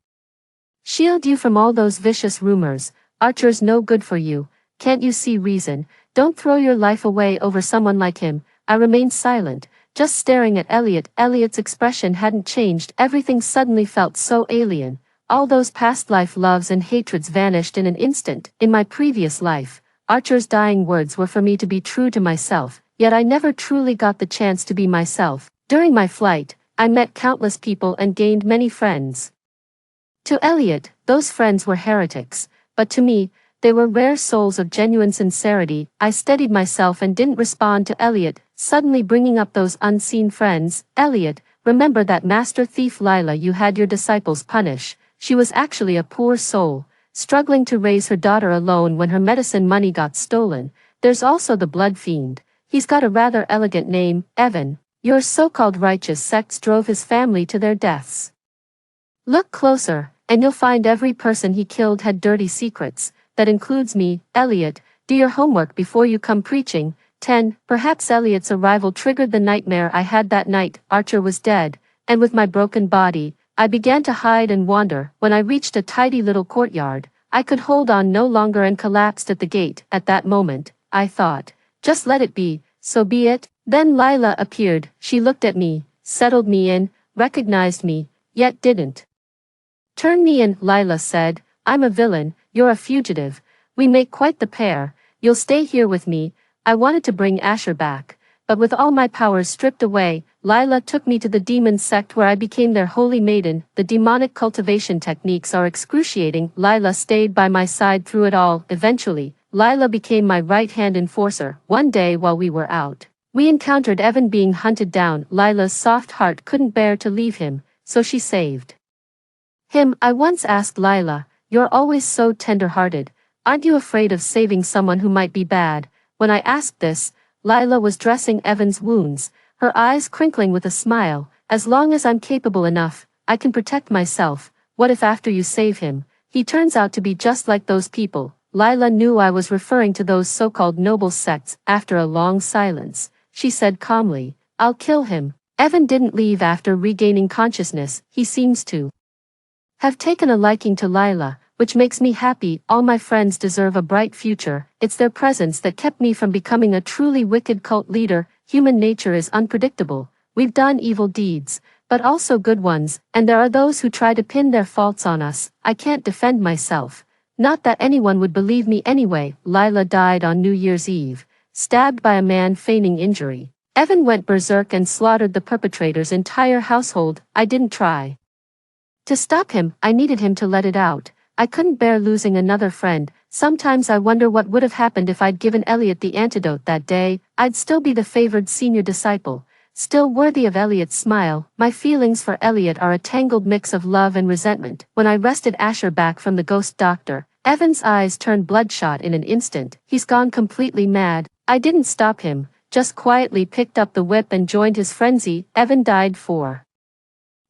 shield you from all those vicious rumors. Archer's no good for you. Can't you see reason? Don't throw your life away over someone like him." I remained silent, just staring at Elliot. Elliot's expression hadn't changed. Everything suddenly felt so alien. All those past life loves and hatreds vanished in an instant. In my previous life, Archer's dying words were for me to be true to myself, yet I never truly got the chance to be myself. During my flight, I met countless people and gained many friends. To Elliot, those friends were heretics, but to me, they were rare souls of genuine sincerity. I steadied myself and didn't respond to Elliot, suddenly bringing up those unseen friends. "Elliot, remember that master thief Lila you had your disciples punish? She was actually a poor soul, struggling to raise her daughter alone when her medicine money got stolen. There's also the blood fiend. He's got a rather elegant name, Evan. Your so-called righteous sects drove his family to their deaths. Look closer, and you'll find every person he killed had dirty secrets. That includes me." Elliot, do your homework before you come preaching. 10. Perhaps Elliot's arrival triggered the nightmare I had that night. Archer was dead, and with my broken body, I began to hide and wander. When I reached a tidy little courtyard, I could hold on no longer and collapsed at the gate. At that moment, I thought, just let it be, so be it. Then Lila appeared. She looked at me, settled me in, recognized me, yet didn't turn me in. Lila said, "I'm a villain, you're a fugitive. We make quite the pair. You'll stay here with me." I wanted to bring Asher back, but with all my powers stripped away, Lila took me to the demon sect where I became their holy maiden. The demonic cultivation techniques are excruciating. Lila stayed by my side through it all. Eventually, Lila became my right-hand enforcer. One day while we were out, we encountered Evan being hunted down. Lila's soft heart couldn't bear to leave him, so she saved him. I once asked Lila, "You're always so tender-hearted. Aren't you afraid of saving someone who might be bad?" When I asked this, Lila was dressing Evan's wounds, her eyes crinkling with a smile. "As long as I'm capable enough, I can protect myself. What if after you save him, he turns out to be just like those people?" Lila knew I was referring to those so-called noble sects. After a long silence, she said calmly, "I'll kill him." Evan didn't leave after regaining consciousness. He seems to have taken a liking to Lila, which makes me happy. All my friends deserve a bright future. It's their presence that kept me from becoming a truly wicked cult leader. Human nature is unpredictable. We've done evil deeds, but also good ones, and there are those who try to pin their faults on us. I can't defend myself. Not that anyone would believe me anyway. Lila died on New Year's Eve, stabbed by a man feigning injury. Evan went berserk and slaughtered the perpetrator's entire household. I didn't try to stop him. I needed him to let it out. I couldn't bear losing another friend. Sometimes I wonder what would have happened if I'd given Elliot the antidote that day. I'd still be the favored senior disciple, still worthy of Elliot's smile. My feelings for Elliot are a tangled mix of love and resentment. When I wrested Asher back from the ghost doctor, Evan's eyes turned bloodshot in an instant. He's gone completely mad. I didn't stop him, just quietly picked up the whip and joined his frenzy. Evan died for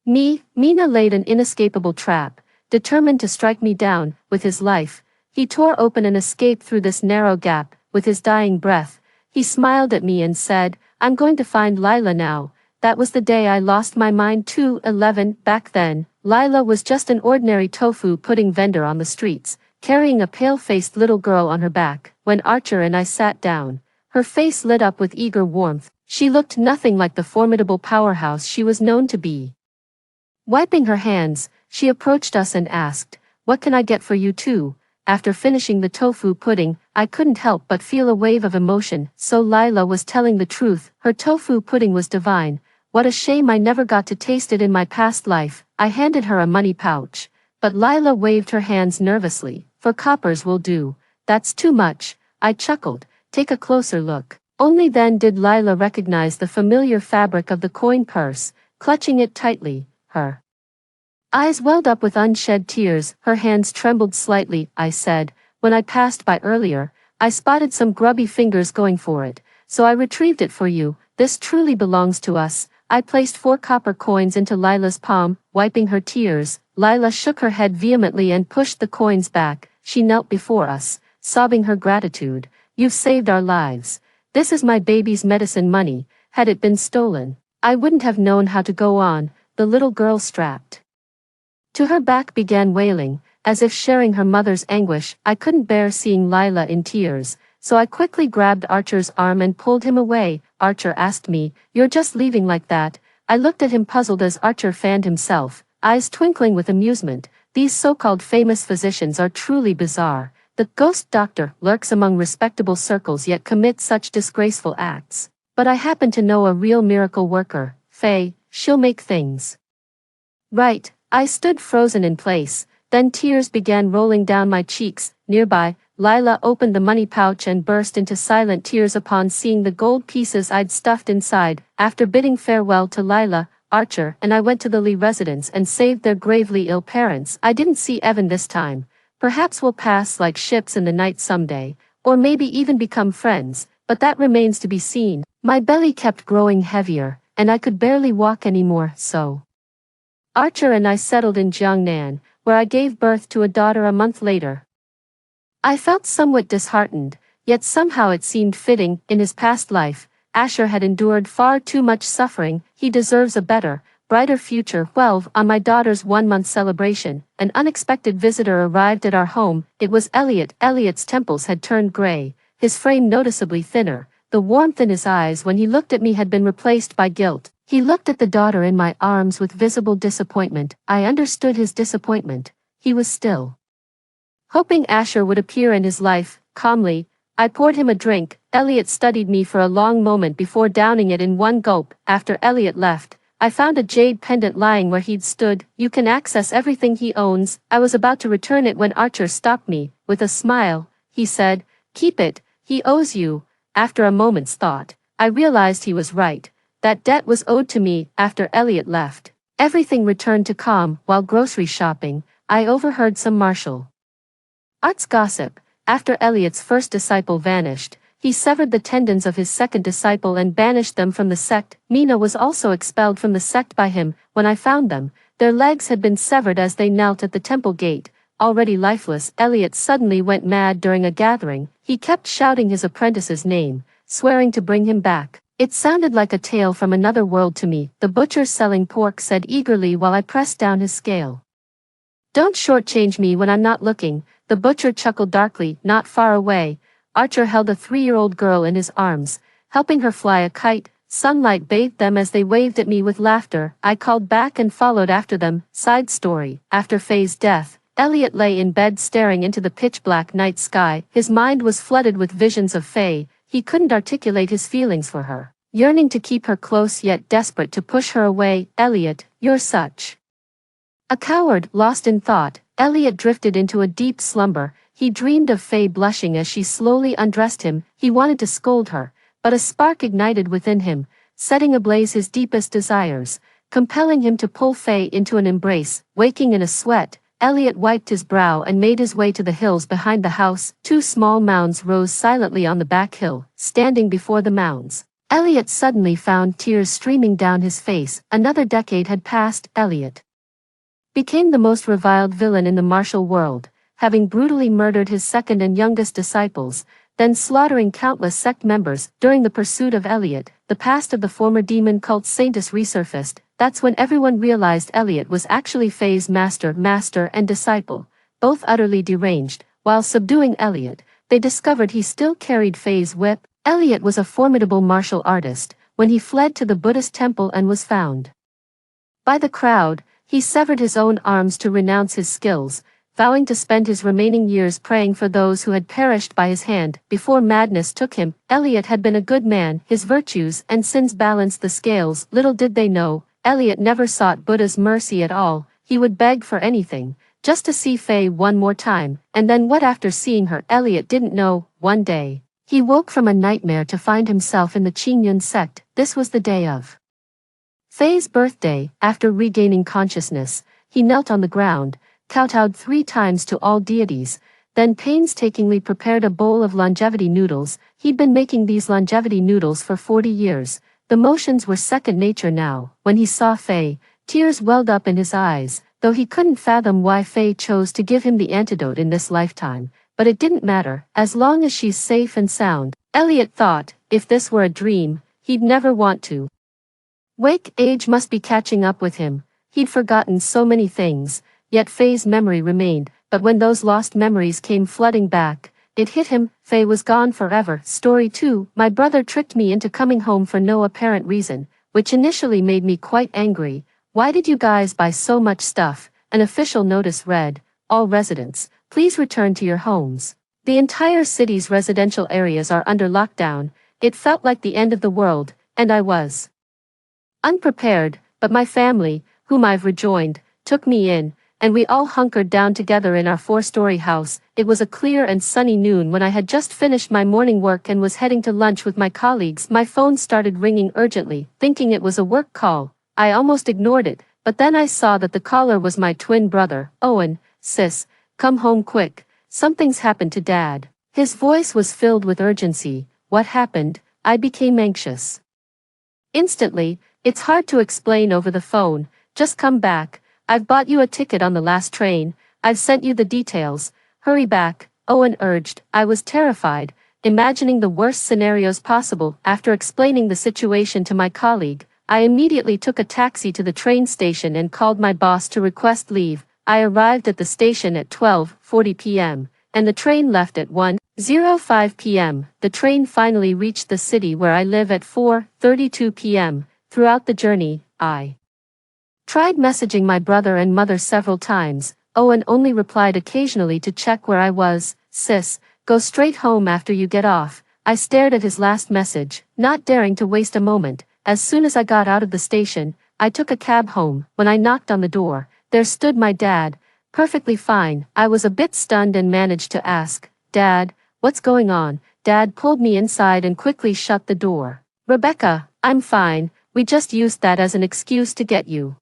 me. Mina laid an inescapable trap, determined to strike me down. With his life, he tore open an escape through this narrow gap. With his dying breath, he smiled at me and said, "I'm going to find Lila now." That was the day I lost my mind too. 11. Back then, Lila was just an ordinary tofu pudding vendor on the streets. carrying a pale-faced little girl on her back. When Archer and I sat down, her face lit up with eager warmth. She looked nothing like the formidable powerhouse she was known to be. Wiping her hands, she approached us and asked, "What can I get for you two?" After finishing the tofu pudding, I couldn't help but feel a wave of emotion. So Lila was telling the truth. Her tofu pudding was divine. What a shame I never got to taste it in my past life. I handed her a money pouch, but Lila waved her hands nervously. "4 coppers will do." "That's too much," I chuckled. "Take a closer look." Only then did Lila recognize the familiar fabric of the coin purse, clutching it tightly. Her eyes welled up with unshed tears, her hands trembled slightly. "I said, when I passed by earlier, I spotted some grubby fingers going for it, so I retrieved it for you. This truly belongs to us." I placed 4 copper coins into Lila's palm, wiping her tears. Lila shook her head vehemently and pushed the coins back. She knelt before us, sobbing her gratitude. "You've saved our lives. This is my baby's medicine money. Had it been stolen, I wouldn't have known how to go on." The little girl strapped to her back began wailing, as if sharing her mother's anguish. I couldn't bear seeing Lila in tears, so I quickly grabbed Archer's arm and pulled him away. Archer asked me, "You're just leaving like that?" I looked at him puzzled as Archer fanned himself, eyes twinkling with amusement. These so-called famous physicians are truly bizarre. The ghost doctor lurks among respectable circles yet commits such disgraceful acts. But I happen to know a real miracle worker, Faye. She'll make things right. I stood frozen in place, then tears began rolling down my cheeks. Nearby, Lila opened the money pouch and burst into silent tears upon seeing the gold pieces I'd stuffed inside. After bidding farewell to Lila, Archer and I went to the Lee residence and saved their gravely ill parents. I didn't see Evan this time. Perhaps we'll pass like ships in the night someday, or maybe even become friends, but that remains to be seen. My belly kept growing heavier, and I could barely walk anymore, so Archer and I settled in Jiangnan, where I gave birth to a daughter a month later. I felt somewhat disheartened, yet somehow it seemed fitting. In his past life, Asher had endured far too much suffering. He deserves a better, brighter future. 12. On my daughter's 1-month celebration, an unexpected visitor arrived at our home. It was Elliot. Elliot's temples had turned gray, his frame noticeably thinner. The warmth in his eyes when he looked at me had been replaced by guilt. He looked at the daughter in my arms with visible disappointment. I understood his disappointment. He was still hoping Asher would appear in his life. Calmly, I poured him a drink. Elliot studied me for a long moment before downing it in one gulp. After Elliot left, I found a jade pendant lying where he'd stood. "You can access everything he owns." I was about to return it when Archer stopped me. With a smile, he said, "Keep it. He owes you." After a moment's thought, I realized he was right. That debt was owed to me. After Elliot left, everything returned to calm. While grocery shopping, I overheard some martial arts gossip. After Elliot's first disciple vanished, he severed the tendons of his second disciple and banished them from the sect. Mina was also expelled from the sect by him. When I found them, their legs had been severed as they knelt at the temple gate. Already lifeless, Elliot suddenly went mad during a gathering. He kept shouting his apprentice's name, swearing to bring him back. It sounded like a tale from another world to me. The butcher selling pork said eagerly while I pressed down his scale. "Don't shortchange me when I'm not looking." The butcher chuckled darkly. Not far away, Archer held a 3-year-old girl in his arms, helping her fly a kite. Sunlight bathed them as they waved at me with laughter. I called back and followed after them. Side story. After Faye's death, Elliot lay in bed staring into the pitch-black night sky. His mind was flooded with visions of Faye. He couldn't articulate his feelings for her, yearning to keep her close yet desperate to push her away. "Elliot, you're such a coward." Lost in thought, Elliot drifted into a deep slumber. He dreamed of Faye blushing as she slowly undressed him. He wanted to scold her, but a spark ignited within him, setting ablaze his deepest desires, compelling him to pull Faye into an embrace. Waking in a sweat, Elliot wiped his brow and made his way to the hills behind the house. 2 small mounds rose silently on the back hill. Standing before the mounds, Elliot suddenly found tears streaming down his face. Another decade had passed. Elliot became the most reviled villain in the martial world, having brutally murdered his second and youngest disciples, then slaughtering countless sect members. During the pursuit of Elliot, the past of the former demon cult saintess resurfaced. That's when everyone realized Elliot was actually Faye's master and disciple, both utterly deranged. while subduing Elliot, they discovered he still carried Faye's whip. Elliot was a formidable martial artist when he fled to the Buddhist temple and was found by the crowd. He severed his own arms to renounce his skills, vowing to spend his remaining years praying for those who had perished by his hand before madness took him. Elliot had been a good man, his virtues and sins balanced the scales. Little did they know, Elliot never sought Buddha's mercy at all. He would beg for anything, just to see Faye one more time, and then what after seeing her? Elliot didn't know. One day, he woke from a nightmare to find himself in the Qingyun sect. This was the day of Faye's birthday. After regaining consciousness, he knelt on the ground, kowtowed 3 times to all deities, then painstakingly prepared a bowl of longevity noodles. He'd been making these longevity noodles for 40 years. The motions were second nature now. When he saw Faye, tears welled up in his eyes, though he couldn't fathom why Faye chose to give him the antidote in this lifetime. But it didn't matter, as long as she's safe and sound. Elliot thought, if this were a dream, he'd never want to wake. Age must be catching up with him. He'd forgotten so many things, yet Faye's memory remained. But when those lost memories came flooding back, it hit him, Faye was gone forever. Story 2. My brother tricked me into coming home for no apparent reason, which initially made me quite angry. Why did you guys buy so much stuff? An official notice read, all residents, please return to your homes. The entire city's residential areas are under lockdown. It felt like the end of the world, and I was unprepared, but my family, whom I've rejoined, took me in, and we all hunkered down together in our 4-story house. It was a clear and sunny noon when I had just finished my morning work and was heading to lunch with my colleagues. My phone started ringing urgently. Thinking it was a work call, I almost ignored it, but then I saw that the caller was my twin brother. Owen, sis, come home quick, something's happened to Dad. His voice was filled with urgency. What happened? I became anxious instantly. It's hard to explain over the phone. Just come back. I've bought you a ticket on the last train. I've sent you the details. Hurry back, Owen urged. I was terrified, imagining the worst scenarios possible. After explaining the situation to my colleague, I immediately took a taxi to the train station and called my boss to request leave. I arrived at the station at 12:40 p.m., and the train left at 1:05 p.m. The train finally reached the city where I live at 4:32 p.m. Throughout the journey, I tried messaging my brother and mother several times. Owen only replied occasionally to check where I was. Sis, go straight home after you get off. I stared at his last message, not daring to waste a moment. As soon as I got out of the station, I took a cab home. When I knocked on the door, there stood my dad, perfectly fine. I was a bit stunned and managed to ask, Dad, what's going on? Dad pulled me inside and quickly shut the door. Rebecca, I'm fine. We just used that as an excuse to get you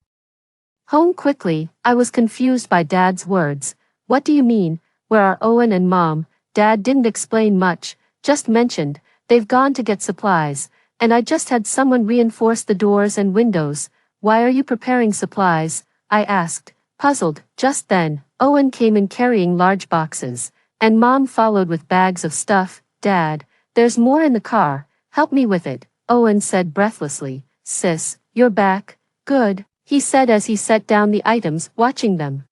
home quickly. I was confused by Dad's words. What do you mean? Where are Owen and Mom? Dad didn't explain much, just mentioned, they've gone to get supplies, and I just had someone reinforce the doors and windows. Why are you preparing supplies? I asked, puzzled. Just then, Owen came in carrying large boxes, and Mom followed with bags of stuff. Dad, there's more in the car, help me with it, Owen said breathlessly. Sis, you're back? Good, he said as he set down the items, watching them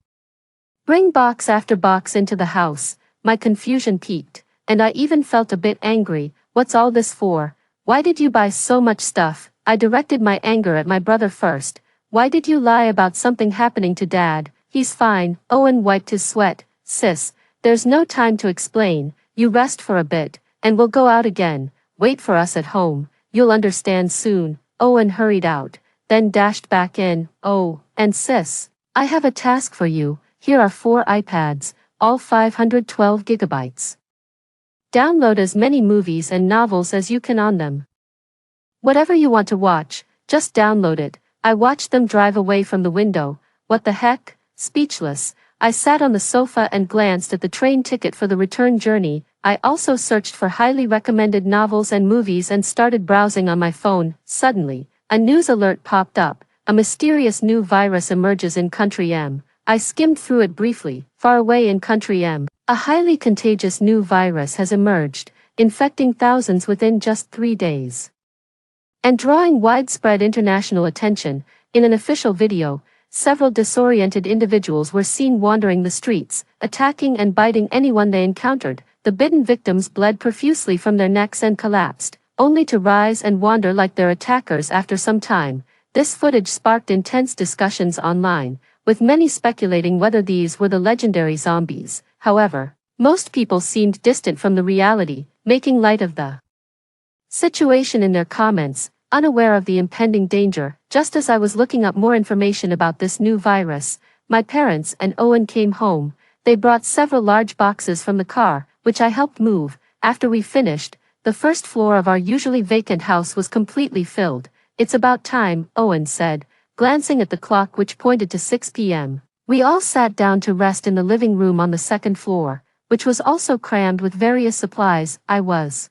bring box after box into the house. My confusion peaked, and I even felt a bit angry. What's all this for? Why did you buy so much stuff? I directed my anger at my brother first. Why did you lie about something happening to Dad? He's fine, Owen wiped his sweat. Sis, there's no time to explain. You rest for a bit, and we'll go out again. Wait for us at home. You'll understand soon. Owen hurried out, then dashed back in. Oh, and sis, I have a task for you. Here are 4 iPads, all 512 gigabytes. Download as many movies and novels as you can on them. Whatever you want to watch, just download it. I watched them drive away from the window. What the heck? Speechless, I sat on the sofa and glanced at the train ticket for the return journey. I also searched for highly recommended novels and movies and started browsing on my phone. Suddenly, a news alert popped up. A mysterious new virus emerges in Country M. I skimmed through it briefly. Far away in Country M, a highly contagious new virus has emerged, infecting thousands within just 3 days and drawing widespread international attention. In an official video, several disoriented individuals were seen wandering the streets, attacking and biting anyone they encountered. The bitten victims bled profusely from their necks and collapsed, only to rise and wander like their attackers after some time. This footage sparked intense discussions online, with many speculating whether these were the legendary zombies. However, most people seemed distant from the reality, making light of the situation in their comments, unaware of the impending danger. Just as I was looking up more information about this new virus, my parents and Owen came home. They brought several large boxes from the car, which I helped move. After we finished, the first floor of our usually vacant house was completely filled. "It's about time," Owen said, glancing at the clock which pointed to 6 p.m. We all sat down to rest in the living room on the second floor, which was also crammed with various supplies. I was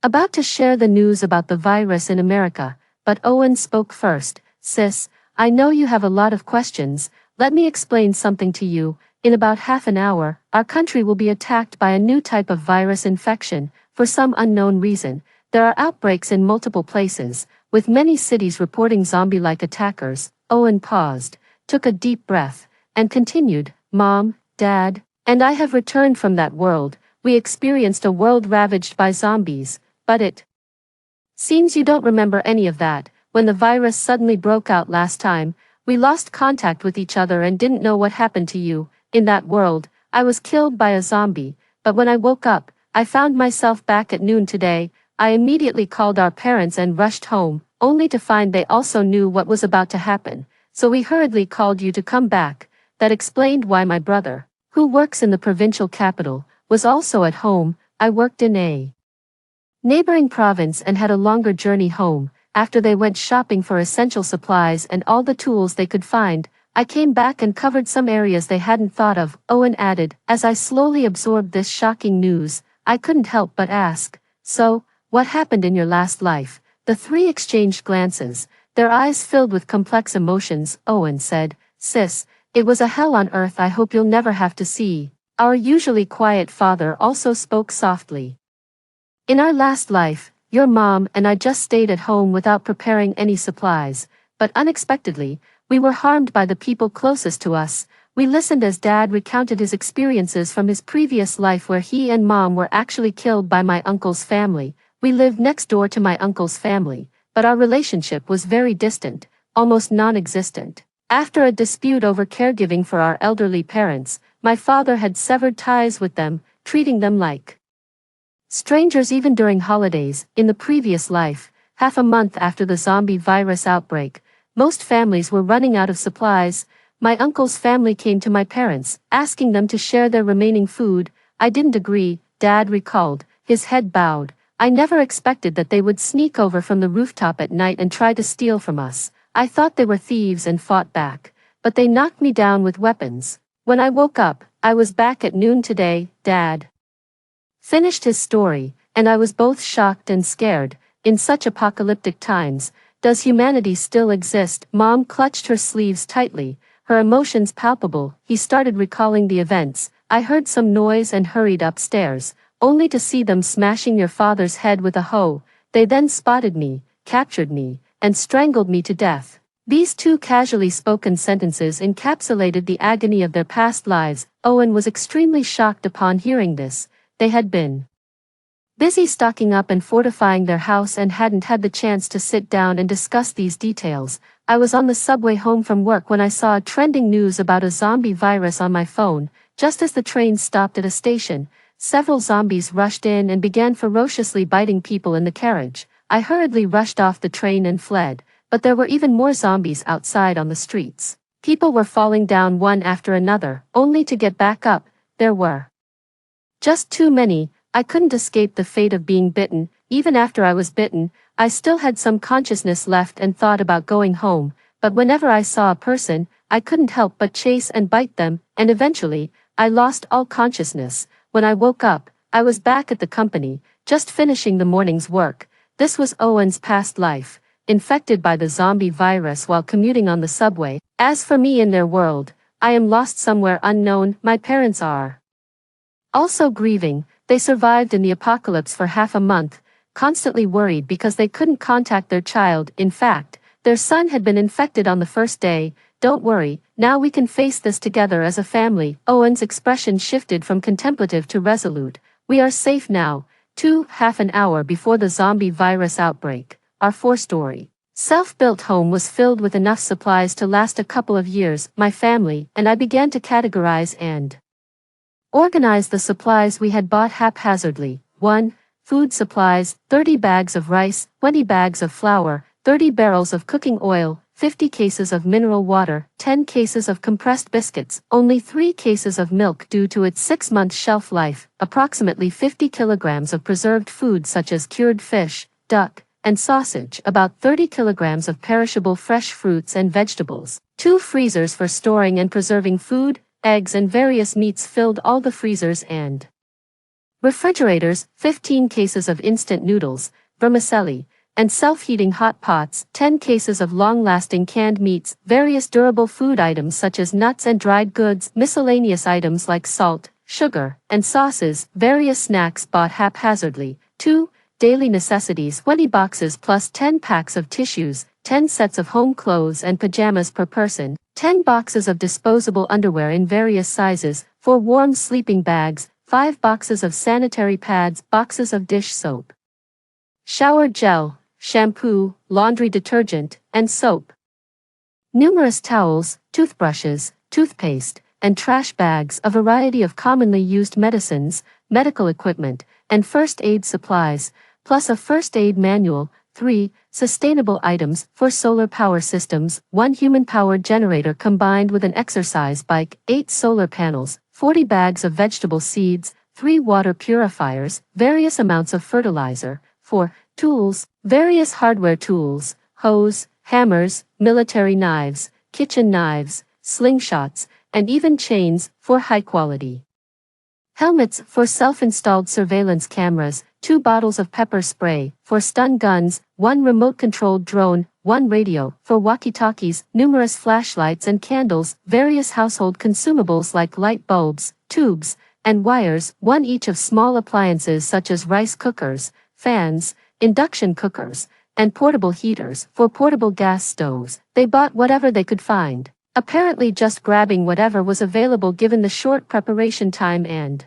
about to share the news about the virus in America, but Owen spoke first. "Sis, I know you have a lot of questions. Let me explain something to you. In about half an hour, our country will be attacked by a new type of virus infection. For some unknown reason, there are outbreaks in multiple places, with many cities reporting zombie-like attackers." Owen paused, took a deep breath, and continued, "Mom, Dad, and I have returned from that world. We experienced a world ravaged by zombies, but it seems you don't remember any of that. When the virus suddenly broke out last time, we lost contact with each other and didn't know what happened to you. In that world, I was killed by a zombie, but when I woke up, I found myself back at noon today. I immediately called our parents and rushed home, only to find they also knew what was about to happen. So we hurriedly called you to come back." That explained why my brother, who works in the provincial capital, was also at home. I worked in a neighboring province and had a longer journey home. After they went shopping for essential supplies and all the tools they could find, I came back and covered some areas they hadn't thought of, Owen added. As I slowly absorbed this shocking news, I couldn't help but ask, "So, what happened in your last life?" The three exchanged glances, their eyes filled with complex emotions. Owen said, "Sis, it was a hell on earth I hope you'll never have to see." Our usually quiet father also spoke softly. "In our last life, your mom and I just stayed at home without preparing any supplies, but unexpectedly, we were harmed by the people closest to us." We listened as Dad recounted his experiences from his previous life where he and Mom were actually killed by my uncle's family. We lived next door to my uncle's family, but our relationship was very distant, almost non-existent. After a dispute over caregiving for our elderly parents, my father had severed ties with them, treating them like strangers even during holidays. In the previous life, half a month after the zombie virus outbreak, most families were running out of supplies. My uncle's family came to my parents, asking them to share their remaining food. I didn't agree, Dad recalled, his head bowed. "I never expected that they would sneak over from the rooftop at night and try to steal from us. I thought they were thieves and fought back, but they knocked me down with weapons. When I woke up, I was back at noon today," Dad finished his story, and I was both shocked and scared. In such apocalyptic times, does humanity still exist? Mom clutched her sleeves tightly, her emotions palpable. He started recalling the events. "I heard some noise and hurried upstairs, only to see them smashing your father's head with a hoe. They then spotted me, captured me, and strangled me to death." These two casually spoken sentences encapsulated the agony of their past lives. Owen was extremely shocked upon hearing this. They had been busy stocking up and fortifying their house and hadn't had the chance to sit down and discuss these details. I was on the subway home from work when I saw a trending news about a zombie virus on my phone. Just as the train stopped at a station, several zombies rushed in and began ferociously biting people in the carriage. I hurriedly rushed off the train and fled, but there were even more zombies outside on the streets. People were falling down one after another, only to get back up. There were just too many. I couldn't escape the fate of being bitten. Even after I was bitten, I still had some consciousness left and thought about going home, but whenever I saw a person, I couldn't help but chase and bite them, and eventually, I lost all consciousness. When I woke up, I was back at the company, just finishing the morning's work. This was Owen's past life, infected by the zombie virus while commuting on the subway. As for me in their world, I am lost somewhere unknown. My parents are also grieving. They survived in the apocalypse for half a month, constantly worried because they couldn't contact their child. In fact, their son had been infected on the first day. "Don't worry, Now we can face this together as a family. Owen's expression shifted from contemplative to resolute. We are safe now. Half an hour before the zombie virus outbreak, our 4-story, self-built home was filled with enough supplies to last a couple of years. My family and I began to categorize and organize the supplies we had bought haphazardly. 1. Food supplies: 30 bags of rice, 20 bags of flour, 30 barrels of cooking oil, 50 cases of mineral water, 10 cases of compressed biscuits, only 3 cases of milk due to its 6-month shelf life, approximately 50 kilograms of preserved food such as cured fish, duck, and sausage, about 30 kilograms of perishable fresh fruits and vegetables. 2 freezers for storing and preserving food, eggs and various meats filled all the freezers and refrigerators, 15 cases of instant noodles, vermicelli, and self-heating hot pots, 10 cases of long-lasting canned meats, various durable food items such as nuts and dried goods, miscellaneous items like salt, sugar, and sauces, various snacks bought haphazardly. 2. Daily necessities: 20 boxes plus 10 packs of tissues, 10 sets of home clothes and pajamas per person, 10 boxes of disposable underwear in various sizes, 4 warm sleeping bags, 5 boxes of sanitary pads, boxes of dish soap, shower gel, shampoo, laundry detergent, and soap. Numerous towels, toothbrushes, toothpaste, and trash bags, a variety of commonly used medicines, medical equipment, and first aid supplies, plus a first aid manual. 3. Sustainable items: 4 solar power systems, 1 human-powered generator combined with an exercise bike, 8 solar panels, 40 bags of vegetable seeds, 3 water purifiers, various amounts of fertilizer. 4. Tools: various hardware tools, hose, hammers, military knives, kitchen knives, slingshots, and even chains, for high quality. Helmets: for self-installed surveillance cameras, 2 bottles of pepper spray, for stun guns, 1 remote-controlled drone, 1 radio, for walkie-talkies, numerous flashlights and candles, various household consumables like light bulbs, tubes, and wires, 1 each of small appliances such as rice cookers, fans, induction cookers, and portable heaters. For portable gas stoves, they bought whatever they could find, apparently just grabbing whatever was available given the short preparation time and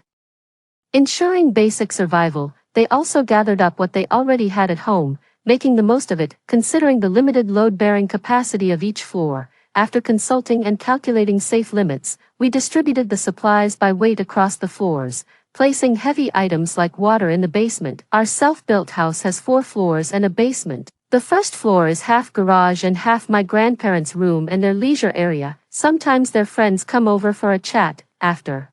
ensuring basic survival. They also gathered up what they already had at home, making the most of it, considering the limited load-bearing capacity of each floor. After consulting and calculating safe limits, we distributed the supplies by weight across the floors, placing heavy items like water in the basement. Our self-built house has 4 floors and a basement. The first floor is half garage and half my grandparents' room and their leisure area. Sometimes their friends come over for a chat. After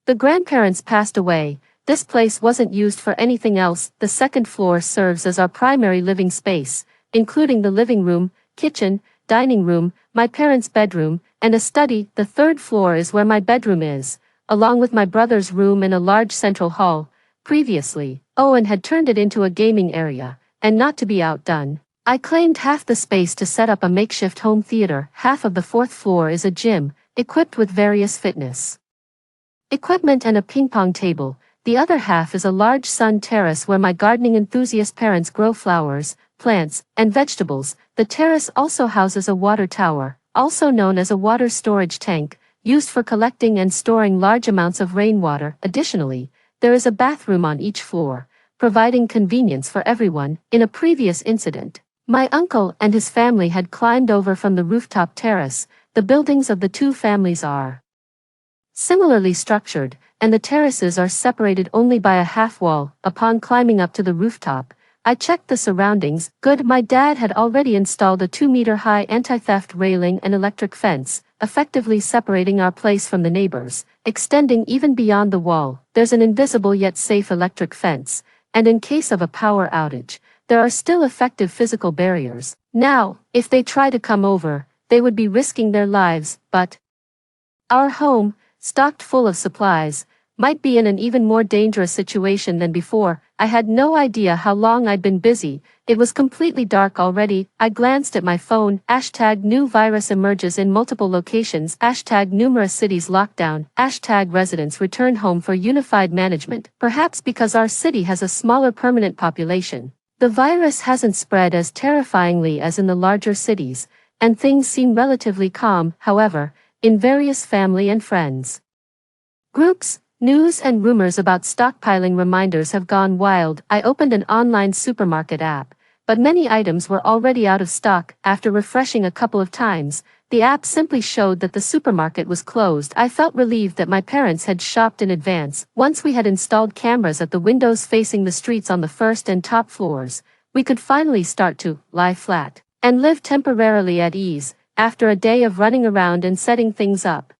the grandparents passed away, this place wasn't used for anything else. The second floor serves as our primary living space, including the living room, kitchen, dining room, my parents' bedroom, and a study. The third floor is where my bedroom is, along with my brother's room and a large central hall. Previously, Owen had turned it into a gaming area, and not to be outdone, I claimed half the space to set up a makeshift home theater. Half of the 4th floor is a gym, equipped with various fitness equipment and a ping-pong table. The other half is a large sun terrace where my gardening enthusiast parents grow flowers, plants, and vegetables. The terrace also houses a water tower, also known as a water storage tank, used for collecting and storing large amounts of rainwater. Additionally, there is a bathroom on each floor, providing convenience for everyone. In a previous incident, my uncle and his family had climbed over from the rooftop terrace. The buildings of the 2 families are similarly structured, and the terraces are separated only by a half wall. Upon climbing up to the rooftop, I checked the surroundings. Good. My dad had already installed a 2-meter-high anti-theft railing and electric fence, effectively separating our place from the neighbors, extending even beyond the wall. There's an invisible yet safe electric fence, and in case of a power outage, there are still effective physical barriers. Now, if they try to come over, they would be risking their lives, but our home, stocked full of supplies, might be in an even more dangerous situation than before. I had no idea how long I'd been busy. It was completely dark already. I glanced at my phone. #new virus emerges in multiple locations. #numerous cities lockdown. #residents return home for unified management. Perhaps because our city has a smaller permanent population, the virus hasn't spread as terrifyingly as in the larger cities. and things seem relatively calm, however, in various family and friends groups. News and rumors about stockpiling reminders have gone wild. I opened an online supermarket app, but many items were already out of stock. After refreshing a couple of times, the app simply showed that the supermarket was closed. I felt relieved that my parents had shopped in advance. Once we had installed cameras at the windows facing the streets on the first and top floors, we could finally start to lie flat and live temporarily at ease, after a day of running around and setting things up.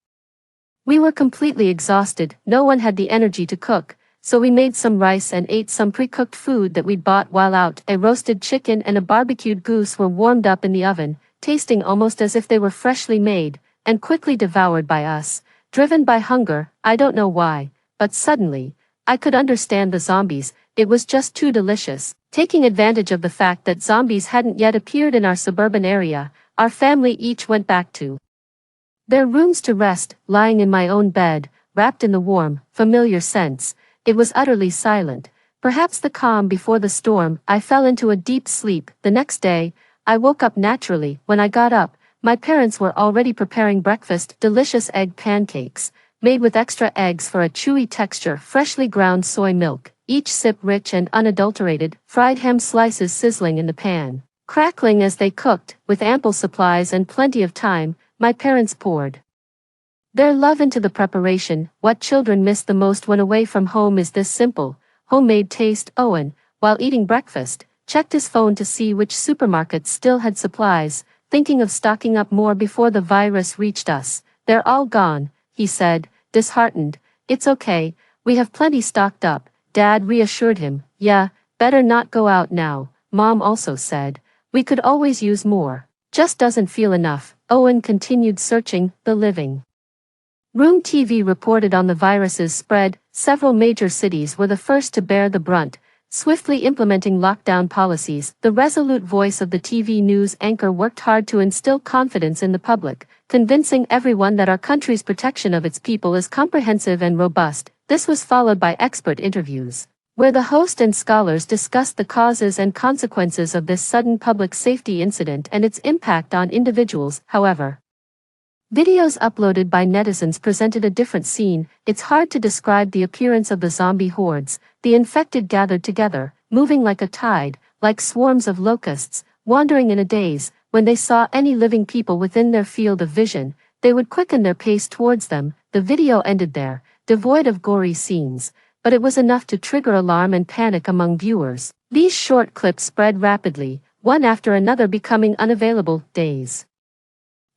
We were completely exhausted, no one had the energy to cook, so we made some rice and ate some pre-cooked food that we'd bought while out. A roasted chicken and a barbecued goose were warmed up in the oven, tasting almost as if they were freshly made, and quickly devoured by us. Driven by hunger, I don't know why, but suddenly, I could understand the zombies. It was just too delicious. Taking advantage of the fact that zombies hadn't yet appeared in our suburban area, our family each went back to their rooms to rest. Lying in my own bed, wrapped in the warm, familiar scents, it was utterly silent. Perhaps the calm before the storm. I fell into a deep sleep. The next day, I woke up naturally. When I got up, my parents were already preparing breakfast, delicious egg pancakes, made with extra eggs for a chewy texture, freshly ground soy milk, each sip rich and unadulterated, fried ham slices sizzling in the pan, crackling as they cooked. With ample supplies and plenty of time, my parents poured their love into the preparation. What children miss the most when away from home is this simple, homemade taste. Owen, while eating breakfast, checked his phone to see which supermarkets still had supplies, thinking of stocking up more before the virus reached us. "They're all gone," he said, disheartened. "It's okay, we have plenty stocked up," Dad reassured him. "Yeah, better not go out now," Mom also said. "We could always use more. Just doesn't feel enough." Owen continued searching the living room. TV reported on the virus's spread. Several major cities were the first to bear the brunt, swiftly implementing lockdown policies. The resolute voice of the TV news anchor worked hard to instill confidence in the public, convincing everyone that our country's protection of its people is comprehensive and robust. This was followed by expert interviews, where the host and scholars discussed the causes and consequences of this sudden public safety incident and its impact on individuals. However, videos uploaded by netizens presented a different scene. It's hard to describe the appearance of the zombie hordes. The infected gathered together, moving like a tide, like swarms of locusts, wandering in a daze. When they saw any living people within their field of vision, they would quicken their pace towards them. The video ended there, devoid of gory scenes, but it was enough to trigger alarm and panic among viewers. These short clips spread rapidly, one after another becoming unavailable. Days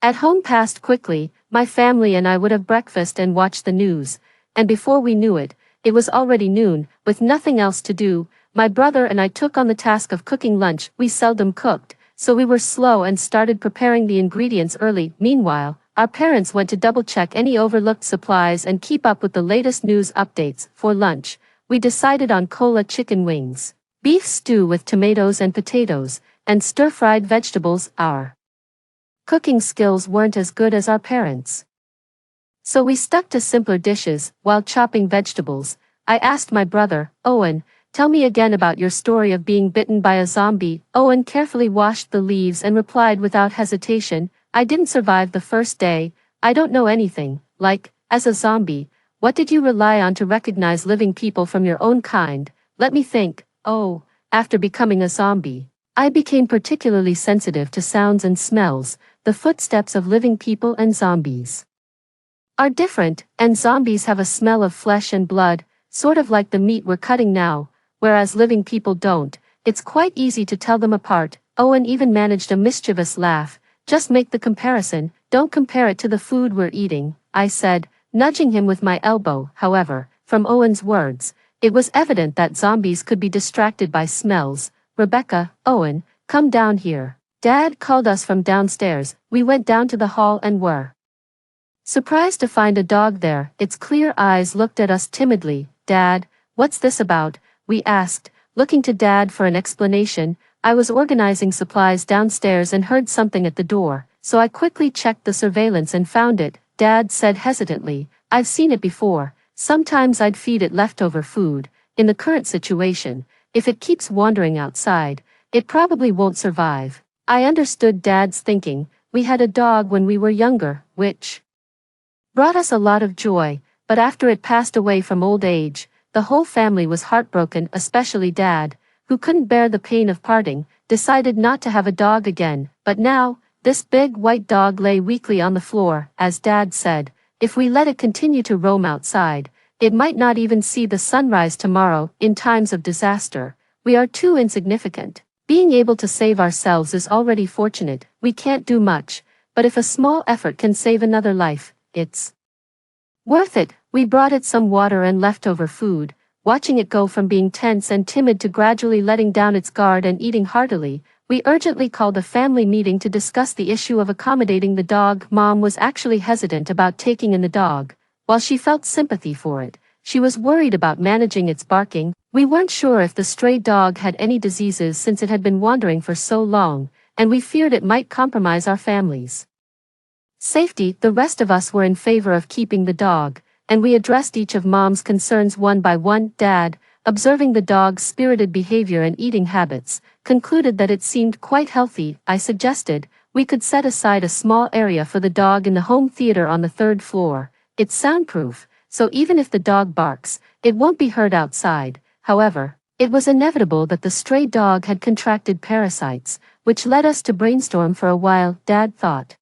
at home passed quickly. My family and I would have breakfast and watch the news, and before we knew it, it was already noon. With nothing else to do, my brother and I took on the task of cooking lunch. We seldom cooked, so we were slow and started preparing the ingredients early. Meanwhile, our parents went to double-check any overlooked supplies and keep up with the latest news updates. For lunch, we decided on cola chicken wings, beef stew with tomatoes and potatoes, and stir-fried vegetables. Our cooking skills weren't as good as our parents, so we stuck to simpler dishes. While chopping vegetables, I asked my brother, "Owen, tell me again about your story of being bitten by a zombie." Owen carefully washed the leaves and replied without hesitation, "I didn't survive the first day. I don't know anything. Like, as a zombie, what did you rely on to recognize living people from your own kind?" Let me think. "Oh, after becoming a zombie, I became particularly sensitive to sounds and smells. The footsteps of living people and zombies are different, and zombies have a smell of flesh and blood, sort of like the meat we're cutting now, whereas living people don't. It's quite easy to tell them apart." Owen even managed a mischievous laugh. "Just make the comparison, don't compare it to the food we're eating," I said, nudging him with my elbow. However, from Owen's words, it was evident that zombies could be distracted by smells. "Rebecca, Owen, come down here." Dad called us from downstairs. We went down to the hall and were surprised to find a dog there. Its clear eyes looked at us timidly. "Dad, what's this about?" we asked, looking to Dad for an explanation. "I was organizing supplies downstairs and heard something at the door, so I quickly checked the surveillance and found it," Dad said hesitantly. "I've seen it before. Sometimes I'd feed it leftover food. In the current situation, if it keeps wandering outside, it probably won't survive." I understood Dad's thinking. We had a dog when we were younger, which brought us a lot of joy, but after it passed away from old age, the whole family was heartbroken, especially Dad, who couldn't bear the pain of parting, decided not to have a dog again. But now, this big white dog lay weakly on the floor. As Dad said, if we let it continue to roam outside, it might not even see the sunrise tomorrow. In times of disaster, we are too insignificant. Being able to save ourselves is already fortunate. We can't do much, but if a small effort can save another life, it's worth it. We brought it some water and leftover food, watching it go from being tense and timid to gradually letting down its guard and eating heartily. We urgently called a family meeting to discuss the issue of accommodating the dog. Mom was actually hesitant about taking in the dog. While she felt sympathy for it, she was worried about managing its barking. We weren't sure if the stray dog had any diseases since it had been wandering for so long, and we feared it might compromise our family's safety. The rest of us were in favor of keeping the dog, and we addressed each of Mom's concerns one by one. Dad, observing the dog's spirited behavior and eating habits, concluded that it seemed quite healthy. I suggested we could set aside a small area for the dog in the home theater on the third floor. It's soundproof, so even if the dog barks, it won't be heard outside. However, it was inevitable that the stray dog had contracted parasites, which led us to brainstorm for a while. Dad thought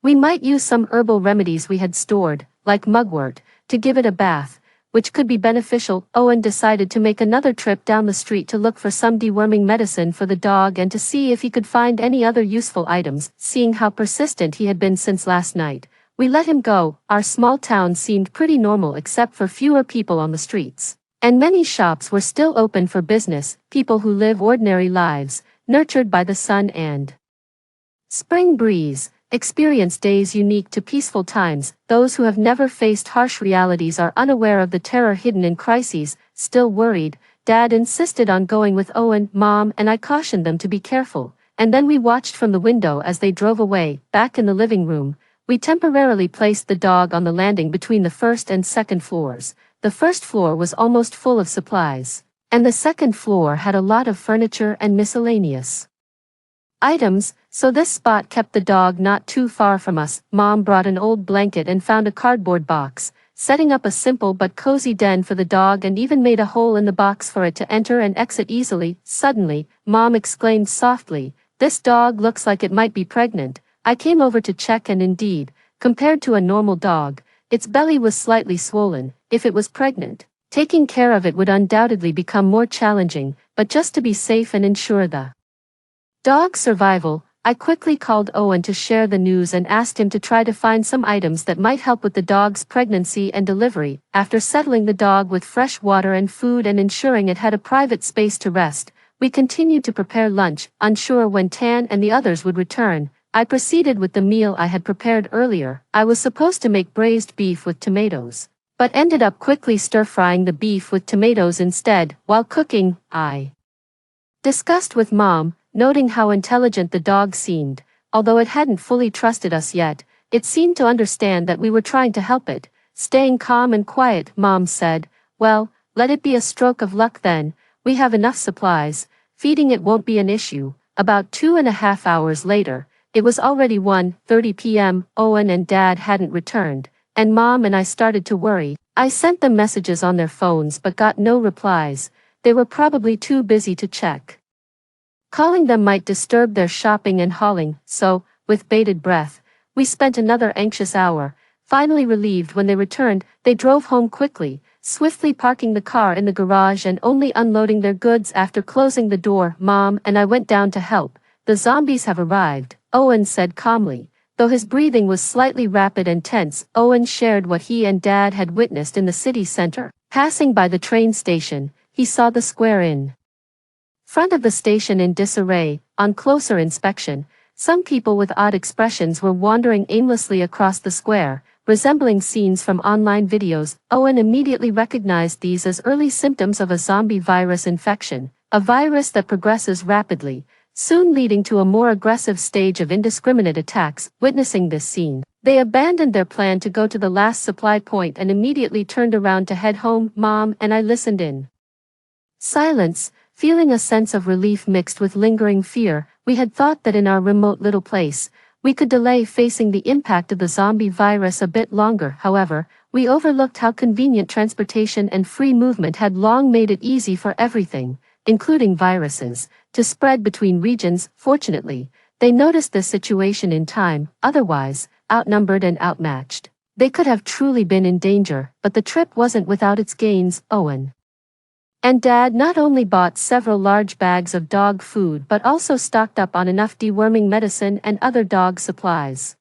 we might use some herbal remedies we had stored, like mugwort, to give it a bath, which could be beneficial. Owen decided to make another trip down the street to look for some deworming medicine for the dog and to see if he could find any other useful items. Seeing how persistent he had been since last night, we let him go. Our small town seemed pretty normal except for fewer people on the streets, and many shops were still open for business. People who live ordinary lives, nurtured by the sun and spring breeze, experience days unique to peaceful times. Those who have never faced harsh realities are unaware of the terror hidden in crises. Still worried, Dad insisted on going with Owen. Mom and I cautioned them to be careful, and then we watched from the window as they drove away. Back in the living room, we temporarily placed the dog on the landing between the first and second floors. The first floor was almost full of supplies, and the second floor had a lot of furniture and miscellaneous items, so this spot kept the dog not too far from us. Mom brought an old blanket and found a cardboard box, setting up a simple but cozy den for the dog and even made a hole in the box for it to enter and exit easily. Suddenly, Mom exclaimed softly, "This dog looks like it might be pregnant." I came over to check and indeed, compared to a normal dog, its belly was slightly swollen. If it was pregnant, taking care of it would undoubtedly become more challenging, but just to be safe and ensure the dog's survival, I quickly called Owen to share the news and asked him to try to find some items that might help with the dog's pregnancy and delivery. After settling the dog with fresh water and food and ensuring it had a private space to rest, we continued to prepare lunch. Unsure when Tan and the others would return, I proceeded with the meal I had prepared earlier. I was supposed to make braised beef with tomatoes, but ended up quickly stir-frying the beef with tomatoes instead. While cooking, I discussed with Mom, noting how intelligent the dog seemed. Although it hadn't fully trusted us yet, it seemed to understand that we were trying to help it. Staying calm and quiet, Mom said, "Well, let it be a stroke of luck then. We have enough supplies. Feeding it won't be an issue." About 2.5 hours later, it was already 1:30 p.m. Owen and Dad hadn't returned, and Mom and I started to worry. I sent them messages on their phones but got no replies. They were probably too busy to check. Calling them might disturb their shopping and hauling, so, with bated breath, we spent another anxious hour. Finally relieved when they returned, they drove home quickly, swiftly parking the car in the garage and only unloading their goods after closing the door. Mom and I went down to help. "The zombies have arrived," Owen said calmly, though his breathing was slightly rapid and tense. Owen shared what he and Dad had witnessed in the city center. Passing by the train station, he saw the square in front of the station in disarray. On closer inspection, some people with odd expressions were wandering aimlessly across the square, resembling scenes from online videos. Owen immediately recognized these as early symptoms of a zombie virus infection, a virus that progresses rapidly, soon leading to a more aggressive stage of indiscriminate attacks. Witnessing this scene, they abandoned their plan to go to the last supply point and immediately turned around to head home. Mom and I listened in silence, feeling a sense of relief mixed with lingering fear. We had thought that in our remote little place, We could delay facing the impact of the zombie virus a bit longer. However, we overlooked how convenient transportation and free movement had long made it easy for everything, including viruses, to spread between regions. Fortunately, they noticed this situation in time. Otherwise, outnumbered and outmatched, they could have truly been in danger. But the trip wasn't without its gains. Owen and Dad not only bought several large bags of dog food but also stocked up on enough deworming medicine and other dog supplies,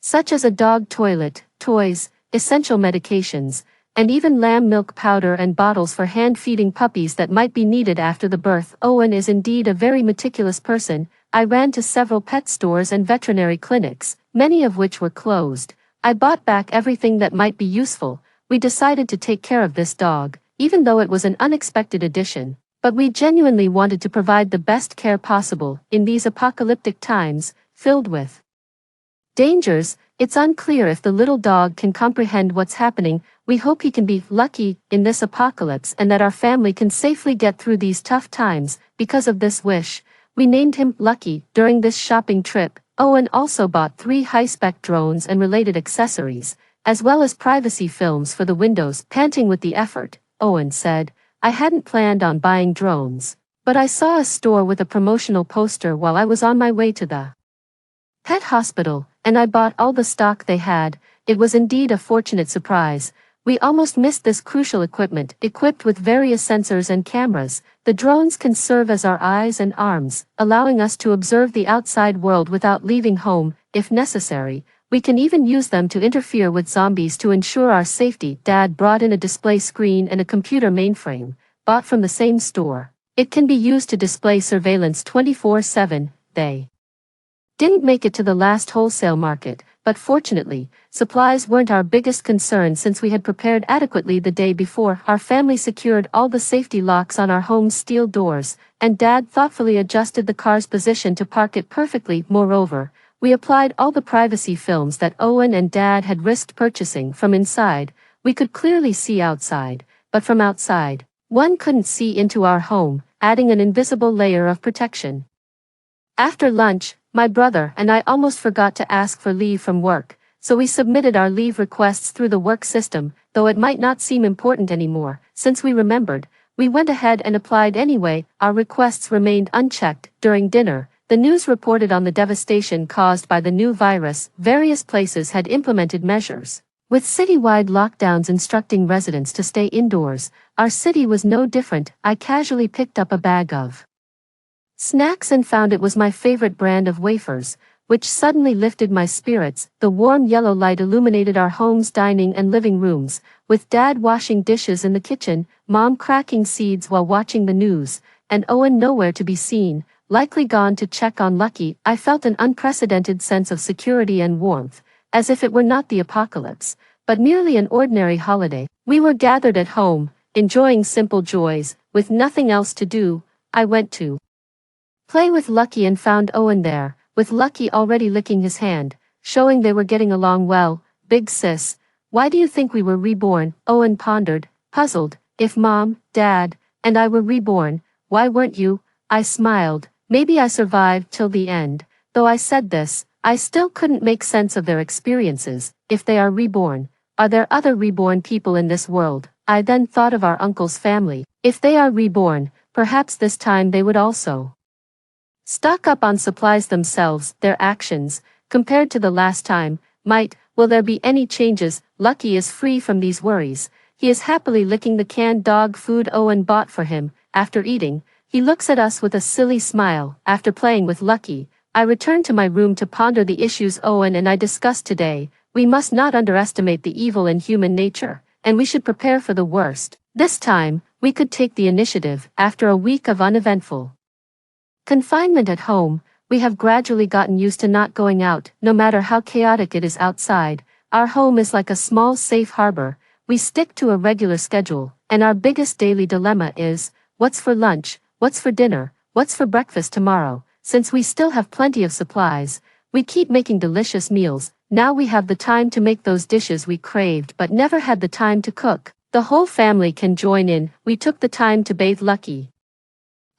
such as a dog toilet, toys, essential medications, and even lamb milk powder and bottles for hand-feeding puppies that might be needed after the birth. Owen is indeed a very meticulous person. I ran to several pet stores and veterinary clinics, many of which were closed. I bought back everything that might be useful. We decided to take care of this dog, even though it was an unexpected addition, but we genuinely wanted to provide the best care possible in these apocalyptic times, filled with dangers. It's unclear if the little dog can comprehend what's happening. We hope he can be lucky in this apocalypse and that our family can safely get through these tough times. Because of this wish, we named him Lucky. During this shopping trip, Owen also bought 3 high-spec drones and related accessories, as well as privacy films for the windows. Panting with the effort, Owen said, "I hadn't planned on buying drones, but I saw a store with a promotional poster while I was on my way to the pet hospital, and I bought all the stock they had." It was indeed a fortunate surprise. We almost missed this crucial equipment. Equipped with various sensors and cameras, the drones can serve as our eyes and arms, allowing us to observe the outside world without leaving home. If necessary, we can even use them to interfere with zombies to ensure our safety. Dad brought in a display screen and a computer mainframe, bought from the same store. It can be used to display surveillance 24/7. They didn't make it to the last wholesale market, but fortunately, supplies weren't our biggest concern since we had prepared adequately the day before. Our family secured all the safety locks on our home's steel doors, and Dad thoughtfully adjusted the car's position to park it perfectly. Moreover, we applied all the privacy films that Owen and Dad had risked purchasing. From inside, we could clearly see outside, but from outside, one couldn't see into our home, adding an invisible layer of protection. After lunch, my brother and I almost forgot to ask for leave from work, so we submitted our leave requests through the work system. Though it might not seem important anymore, since we remembered, we went ahead and applied anyway. Our requests remained unchecked. During dinner, the news reported on the devastation caused by the new virus. Various places had implemented measures, with citywide lockdowns instructing residents to stay indoors. Our city was no different. I casually picked up a bag of snacks and found it was my favorite brand of wafers, which suddenly lifted my spirits. The warm yellow light illuminated our home's dining and living rooms, with Dad washing dishes in the kitchen, Mom cracking seeds while watching the news, and Owen nowhere to be seen, likely gone to check on Lucky. I felt an unprecedented sense of security and warmth, as if it were not the apocalypse, but merely an ordinary holiday. We were gathered at home, enjoying simple joys, with nothing else to do. I went to play with Lucky and found Owen there, with Lucky already licking his hand, showing they were getting along well. "Big sis, why do you think we were reborn?" Owen pondered, puzzled. "If Mom, Dad, and I were reborn, why weren't you?" I smiled. Maybe I survived till the end. Though I said this, I still couldn't make sense of their experiences. If they are reborn, are there other reborn people in this world? I then thought of our uncle's family. If they are reborn, perhaps this time they would also stock up on supplies themselves. Their actions, compared to the last time, will there be any changes? Lucky is free from these worries. He is happily licking the canned dog food Owen bought for him. After eating, he looks at us with a silly smile. After playing with Lucky, I returned to my room to ponder the issues Owen and I discussed today. We must not underestimate the evil in human nature, and we should prepare for the worst. This time, we could take the initiative. After a week of uneventful confinement at home, we have gradually gotten used to not going out. No matter how chaotic it is outside, our home is like a small safe harbor. We stick to a regular schedule, and our biggest daily dilemma is, what's for lunch, what's for dinner, what's for breakfast tomorrow? Since we still have plenty of supplies, we keep making delicious meals. Now we have the time to make those dishes we craved but never had the time to cook. The whole family can join in. We took the time to bathe Lucky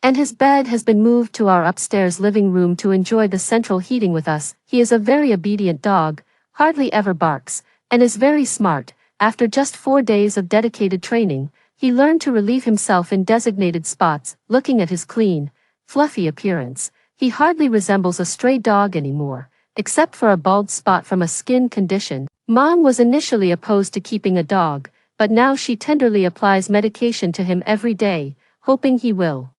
And his bed has been moved to our upstairs living room to enjoy the central heating with us. He is a very obedient dog, hardly ever barks, and is very smart. After just 4 days of dedicated training, he learned to relieve himself in designated spots. Looking at his clean, fluffy appearance, he hardly resembles a stray dog anymore, except for a bald spot from a skin condition. Mom was initially opposed to keeping a dog, but now she tenderly applies medication to him every day, hoping he will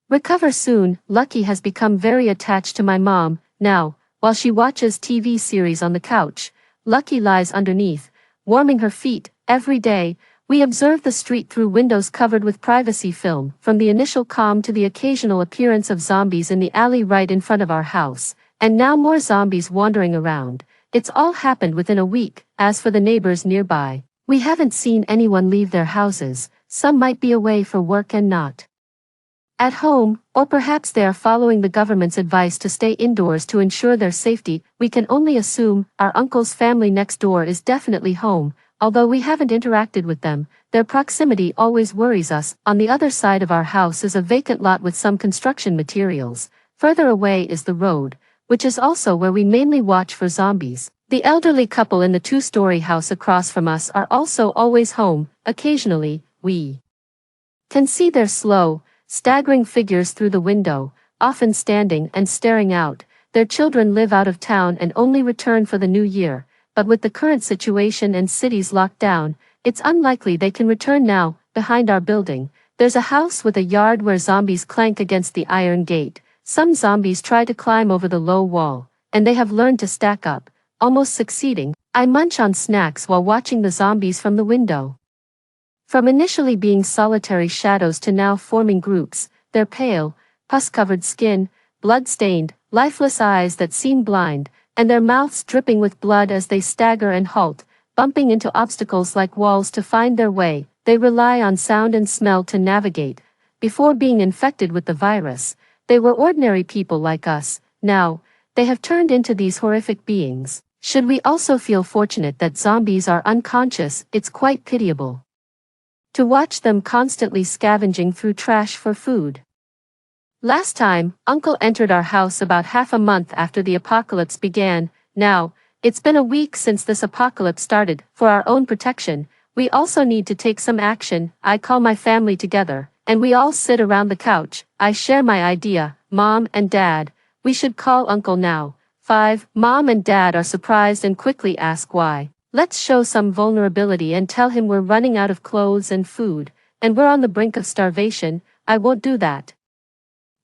recover soon. Lucky has become very attached to my mom. Now, while she watches TV series on the couch, Lucky lies underneath, warming her feet. Every day, we observe the street through windows covered with privacy film, from the initial calm to the occasional appearance of zombies in the alley right in front of our house, and now more zombies wandering around. It's all happened within a week. As for the neighbors nearby, we haven't seen anyone leave their houses. Some might be away for work and not at home, or perhaps they are following the government's advice to stay indoors to ensure their safety. We can only assume. Our uncle's family next door is definitely home, although we haven't interacted with them. Their proximity always worries us. On the other side of our house is a vacant lot with some construction materials. Further away is the road, which is also where we mainly watch for zombies. The elderly couple in the 2-story house across from us are also always home. Occasionally, we can see their slow, staggering figures through the window, often standing and staring out. Their children live out of town and only return for the new year, but with the current situation and cities locked down, it's unlikely they can return now. Behind our building, there's a house with a yard where zombies clank against the iron gate. Some zombies try to climb over the low wall, and they have learned to stack up, almost succeeding. I munch on snacks while watching the zombies from the window. From initially being solitary shadows to now forming groups, their pale, pus-covered skin, blood-stained, lifeless eyes that seem blind, and their mouths dripping with blood as they stagger and halt, bumping into obstacles like walls to find their way. They rely on sound and smell to navigate. Before being infected with the virus, they were ordinary people like us. Now, they have turned into these horrific beings. Should we also feel fortunate that zombies are unconscious? It's quite pitiable to watch them constantly scavenging through trash for food. Last time, Uncle entered our house about half a month after the apocalypse began. Now, it's been a week since this apocalypse started. For our own protection, we also need to take some action. I call my family together, and we all sit around the couch. I share my idea. Mom and Dad, we should call Uncle now. 5. Mom and Dad are surprised and quickly ask why. Let's show some vulnerability and tell him we're running out of clothes and food, and we're on the brink of starvation. I won't do that,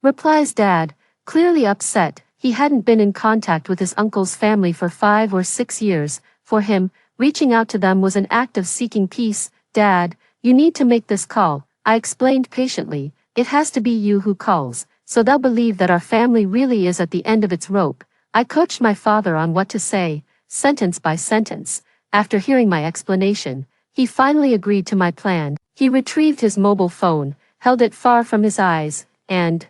replies Dad, clearly upset. He hadn't been in contact with his uncle's family for 5 or 6 years. For him, reaching out to them was an act of seeking peace. Dad, you need to make this call, I explained patiently. It has to be you who calls, so they'll believe that our family really is at the end of its rope. I coached my father on what to say, sentence by sentence. After hearing my explanation, he finally agreed to my plan. He retrieved his mobile phone, held it far from his eyes, and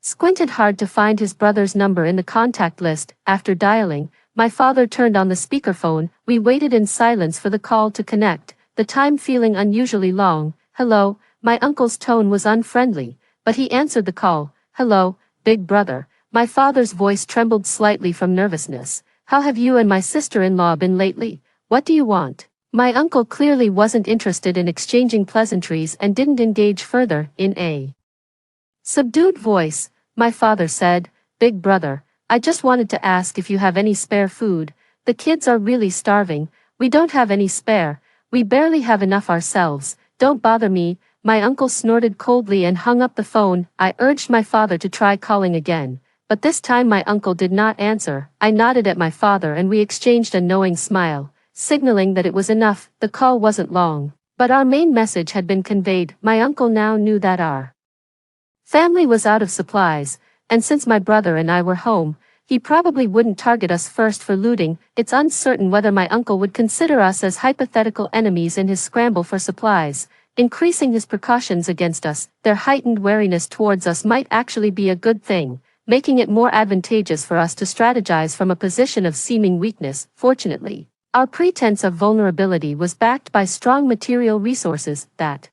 squinted hard to find his brother's number in the contact list. After dialing, my father turned on the speakerphone. We waited in silence for the call to connect, the time feeling unusually long. Hello, my uncle's tone was unfriendly, but he answered the call. Hello, big brother. My father's voice trembled slightly from nervousness. How have you and my sister-in-law been lately? What do you want? My uncle clearly wasn't interested in exchanging pleasantries and didn't engage further. In a subdued voice, my father said, Big brother, I just wanted to ask if you have any spare food. The kids are really starving. We don't have any spare. We barely have enough ourselves. Don't bother me. My uncle snorted coldly and hung up the phone. I urged my father to try calling again, but this time my uncle did not answer. I nodded at my father and we exchanged a knowing smile, signaling that it was enough. The call wasn't long, but our main message had been conveyed. My uncle now knew that our family was out of supplies, and since my brother and I were home, he probably wouldn't target us first for looting. It's uncertain whether my uncle would consider us as hypothetical enemies in his scramble for supplies, increasing his precautions against us. Their heightened wariness towards us might actually be a good thing, making it more advantageous for us to strategize from a position of seeming weakness. Fortunately, our pretense of vulnerability was backed by strong material resources. That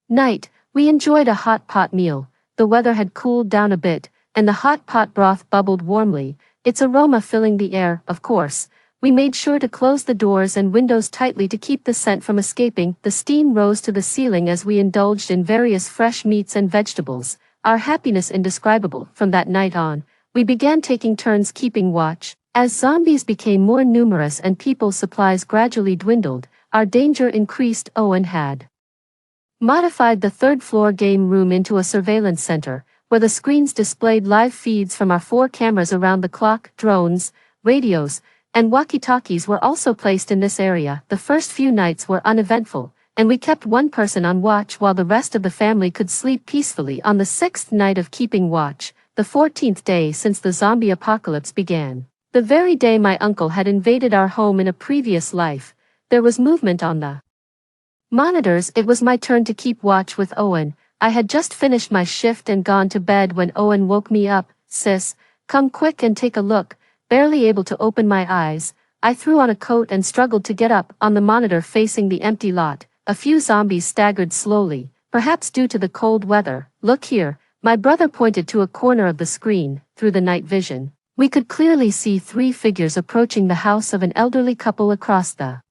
night, We enjoyed a hot pot meal. The weather had cooled down a bit, and the hot pot broth bubbled warmly, its aroma filling the air. Of course, we made sure to close the doors and windows tightly to keep the scent from escaping. The steam rose to the ceiling as we indulged in various fresh meats and vegetables, our happiness indescribable. From that night on, we began taking turns keeping watch. As zombies became more numerous and people's supplies gradually dwindled, our danger increased. Owen had modified the third-floor game room into a surveillance center, where the screens displayed live feeds from our 4 cameras around the clock. Drones, radios, and walkie-talkies were also placed in this area. The first few nights were uneventful, and we kept one person on watch while the rest of the family could sleep peacefully. On the 6th night of keeping watch, the 14th day since the zombie apocalypse began, the very day my uncle had invaded our home in a previous life, there was movement on the monitors. It was my turn to keep watch with Owen. I had just finished my shift and gone to bed when Owen woke me up. "Sis, come quick and take a look." Barely able to open my eyes, I threw on a coat and struggled to get up. On the monitor facing the empty lot, a few zombies staggered slowly, perhaps due to the cold weather. "Look here," my brother pointed to a corner of the screen. Through the night vision, we could clearly see 3 figures approaching the house of an elderly couple across the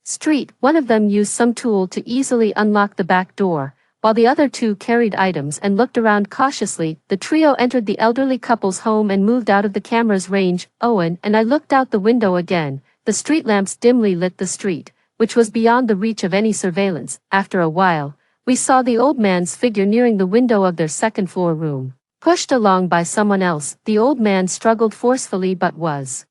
street. One of them used some tool to easily unlock the back door, while the other 2 carried items and looked around cautiously. The trio entered the elderly couple's home and moved out of the camera's range. Owen and I looked out the window again. The street lamps dimly lit the street, which was beyond the reach of any surveillance. After a while, we saw the old man's figure nearing the window of their second-floor room. Pushed along by someone else, the old man struggled forcefully but was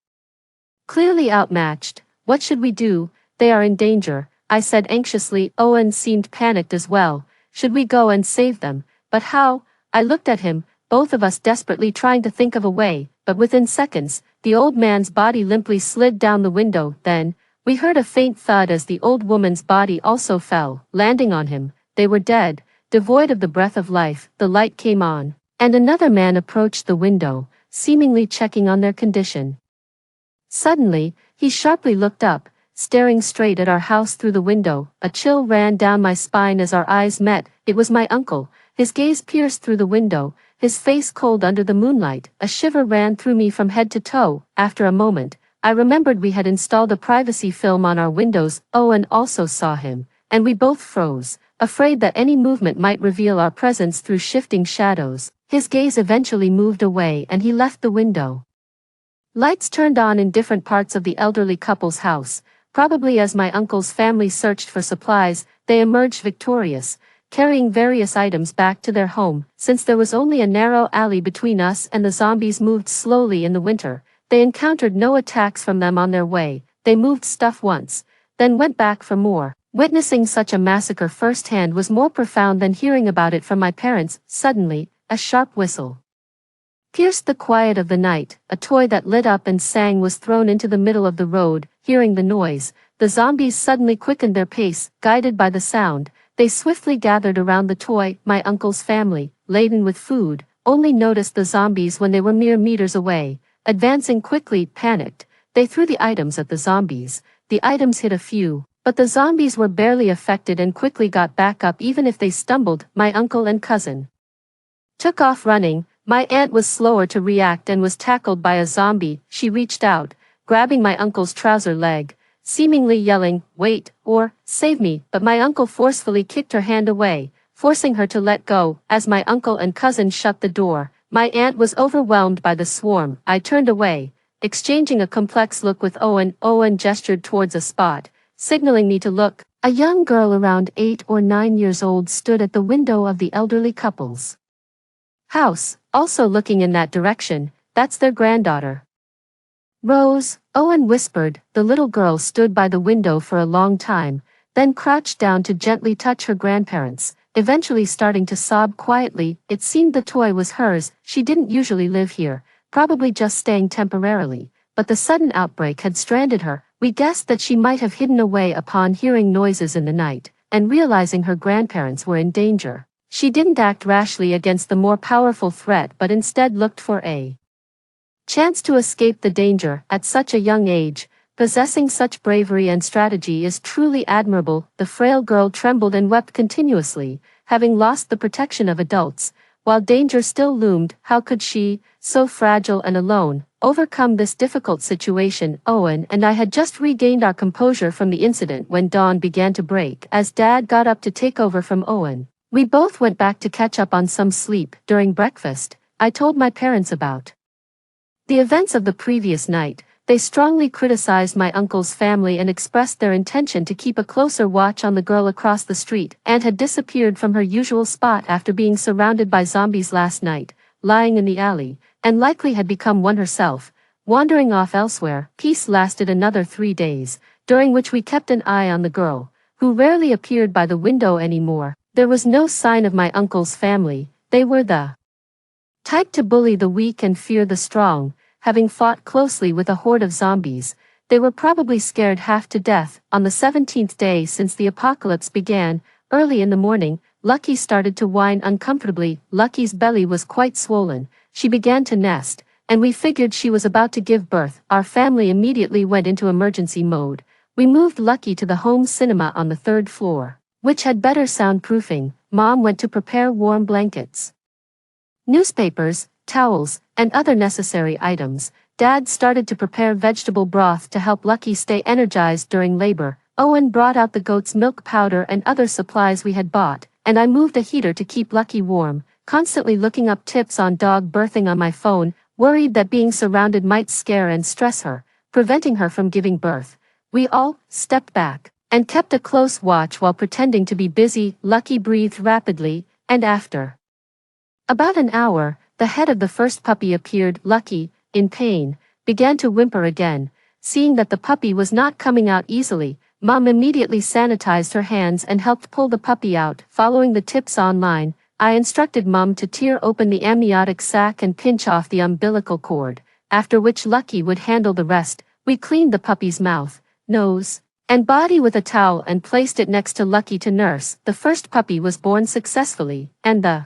clearly outmatched. "What should we do? They are in danger," I said anxiously. Owen seemed panicked as well. "Should we go and save them? But how?" I looked at him, both of us desperately trying to think of a way, but within seconds, the old man's body limply slid down the window. Then, we heard a faint thud as the old woman's body also fell, landing on him. They were dead, devoid of the breath of life. The light came on, and another man approached the window, seemingly checking on their condition. Suddenly, he sharply looked up, staring straight at our house through the window. A chill ran down my spine as our eyes met. It was my uncle. His gaze pierced through the window, his face cold under the moonlight. A shiver ran through me from head to toe. After a moment, I remembered we had installed a privacy film on our windows. Owen also saw him, and we both froze, afraid that any movement might reveal our presence through shifting shadows. His gaze eventually moved away and he left the window. Lights turned on in different parts of the elderly couple's house. Probably as my uncle's family searched for supplies, they emerged victorious, carrying various items back to their home. Since there was only a narrow alley between us and the zombies moved slowly in the winter, they encountered no attacks from them on their way. They moved stuff once, then went back for more. Witnessing such a massacre firsthand was more profound than hearing about it from my parents. Suddenly, a sharp whistle pierced the quiet of the night. A toy that lit up and sang was thrown into the middle of the road. Hearing the noise, the zombies suddenly quickened their pace. Guided by the sound, they swiftly gathered around the toy. My uncle's family, laden with food, only noticed the zombies when they were mere meters away. Advancing quickly, panicked, they threw the items at the zombies. The items hit a few, but the zombies were barely affected and quickly got back up. Even if they stumbled, my uncle and cousin took off running. My aunt was slower to react and was tackled by a zombie. She reached out, grabbing my uncle's trouser leg, seemingly yelling, "Wait," or "Save me," but my uncle forcefully kicked her hand away, forcing her to let go. As my uncle and cousin shut the door, my aunt was overwhelmed by the swarm. I turned away, exchanging a complex look with Owen. Owen gestured towards a spot, signaling me to look. A young girl around 8 or 9 years old stood at the window of the elderly couple's house, also looking in that direction. "That's their granddaughter." "Rose," Owen whispered. The little girl stood by the window for a long time, then crouched down to gently touch her grandparents, eventually starting to sob quietly. It seemed the toy was hers. She didn't usually live here, probably just staying temporarily, but the sudden outbreak had stranded her. We guessed that she might have hidden away upon hearing noises in the night, and realizing her grandparents were in danger. She didn't act rashly against the more powerful threat but instead looked for a chance to escape the danger. At such a young age, possessing such bravery and strategy is truly admirable. The frail girl trembled and wept continuously, having lost the protection of adults. While danger still loomed, how could she, so fragile and alone, overcome this difficult situation? Owen and I had just regained our composure from the incident when dawn began to break as Dad got up to take over from Owen. We both went back to catch up on some sleep. During breakfast, I told my parents about the events of the previous night. They strongly criticized my uncle's family and expressed their intention to keep a closer watch on the girl across the street. Aunt had disappeared from her usual spot after being surrounded by zombies last night, lying in the alley, and likely had become one herself, wandering off elsewhere. Peace lasted another 3 days, during which we kept an eye on the girl, who rarely appeared by the window anymore. There was no sign of my uncle's family. They were the type to bully the weak and fear the strong. Having fought closely with a horde of zombies, they were probably scared half to death. On the 17th day since the apocalypse began, early in the morning, Lucky started to whine uncomfortably. Lucky's belly was quite swollen. She began to nest, and we figured she was about to give birth. Our family immediately went into emergency mode. We moved Lucky to the home cinema on the 3rd floor, which had better soundproofing. Mom went to prepare warm blankets, newspapers, towels, and other necessary items. Dad started to prepare vegetable broth to help Lucky stay energized during labor. Owen brought out the goat's milk powder and other supplies we had bought, and I moved a heater to keep Lucky warm, constantly looking up tips on dog birthing on my phone, worried that being surrounded might scare and stress her, preventing her from giving birth. We all stepped back and kept a close watch while pretending to be busy. Lucky breathed rapidly, and after about an hour, the head of the first puppy appeared. Lucky, in pain, began to whimper again. Seeing that the puppy was not coming out easily, Mom immediately sanitized her hands and helped pull the puppy out. Following the tips online, I instructed Mom to tear open the amniotic sac and pinch off the umbilical cord, after which Lucky would handle the rest. We cleaned the puppy's mouth, nose, and body with a towel and placed it next to Lucky to nurse. The first puppy was born successfully, and the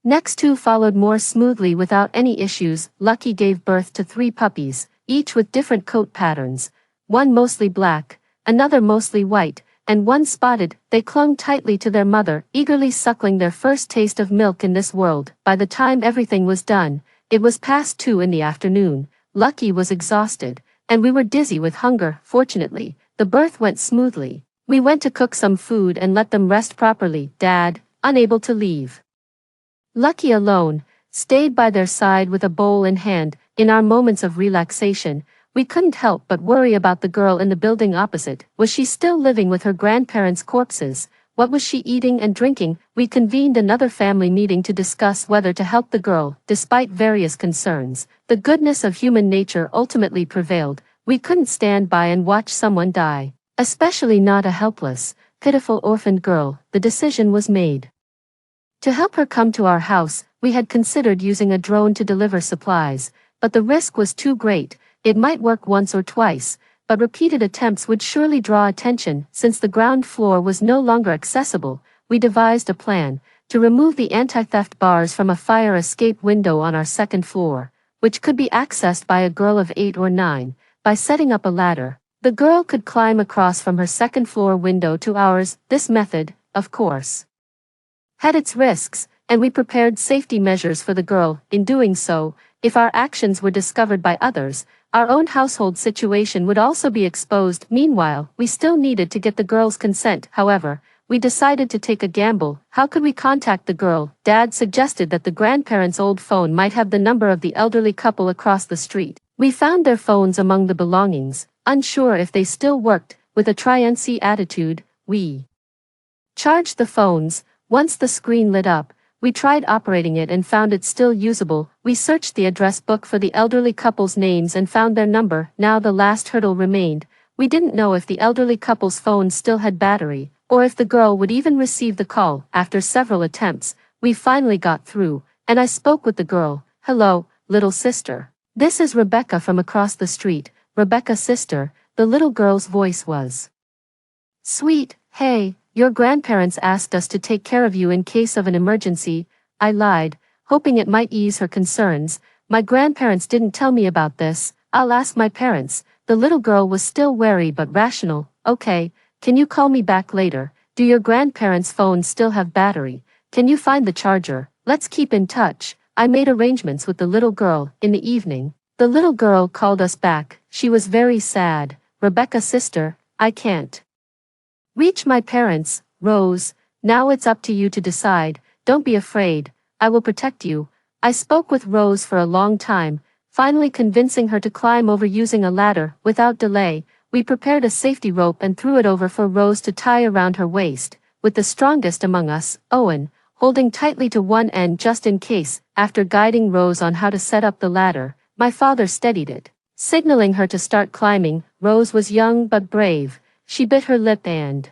next 2 followed more smoothly without any issues. Lucky gave birth to 3 puppies, each with different coat patterns, one mostly black, another mostly white, and one spotted. They clung tightly to their mother, eagerly suckling their first taste of milk in this world. By the time everything was done, it was past 2 in the afternoon. Lucky was exhausted, and we were dizzy with hunger. Fortunately, the birth went smoothly. We went to cook some food and let them rest properly. Dad, unable to leave Lucky alone, stayed by their side with a bowl in hand. In our moments of relaxation, we couldn't help but worry about the girl in the building opposite. Was she still living with her grandparents' corpses? What was she eating and drinking? We convened another family meeting to discuss whether to help the girl. Despite various concerns, the goodness of human nature ultimately prevailed. We couldn't stand by and watch someone die, especially not a helpless, pitiful orphaned girl. The decision was made to help her come to our house. We had considered using a drone to deliver supplies, but the risk was too great. It might work once or twice, but repeated attempts would surely draw attention. Since the ground floor was no longer accessible, we devised a plan to remove the anti-theft bars from a fire escape window on our 2nd floor, which could be accessed by a girl of 8 or 9, by setting up a ladder. The girl could climb across from her 2nd floor window to ours. This method, of course, had its risks, and we prepared safety measures for the girl. In doing so, if our actions were discovered by others, our own household situation would also be exposed. Meanwhile, we still needed to get the girl's consent. However, we decided to take a gamble. How could we contact the girl? Dad suggested that the grandparents' old phone might have the number of the elderly couple across the street. We found their phones among the belongings, unsure if they still worked. With a try-and-see attitude, we charged the phones. Once the screen lit up, we tried operating it and found it still usable. We searched the address book for the elderly couple's names and found their number. Now the last hurdle remained. We didn't know if the elderly couple's phone still had battery, or if the girl would even receive the call. After several attempts, we finally got through, and I spoke with the girl. "Hello, little sister. This is Rebecca from across the street." Rebecca, sister, the little girl's voice was sweet. "Hey, your grandparents asked us to take care of you in case of an emergency." I lied, hoping it might ease her concerns. "My grandparents didn't tell me about this. I'll ask my parents." The little girl was still wary but rational. "Okay, can you call me back later?" Do your grandparents' phones still have battery? Can you find the charger? Let's keep in touch. I made arrangements with the little girl. In the evening, the little girl called us back. She was very sad. Rebecca, sister, I can't reach my parents. Rose, now it's up to you to decide. Don't be afraid. I will protect you. I spoke with Rose for a long time, finally convincing her to climb over using a ladder. Without delay, we prepared a safety rope and threw it over for Rose to tie around her waist, with the strongest among us, Owen, holding tightly to one end just in case. After guiding Rose on how to set up the ladder, my father steadied it, signaling her to start climbing. Rose was young but brave. She bit her lip and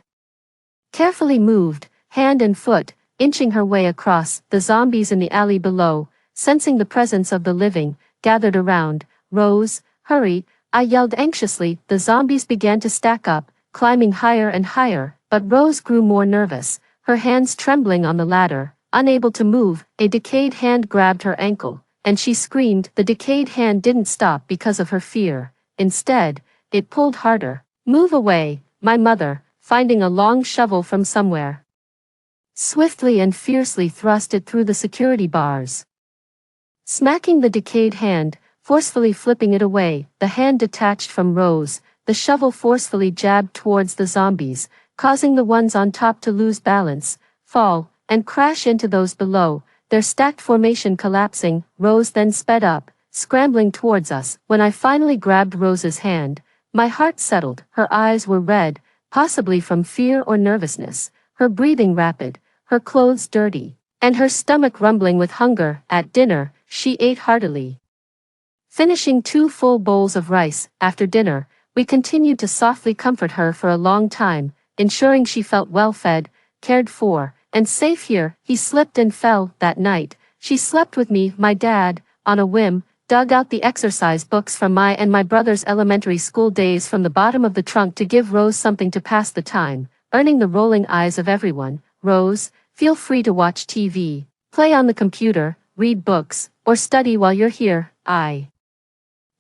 carefully moved, hand and foot, inching her way across. The zombies in the alley below, sensing the presence of the living, gathered around. Rose, hurry, I yelled anxiously. The zombies began to stack up, climbing higher and higher, but Rose grew more nervous, her hands trembling on the ladder. Unable to move, a decayed hand grabbed her ankle, and she screamed. The decayed hand didn't stop because of her fear. Instead, it pulled harder. Move away, my mother, finding a long shovel from somewhere, swiftly and fiercely thrust it through the security bars, smacking the decayed hand, forcefully flipping it away. The hand detached from Rose, the shovel forcefully jabbed towards the zombies, causing the ones on top to lose balance, fall, and crash into those below, their stacked formation collapsing. Rose then sped up, scrambling towards us. When I finally grabbed Rose's hand, my heart settled. Her eyes were red, possibly from fear or nervousness, her breathing rapid, her clothes dirty, and her stomach rumbling with hunger. At dinner, she ate heartily, finishing 2 full bowls of rice. After dinner, we continued to softly comfort her for a long time, ensuring she felt well fed, cared for, and safe here. He slipped and fell. That night, she slept with me. My dad, on a whim, dug out the exercise books from my and my brother's elementary school days from the bottom of the trunk to give Rose something to pass the time, earning the rolling eyes of everyone. Rose, feel free to watch TV, play on the computer, read books, or study while you're here, I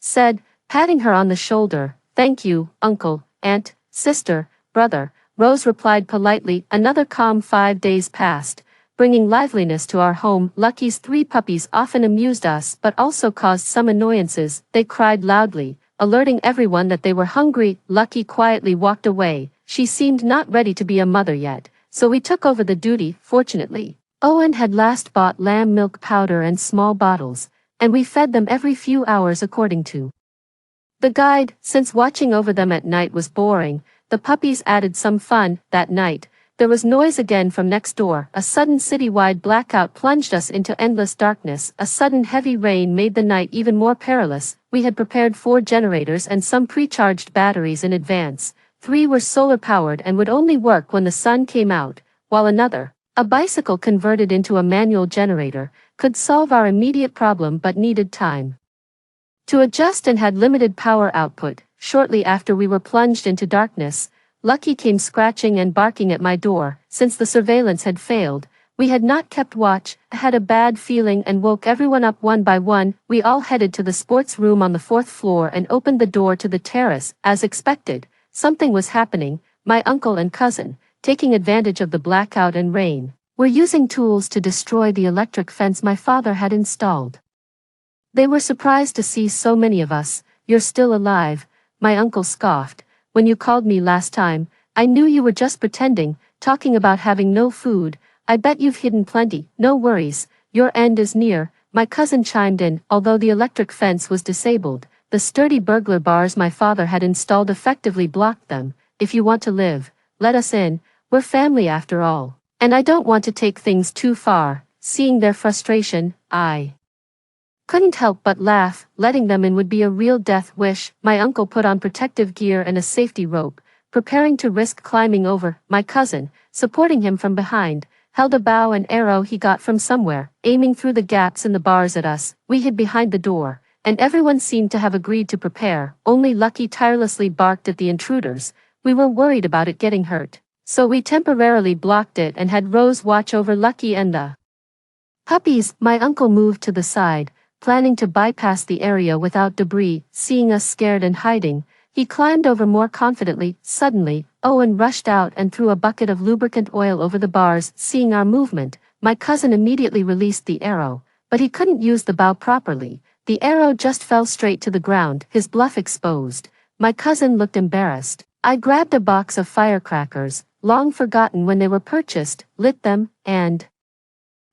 said, patting her on the shoulder. Thank you, uncle, aunt, sister, brother. Rose replied politely. Another calm 5 days passed, bringing liveliness to our home. Lucky's 3 puppies often amused us but also caused some annoyances. They cried loudly, alerting everyone that they were hungry. Lucky quietly walked away. She seemed not ready to be a mother yet, so we took over the duty. Fortunately, Owen had last bought lamb milk powder and small bottles, and we fed them every few hours according to the guide. Since watching over them at night was boring, the puppies added some fun. That night, there was noise again from next door. A sudden citywide blackout plunged us into endless darkness. A sudden heavy rain made the night even more perilous. We had prepared 4 generators and some pre-charged batteries in advance. 3 were solar-powered and would only work when the sun came out, while another, a bicycle converted into a manual generator, could solve our immediate problem but needed time to adjust and had limited power output. Shortly after we were plunged into darkness, Lucky came scratching and barking at my door. Since the surveillance had failed, we had not kept watch, had a bad feeling and woke everyone up one by one. We all headed to the sports room on the 4th floor and opened the door to the terrace. As expected, something was happening. My uncle and cousin, taking advantage of the blackout and rain, were using tools to destroy the electric fence my father had installed. They were surprised to see so many of us. You're still alive, my uncle scoffed. When you called me last time, I knew you were just pretending, talking about having no food. I bet you've hidden plenty. No worries, your end is near, my cousin chimed in. Although the electric fence was disabled, the sturdy burglar bars my father had installed effectively blocked them. If you want to live, let us in. We're family after all. And I don't want to take things too far. Seeing their frustration, I couldn't help but laugh. Letting them in would be a real death wish. My uncle put on protective gear and a safety rope, preparing to risk climbing over. My cousin, supporting him from behind, held a bow and arrow he got from somewhere, aiming through the gaps in the bars at us. We hid behind the door, and everyone seemed to have agreed to prepare. Only Lucky tirelessly barked at the intruders. We were worried about it getting hurt, so we temporarily blocked it and had Rose watch over Lucky and the puppies. My uncle moved to the side, planning to bypass the area without debris. Seeing us scared and hiding, he climbed over more confidently. Suddenly, Owen rushed out and threw a bucket of lubricant oil over the bars. Seeing our movement, my cousin immediately released the arrow, but he couldn't use the bow properly. The arrow just fell straight to the ground, his bluff exposed. My cousin looked embarrassed. I grabbed a box of firecrackers, long forgotten when they were purchased, lit them, and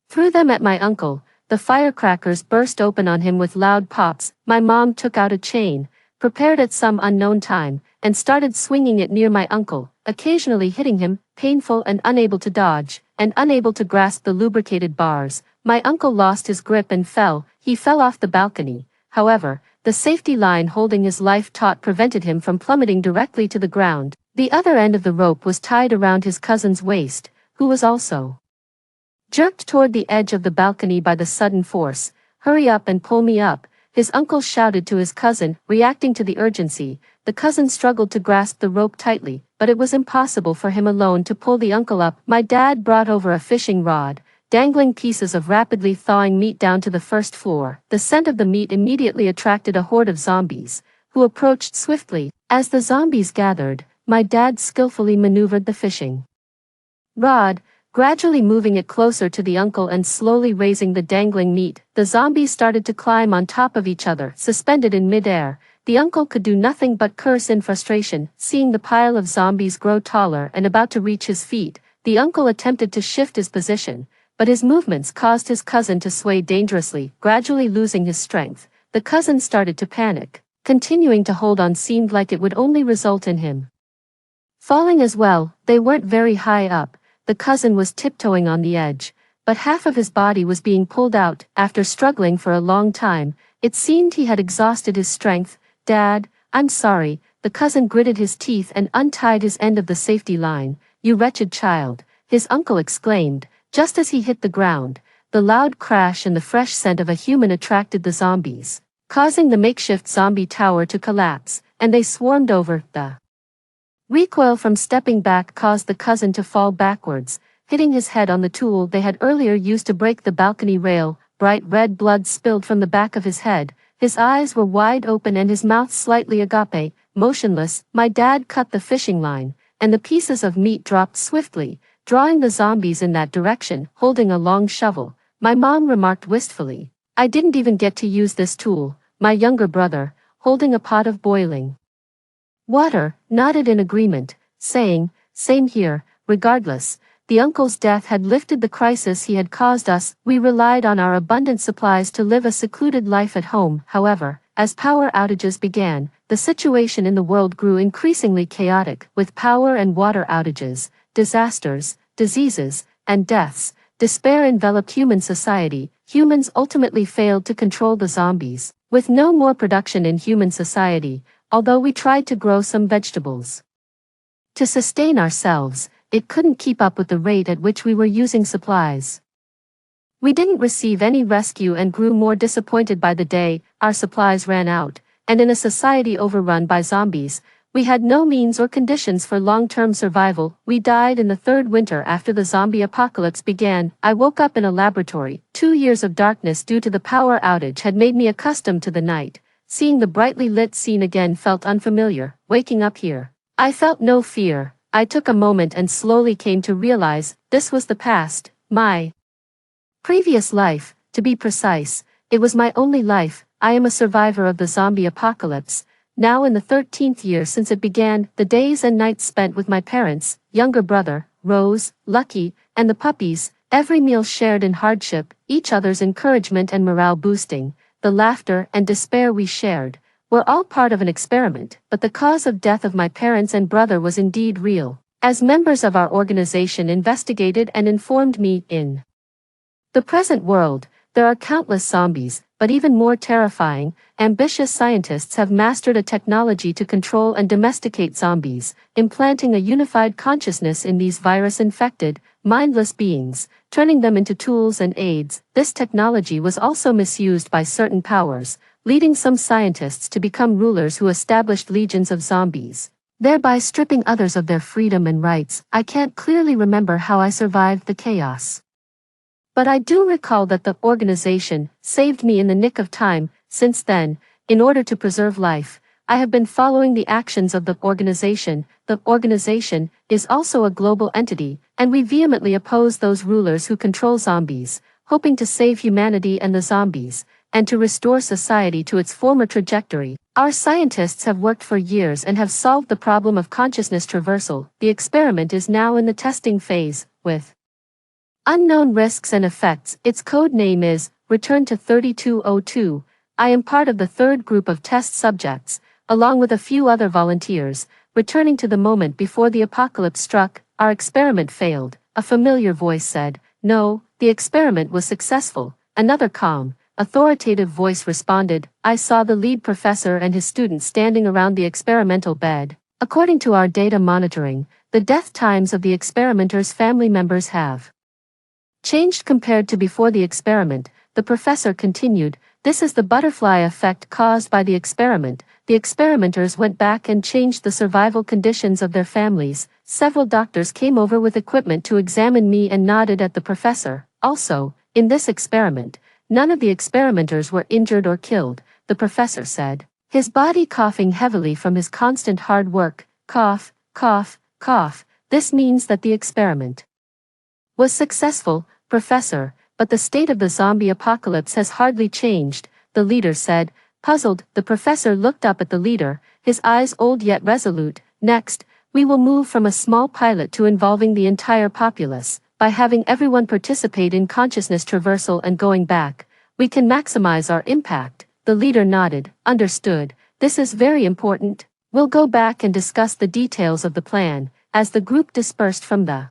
threw them at my uncle. The firecrackers burst open on him with loud pops. My mom took out a chain, prepared at some unknown time, and started swinging it near my uncle, occasionally hitting him, painful and unable to dodge, and unable to grasp the lubricated bars. My uncle lost his grip and fell. He fell off the balcony. However, the safety line holding his life taut prevented him from plummeting directly to the ground. The other end of the rope was tied around his cousin's waist, who was also jerked toward the edge of the balcony by the sudden force. "Hurry up and pull me up," his uncle shouted to his cousin, reacting to the urgency. The cousin struggled to grasp the rope tightly, but it was impossible for him alone to pull the uncle up. My dad brought over a fishing rod, dangling pieces of rapidly thawing meat down to the first floor. The scent of the meat immediately attracted a horde of zombies, who approached swiftly. As the zombies gathered, my dad skillfully maneuvered the fishing rod, gradually moving it closer to the uncle and slowly raising the dangling meat. The zombies started to climb on top of each other, suspended in midair. The uncle could do nothing but curse in frustration. Seeing the pile of zombies grow taller and about to reach his feet, the uncle attempted to shift his position, but his movements caused his cousin to sway dangerously. Gradually losing his strength, the cousin started to panic. Continuing to hold on seemed like it would only result in him falling as well. They weren't very high up. The cousin was tiptoeing on the edge, but half of his body was being pulled out. After struggling for a long time, it seemed he had exhausted his strength. "Dad, I'm sorry." The cousin gritted his teeth and untied his end of the safety line. "You wretched child," his uncle exclaimed, just as he hit the ground. The loud crash and the fresh scent of a human attracted the zombies, causing the makeshift zombie tower to collapse, and they swarmed over. The recoil from stepping back caused the cousin to fall backwards, hitting his head on the tool they had earlier used to break the balcony rail. Bright red blood spilled from the back of his head. His eyes were wide open and his mouth slightly agape, motionless. My dad cut the fishing line, and the pieces of meat dropped swiftly, drawing the zombies in that direction, holding a long shovel. My mom remarked wistfully, "I didn't even get to use this tool." My younger brother, holding a pot of boiling water, nodded in agreement, saying, "Same here." Regardless, the uncle's death had lifted the crisis he had caused us. We relied on our abundant supplies to live a secluded life at home. However, as power outages began, the situation in the world grew increasingly chaotic. With power and water outages, disasters, diseases, and deaths, despair enveloped human society. Humans ultimately failed to control the zombies. With no more production in human society, although we tried to grow some vegetables to sustain ourselves, it couldn't keep up with the rate at which we were using supplies. We didn't receive any rescue and grew more disappointed by the day. Our supplies ran out, and in a society overrun by zombies, we had no means or conditions for long-term survival. We died in the third winter after the zombie apocalypse began. I woke up in a laboratory. 2 years of darkness due to the power outage had made me accustomed to the night. Seeing the brightly lit scene again felt unfamiliar. Waking up here, I felt no fear. I took a moment and slowly came to realize this was the past, my previous life. To be precise, it was my only life. I am a survivor of the zombie apocalypse, now in the 13th year since it began. The days and nights spent with my parents, younger brother, Rose, Lucky, and the puppies, every meal shared in hardship, each other's encouragement and morale boosting, the laughter and despair we shared, were all part of an experiment. But the cause of death of my parents and brother was indeed real. As members of our organization investigated and informed me, in the present world, there are countless zombies, but even more terrifying, ambitious scientists have mastered a technology to control and domesticate zombies, implanting a unified consciousness in these virus-infected, mindless beings, turning them into tools and aids. This technology was also misused by certain powers, leading some scientists to become rulers who established legions of zombies, thereby stripping others of their freedom and rights. I can't clearly remember how I survived the chaos, but I do recall that the organization saved me in the nick of time. Since then, in order to preserve life, I have been following the actions of the organization. The organization is also a global entity, and we vehemently oppose those rulers who control zombies, hoping to save humanity and the zombies, and to restore society to its former trajectory. Our scientists have worked for years and have solved the problem of consciousness traversal. The experiment is now in the testing phase, with unknown risks and effects. Its code name is Return to 3202. I am part of the third group of test subjects, along with a few other volunteers, returning to the moment before the apocalypse struck. Our experiment failed, a familiar voice said. No, the experiment was successful, another calm, authoritative voice responded. I saw the lead professor and his students standing around the experimental bed. According to our data monitoring, the death times of the experimenters' family members have changed compared to before the experiment. The professor continued, this is the butterfly effect caused by the experiment. The experimenters went back and changed the survival conditions of their families. Several doctors came over with equipment to examine me and nodded at the professor. Also, in this experiment, none of the experimenters were injured or killed, the professor said, his body coughing heavily from his constant hard work. Cough, cough, cough. This means that the experiment was successful, Professor, but the state of the zombie apocalypse has hardly changed, the leader said. Puzzled, the professor looked up at the leader, his eyes old yet resolute. Next, we will move from a small pilot to involving the entire populace. By having everyone participate in consciousness traversal and going back, we can maximize our impact. The leader nodded. Understood. This is very important. We'll go back and discuss the details of the plan. As the group dispersed from the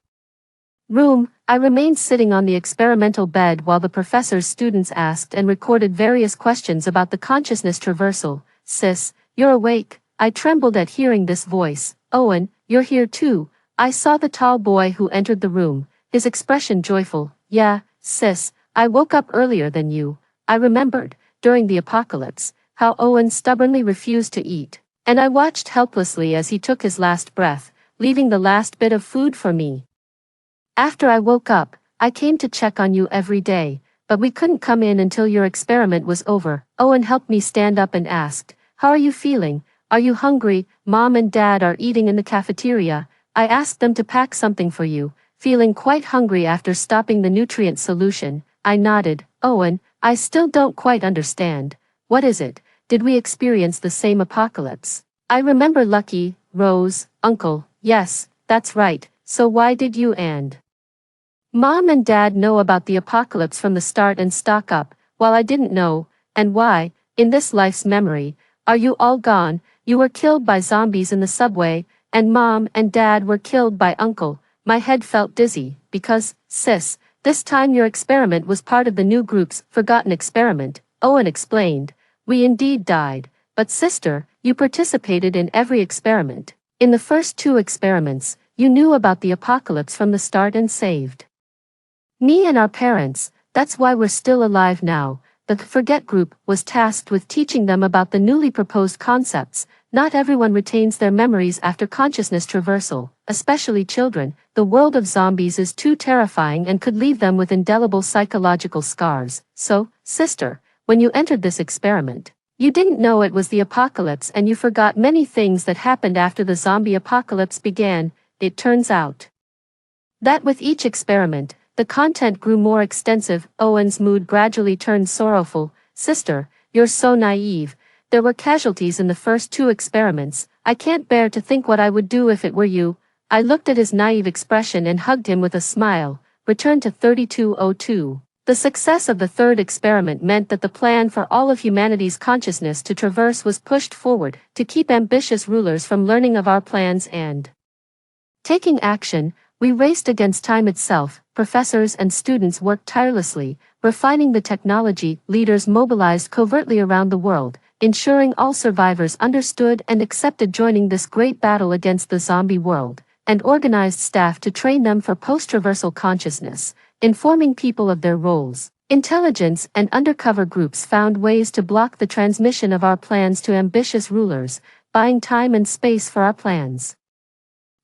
room, I remained sitting on the experimental bed while the professor's students asked and recorded various questions about the consciousness traversal. Sis, you're awake. I trembled at hearing this voice. Owen, you're here too. I saw the tall boy who entered the room, his expression joyful. Yeah, sis, I woke up earlier than you. I remembered, during the apocalypse, how Owen stubbornly refused to eat, and I watched helplessly as he took his last breath, leaving the last bit of food for me. After I woke up, I came to check on you every day, but we couldn't come in until your experiment was over. Owen helped me stand up and asked, how are you feeling? Are you hungry? Mom and Dad are eating in the cafeteria. I asked them to pack something for you, feeling quite hungry after stopping the nutrient solution. I nodded. Owen, I still don't quite understand. What is it? Did we experience the same apocalypse? I remember Lucky, Rose, Uncle. Yes, that's right. So why did you and Mom and Dad know about the apocalypse from the start and stock up, while I didn't know? And why, in this life's memory, are you all gone? You were killed by zombies in the subway, and Mom and Dad were killed by Uncle. My head felt dizzy, because, sis, this time your experiment was part of the new group's forgotten experiment. Owen explained. We indeed died, but sister, you participated in every experiment. In the first two experiments, you knew about the apocalypse from the start and saved me and our parents. That's why we're still alive now. The Forget group was tasked with teaching them about the newly proposed concepts. Not everyone retains their memories after consciousness traversal, especially children. The world of zombies is too terrifying and could leave them with indelible psychological scars. So, sister, when you entered this experiment, you didn't know it was the apocalypse and you forgot many things that happened after the zombie apocalypse began. It turns out that with each experiment, the content grew more extensive. Owen's mood gradually turned sorrowful. Sister, you're so naive. There were casualties in the first two experiments. I can't bear to think what I would do if it were you. I looked at his naive expression and hugged him with a smile. Return to 3202. The success of the third experiment meant that the plan for all of humanity's consciousness to traverse was pushed forward to keep ambitious rulers from learning of our plans and taking action. We raced against time itself. Professors and students worked tirelessly, refining the technology. Leaders mobilized covertly around the world, ensuring all survivors understood and accepted joining this great battle against the zombie world, and organized staff to train them for post-traversal consciousness, informing people of their roles. Intelligence and undercover groups found ways to block the transmission of our plans to ambitious rulers, buying time and space for our plans.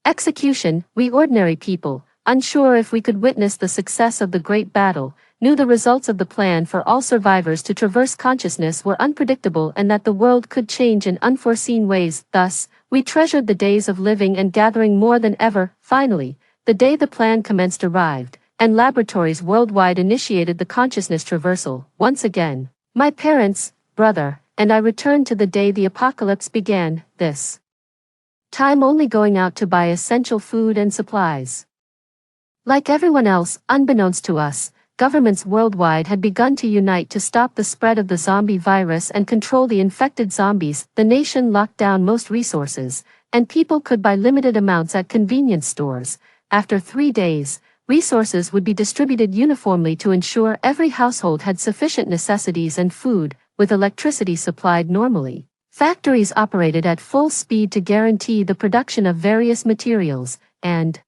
Execution. We ordinary people, unsure if we could witness the success of the great battle, knew the results of the plan for all survivors to traverse consciousness were unpredictable and that the world could change in unforeseen ways. Thus, we treasured the days of living and gathering more than ever. Finally, the day the plan commenced arrived, and laboratories worldwide initiated the consciousness traversal. Once again, my parents, brother, and I returned to the day the apocalypse began, this time only going out to buy essential food and supplies. Like everyone else, unbeknownst to us, governments worldwide had begun to unite to stop the spread of the zombie virus and control the infected zombies. The nation locked down most resources, and people could buy limited amounts at convenience stores. After 3 days, resources would be distributed uniformly to ensure every household had sufficient necessities and food, with electricity supplied normally. Factories operated at full speed to guarantee the production of various materials, and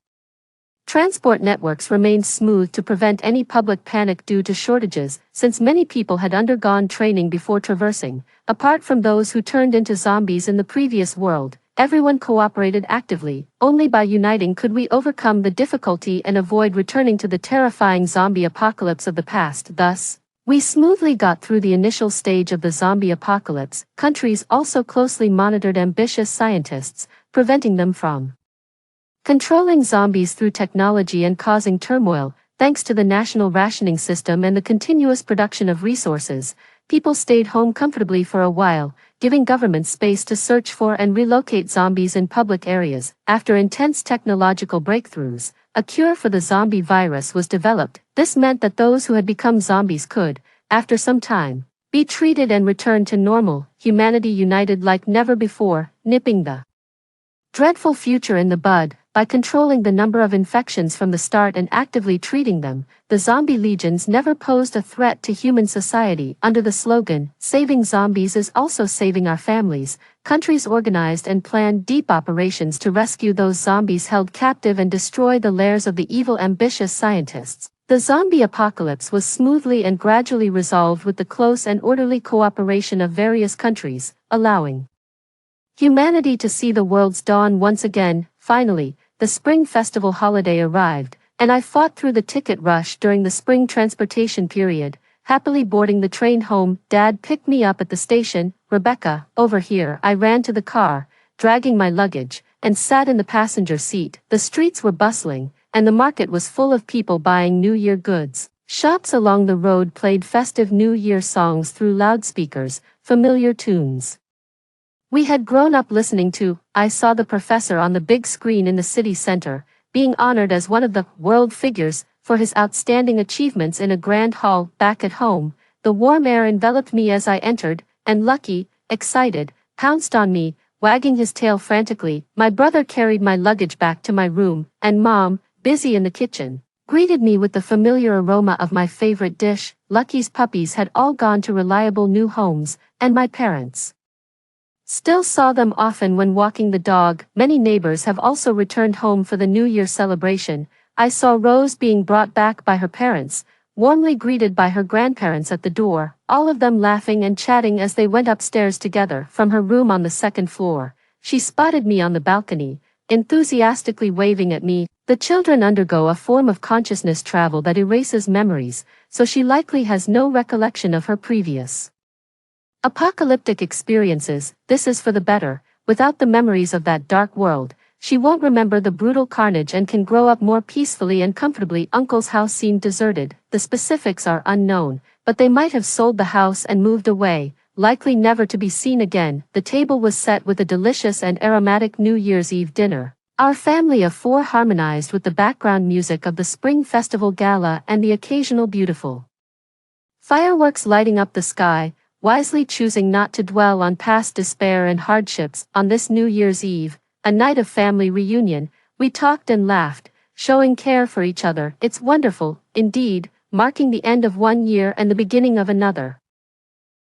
transport networks remained smooth to prevent any public panic due to shortages, since many people had undergone training before traversing. Apart from those who turned into zombies in the previous world, everyone cooperated actively. Only by uniting could we overcome the difficulty and avoid returning to the terrifying zombie apocalypse of the past. Thus, we smoothly got through the initial stage of the zombie apocalypse. Countries also closely monitored ambitious scientists, preventing them from controlling zombies through technology and causing turmoil. Thanks to the national rationing system and the continuous production of resources, people stayed home comfortably for a while, giving governments space to search for and relocate zombies in public areas. After intense technological breakthroughs, a cure for the zombie virus was developed. This meant that those who had become zombies could, after some time, be treated and return to normal. Humanity united like never before, nipping the dreadful future in the bud. By controlling the number of infections from the start and actively treating them, the zombie legions never posed a threat to human society. Under the slogan, "Saving Zombies is also saving our families," countries organized and planned deep operations to rescue those zombies held captive and destroy the lairs of the evil ambitious scientists. The zombie apocalypse was smoothly and gradually resolved with the close and orderly cooperation of various countries, allowing humanity to see the world's dawn once again. Finally, the spring festival holiday arrived, and I fought through the ticket rush during the spring transportation period, happily boarding the train home. Dad picked me up at the station. "Rebecca, over here." I ran to the car, dragging my luggage, and sat in the passenger seat. The streets were bustling, and the market was full of people buying New Year goods. Shops along the road played festive New Year songs through loudspeakers, familiar tunes we had grown up listening to. I saw the professor on the big screen in the city center, being honored as one of the world figures for his outstanding achievements in a grand hall. Back at home, the warm air enveloped me as I entered, and Lucky, excited, pounced on me, wagging his tail frantically. My brother carried my luggage back to my room, and Mom, busy in the kitchen, greeted me with the familiar aroma of my favorite dish. Lucky's puppies had all gone to reliable new homes, and my parents still saw them often when walking the dog. Many neighbors have also returned home for the New Year celebration. I saw Rose being brought back by her parents, warmly greeted by her grandparents at the door, all of them laughing and chatting as they went upstairs together. From her room on the second floor, she spotted me on the balcony, enthusiastically waving at me. The children undergo a form of consciousness travel that erases memories, so she likely has no recollection of her previous apocalyptic experiences. This is for the better. Without the memories of that dark world, she won't remember the brutal carnage and can grow up more peacefully and comfortably. Uncle's house seemed deserted. The specifics are unknown, but they might have sold the house and moved away, likely never to be seen again. The table was set with a delicious and aromatic New Year's Eve dinner. Our family of 4 harmonized with the background music of the Spring Festival Gala and the occasional beautiful fireworks lighting up the sky. Wisely choosing not to dwell on past despair and hardships, on this New Year's Eve, a night of family reunion, we talked and laughed, showing care for each other. It's wonderful, indeed, marking the end of one year and the beginning of another.